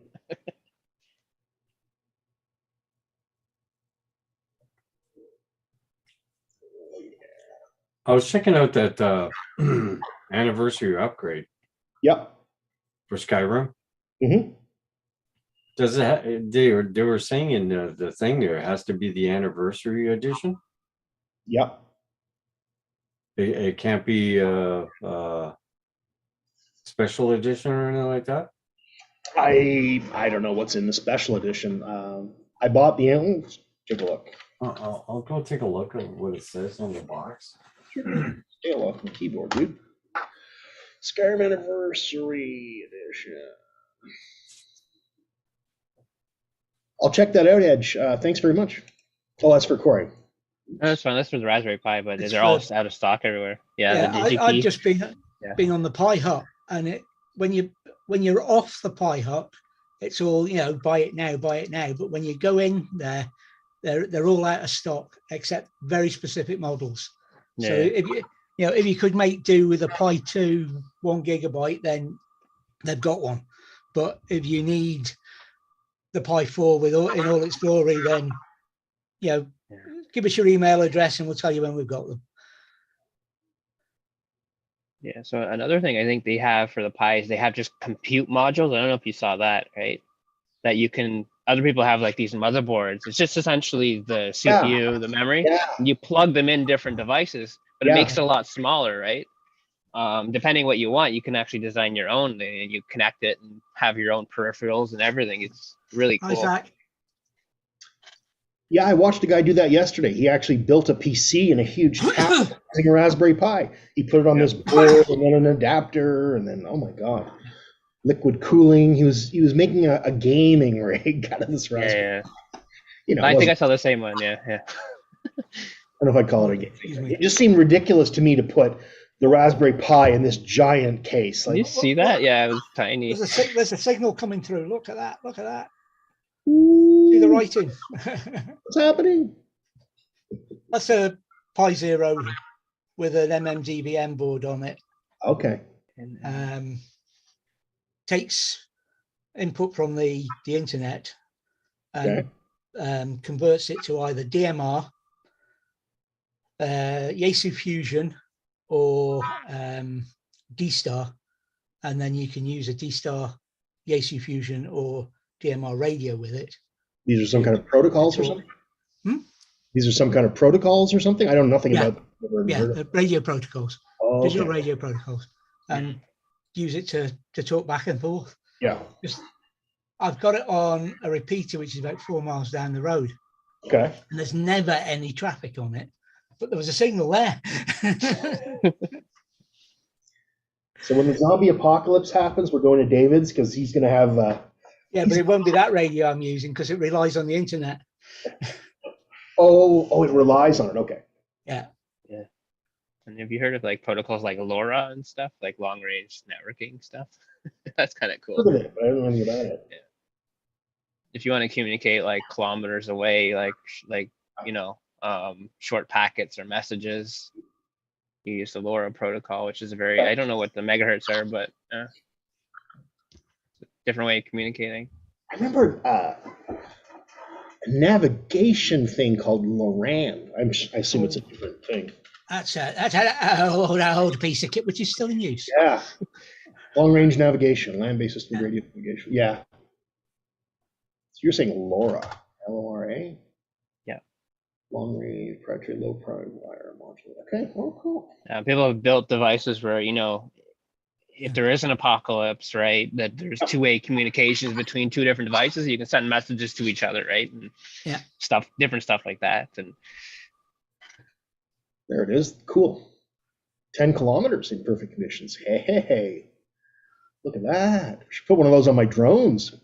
I was checking out that anniversary upgrade Yep. for Skyrim. Mm-hmm. Does it? They were saying in the thing there, it has to be the anniversary edition. Yep. It can't be special edition or anything like that. I don't know what's in the special edition. I bought the take a look. I'll go take a look at what it says on the box. Stay off my keyboard, dude. Skyrim Anniversary Edition. I'll check that out, Edge. Thanks very much. Oh, that's for Corey. No, that's fine. That's for the Raspberry Pi, but It's they're all for- out of stock everywhere. Yeah, the DigiKey. I've just been Yeah. been on the Pi Hut, and when you're off the Pi Hut, it's all buy it now. But when you go in there, they're all out of stock except very specific models. Yeah. So if you could make do with a Pi 2 1 gigabyte, then they've got one. But if you need the Pi 4 in all its glory, then give us your email address and we'll tell you when we've got them. Yeah. So another thing I think they have for the Pi is they have just compute modules. I don't know if you saw that, right? That you can. Other people have like these motherboards. It's just essentially the CPU, the memory. Yeah. And you plug them in different devices, but it Yeah. makes it a lot smaller, right? Depending what you want, you can actually design your own, and you connect it and have your own peripherals and everything. It's really cool. Isaac, Yeah, I watched a guy do that yesterday. He actually built a PC and a huge tablet using a Raspberry Pi. He put it on this board and then an adapter, and then oh my god, liquid cooling. He was making a gaming rig out of this Yeah, Raspberry. yeah. You know, I it think I wasn't- saw the same one. Yeah, yeah. I don't know if I'd call it a gaming Excuse rig. me. It just seemed ridiculous to me to put the Raspberry Pi in this giant case. Did you Like, see that? Yeah, it was tiny. There's a signal coming through. Look at that. Look at that. See the ooh, writing. what's happening? That's a Pi Zero with an MMDVM board on it. Okay. Takes input from the internet and Okay. converts it to either DMR, Yaesu Fusion, or D-Star, and then you can use a D-Star, Yaesu Fusion, or DMR radio with it. These are some kind of protocols or Talk. something? Hmm? These are some kind of protocols or something? I don't know nothing Yeah. about Yeah, the radio protocols, Oh, digital okay. radio protocols, and use it to talk back and forth. Yeah. I've got it on a repeater, which is about 4 miles down the road, Okay. and there's never any traffic on it, but there was a signal there. So when the zombie apocalypse happens, we're going to David's because he's going to have. Yeah, but it won't be that radio I'm using because it relies on the internet. Oh, it relies on it. Okay. Yeah. Yeah. And have you heard of like protocols like LoRa and stuff, like long range networking stuff? That's kind of cool. Look at it, but I don't know anything about it. If you want to communicate like kilometers away, like short packets or messages, you use the LoRa protocol, which is a very, I don't know what the megahertz are, but different way of communicating. I remember a navigation thing called LORAN. I assume it's a different thing. That's an old piece of kit which is still in use. Yeah. Long range navigation, land based system radio navigation. Yeah. So you're saying LoRa, LORA? Yeah. Long range, proprietary, low power wire module. Okay, well, cool. People have built devices where, if there is an apocalypse, right, that there's two-way communications between two different devices, you can send messages to each other, right? And different stuff like that. And there it is. Cool. 10 kilometers in perfect conditions. Hey, look at that. I should put one of those on my drones.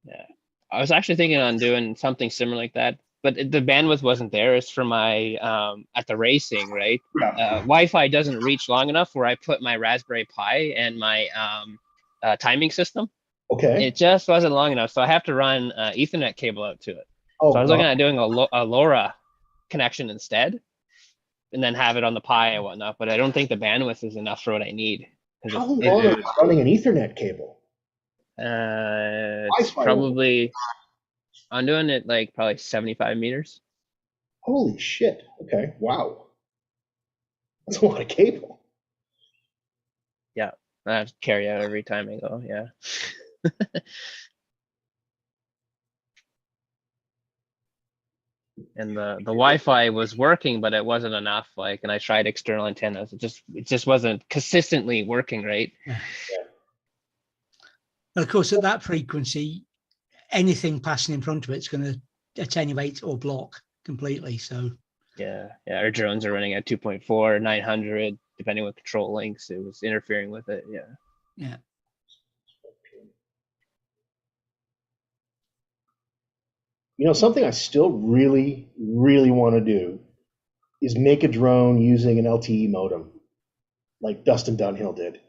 yeah, I was actually thinking on doing something similar like that, but the bandwidth wasn't there. It's for my at the racing, right? Wi-Fi doesn't reach long enough where I put my Raspberry Pi and my timing system. Okay. It just wasn't long enough, so I have to run Ethernet cable out to it. Oh, So I was looking at doing a LoRa connection instead, and then have it on the Pi and whatnot. But I don't think the bandwidth is enough for what I need. how long is running an Ethernet cable? It's probably, I'm doing it like probably 75 meters. Holy shit. Okay. Wow. That's a lot of cable. Yeah, I have to carry out every time I go. Yeah. And the Wi-Fi was working, but it wasn't enough. And I tried external antennas. It just wasn't consistently working, right? Yeah. And of course, at that frequency, anything passing in front of it's going to attenuate or block completely. So yeah, our drones are running at 2.4, 900, depending on control links. It was interfering with it. Yeah. Something I still really, really want to do is make a drone using an LTE modem, like Dustin Dunhill did.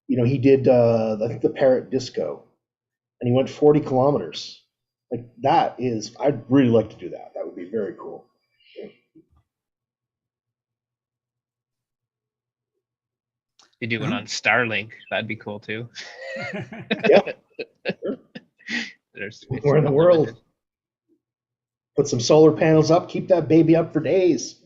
He did, I think, the Parrot Disco, and he went 40 kilometers. Like, I'd really like to do that. That would be very cool. You do one on Starlink. That'd be cool too. Yeah. It's Where in the world? Put some solar panels up, keep that baby up for days.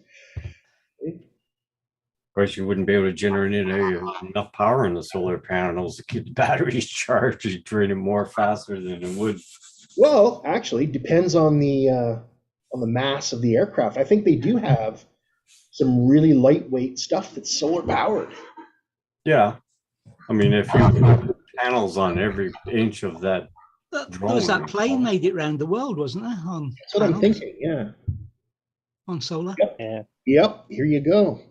Of course, you wouldn't be able to generate enough power in the solar panels to keep the batteries charged. You'd drain it more faster than it would. Well, actually, depends on the mass of the aircraft. I think they do have some really lightweight stuff that's solar powered. Yeah, I mean, if you put panels on every inch of that. There was that plane made it round the world, wasn't there? That's what I'm thinking. Yeah. On solar. Yep. Yeah. Yep. Here you go.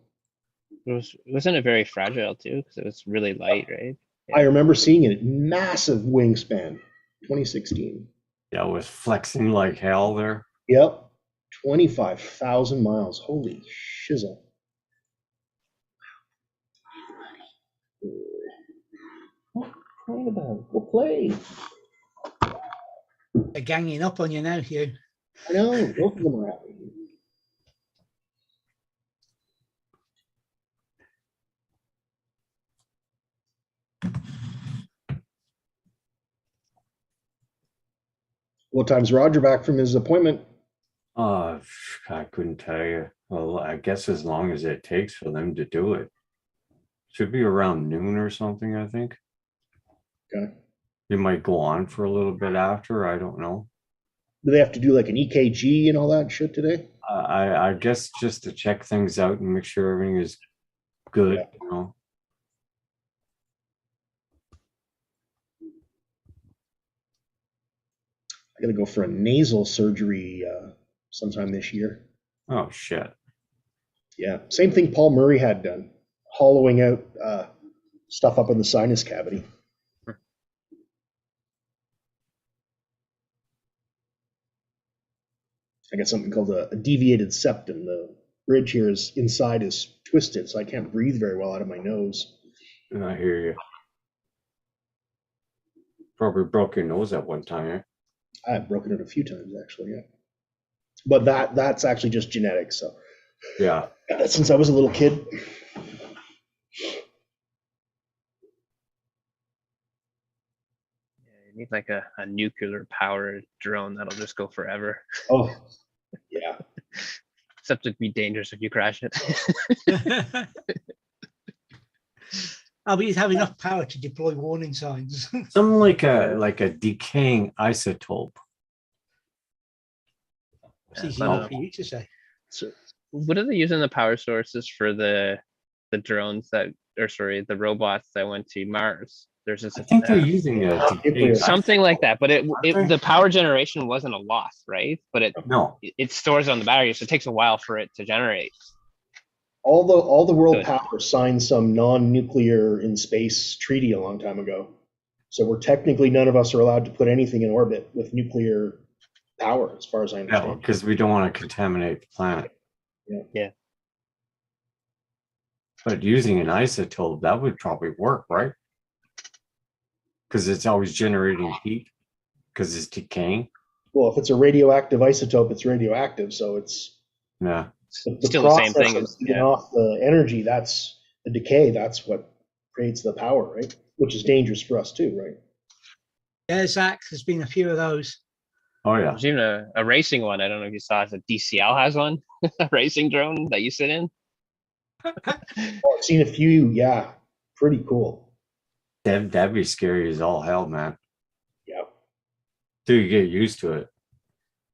Wasn't it very fragile too? Because it was really light, right? I remember seeing it, massive wingspan, 2016. Yeah, it was flexing like hell there. Yep, 25,000 miles. Holy shizzle. What crying about? Go play. They're ganging up on you now, Hugh. I know, both of them are happy. What time's Roger back from his appointment? I couldn't tell you. Well, I guess as long as it takes for them to do it. Should be around noon or something, I think. Okay. It might go on for a little bit after, I don't know. Do they have to do like an EKG and all that shit today? I guess just to check things out and make sure everything is good, Yeah. you know. I gotta go for a nasal surgery sometime this year. Oh shit. Yeah, same thing Paul Murray had done, hollowing out stuff up in the sinus cavity. I got something called a deviated septum. The bridge here is inside is twisted, so I can't breathe very well out of my nose. And I hear you. Probably broke your nose at one time, eh? I've broken it a few times actually, yeah. But that's actually just genetics. So Yeah. since I was a little kid. You need like a nuclear powered drone that'll just go forever. Oh, yeah. Except it'd be dangerous if you crash it. Oh, but you'd have enough power to deploy warning signs. Something like a decaying isotope. It's easy Yeah, enough for you to say. So what are they using the power sources for the drones that, or sorry, the robots that went to Mars? There's this I think they're using a decaying something like that, but Aren't they? the power generation wasn't a loss, right? But No. it stores on the battery, so it takes a while for it to generate. All the world Good. power signed some non-nuclear in space treaty a long time ago. So we're technically, none of us are allowed to put anything in orbit with nuclear power, as far as I Yeah, understand. because we don't want to contaminate the planet. Yeah. But using an isotope, that would probably work, right? Because it's always generating heat because it's decaying. Well, if it's a radioactive isotope, it's radioactive, so it's Yeah. the Still the same process thing of as getting off the energy. That's the decay. That's what creates the power, right? Which is dangerous for us too, right? Yeah, Zach, there's been a few of those. Oh yeah. There's even a racing one. I don't know if you saw it. DCL has one, a racing drone that you sit in. Oh, I've seen a few. Yeah, pretty cool. That'd be scary as all hell, man. Yeah. Till you get used to it.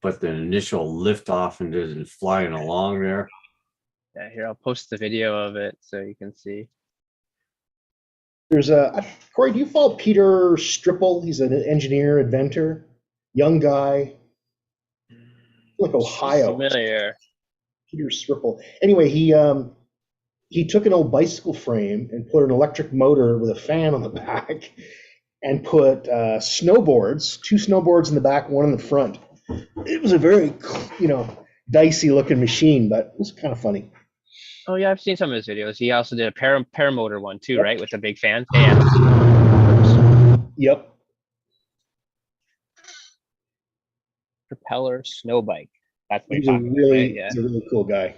But the initial lift off and just flying along there. Yeah, here I'll post the video of it so you can see. There's Corey, do you follow Peter Stripple? He's an engineer, inventor, young guy, like Ohio. Familiar. Peter Stripple. Anyway, he took an old bicycle frame and put an electric motor with a fan on the back and put snowboards, two snowboards in the back, one in the front. It was a very, dicey looking machine, but it was kind of funny. Oh yeah, I've seen some of his videos. He also did a paramotor one too, Yep. right? With the big fan. Yeah. Yep. Propeller snow bike. That's what He's you're a talking about, right? he's a really cool guy.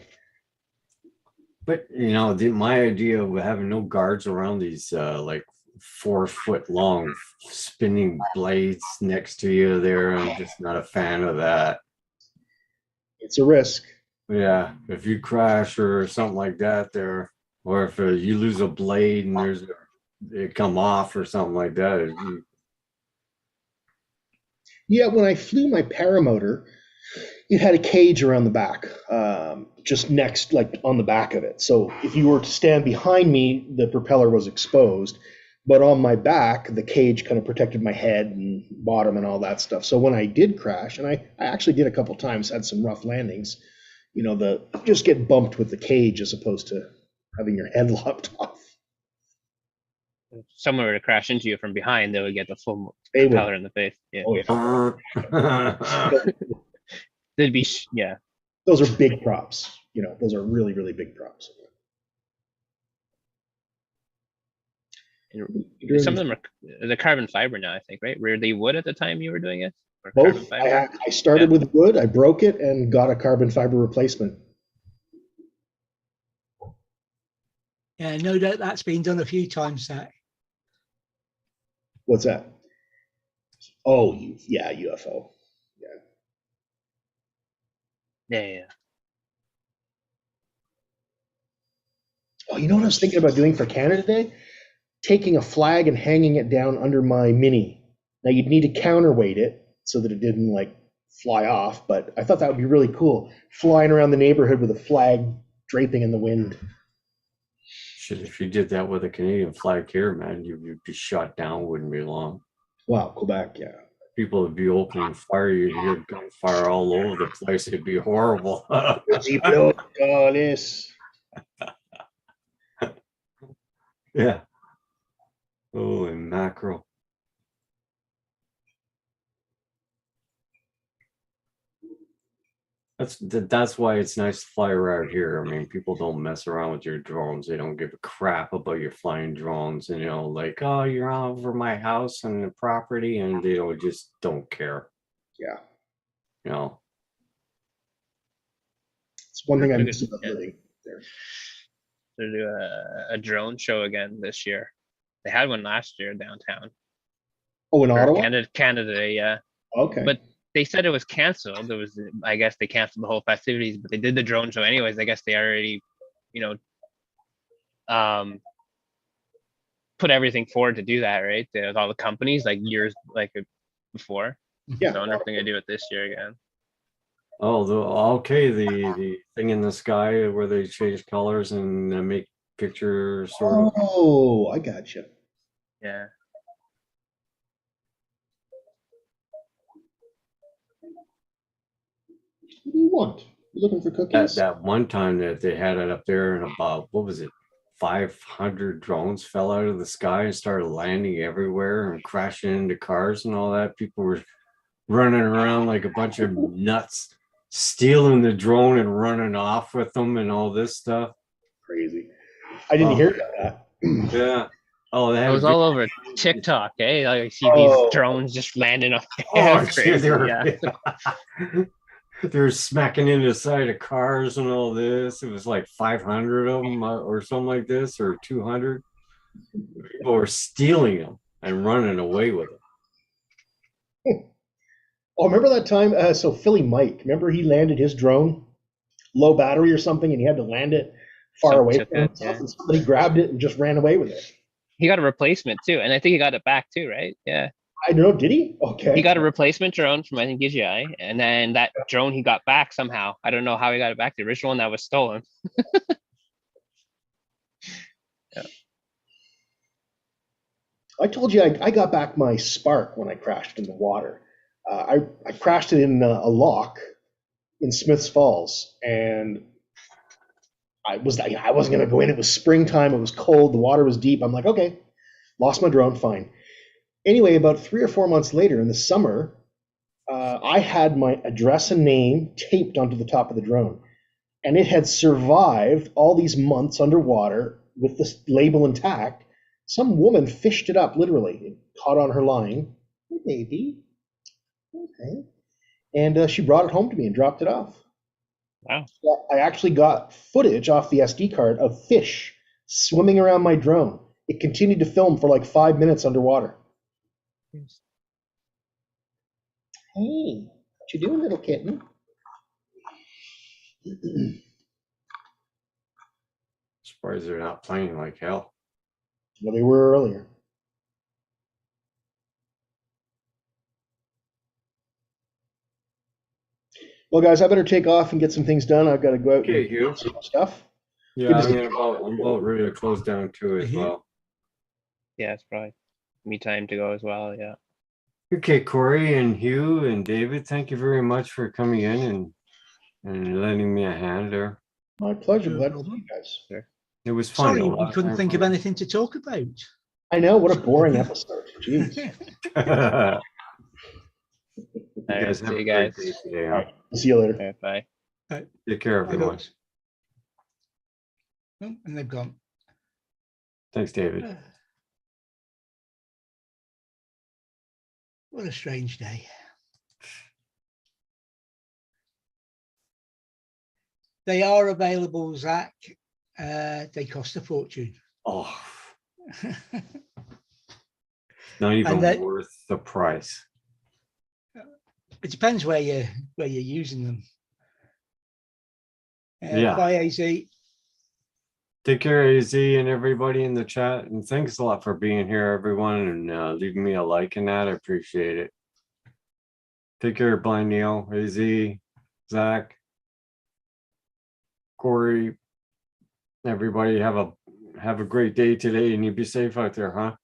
But my idea of having no guards around these like 4 foot long spinning blades next to you there, I'm just not a fan of that. It's a risk. Yeah, if you crash or something like that there, or if you lose a blade and it come off or something like that. Yeah, when I flew my paramotor, it had a cage around the back, just next, like on the back of it. So if you were to stand behind me, the propeller was exposed, but on my back, the cage kind of protected my head and bottom and all that stuff. So when I did crash, and I actually did a couple times, had some rough landings, just get bumped with the cage as opposed to having your head lopped off. If someone were to crash into you from behind, they would get the full They would. color in the face. Yeah, Oh yeah. they'd be yeah. Those are big props. You know, those are really, really big props. Some of them are the carbon fiber now, I think, right? Were they wood at the time you were doing it? Or carbon Both. fiber? I started with wood. I broke it and got a carbon fiber replacement. Yeah, no doubt that's been done a few times, Zach. What's that? Oh, yeah, UFO. Yeah. Oh, you know what I was thinking about doing for Canada Day? Taking a flag and hanging it down under my Mini. Now you'd need to counterweight it so that it didn't like fly off, but I thought that would be really cool. Flying around the neighborhood with a flag draping in the wind. Shit, if you did that with a Canadian flag here, man, you'd be shot down, wouldn't be long. Wow, Quebec, yeah. People would be opening fire, you'd hear gunfire all over the place. It'd be horrible. Yeah. Holy mackerel. That's why it's nice to fly around here. I mean, people don't mess around with your drones. They don't give a crap about your flying drones. And, you know, like, oh, you're over my house and the property, and they just don't care. Yeah. You know. It's one thing I miss about living there. They'll do a drone show again this year. They had one last year downtown. Oh, in Ottawa? Canada, yeah. Okay. But they said it was canceled. I guess they canceled the whole festivities, but they did the drone show anyways. I guess they already, put everything forward to do that, right? With all the companies like years before. Yeah. So I wonder if they're gonna do it this year again. Oh, the thing in the sky where they change colors and make pictures, sort of. Oh, I gotcha. Yeah. What do you want? You looking for cookies? That one time that they had it up there, and about, what was it, 500 drones fell out of the sky and started landing everywhere and crashing into cars and all that. People were running around like a bunch of nuts, stealing the drone and running off with them and all this stuff. Crazy. I didn't hear that. Yeah. Oh, It was all over TikTok, eh? Like I see these drones just landing off. Oh, they're smacking into the side of cars and all this. It was like 500 of them or something like this, or 200. People were stealing them and running away with them. Oh, remember that time? So Philly Mike, remember he landed his drone, low battery or something, and he had to land it far away from himself, and somebody grabbed it and just ran away with it. He got a replacement too, and I think he got it back too, right? Yeah. I don't know. Did he? Okay. He got a replacement drone from, I think, DJI, and then that drone he got back somehow. I don't know how he got it back. The original one that was stolen. Yeah. I told you I got back my Spark when I crashed in the water. I crashed it in a lock in Smiths Falls, and I wasn't going to go in. It was springtime. It was cold. The water was deep. I'm like, okay, lost my drone. Fine. Anyway, about 3 or 4 months later in the summer, I had my address and name taped onto the top of the drone, and it had survived all these months underwater with the label intact. Some woman fished it up, literally. It caught on her line. Hey, baby. Okay. And she brought it home to me and dropped it off. Wow. So I actually got footage off the SD card of fish swimming around my drone. It continued to film for like 5 minutes underwater. Hey, what you doing, little kitten? Surprised they're not playing like hell. Well, they were earlier. Well, guys, I better take off and get some things done. I've got to go out and Hugh. do some stuff. Yeah, I'm about ready to close down too as well. Yeah, it's probably me time to go as well. Yeah. Okay, Corey and Hugh and David, thank you very much for coming in and lending me a hand there. My pleasure. Glad to see you guys. Sure. It was fun. Sorry, a we lot couldn't think of fun. anything to talk about. I know, what a boring episode. Jeez. You All right, guys have see a you great guys. day today. All Huh? right. See you later. Okay, bye. Take care, Bye, everyone. folks. Oh, and they've gone. Thanks, David. What a strange day. They are available, Zach. They cost a fortune. Oh, not even that- worth the price. It depends where you're using them. Yeah. Bye, AZ. Take care, AZ, and everybody in the chat. And thanks a lot for being here, everyone, and leaving me a like in that. I appreciate it. Take care, Blind Neil, AZ, Zach, Corey. Everybody have a great day today, and you be safe out there, huh?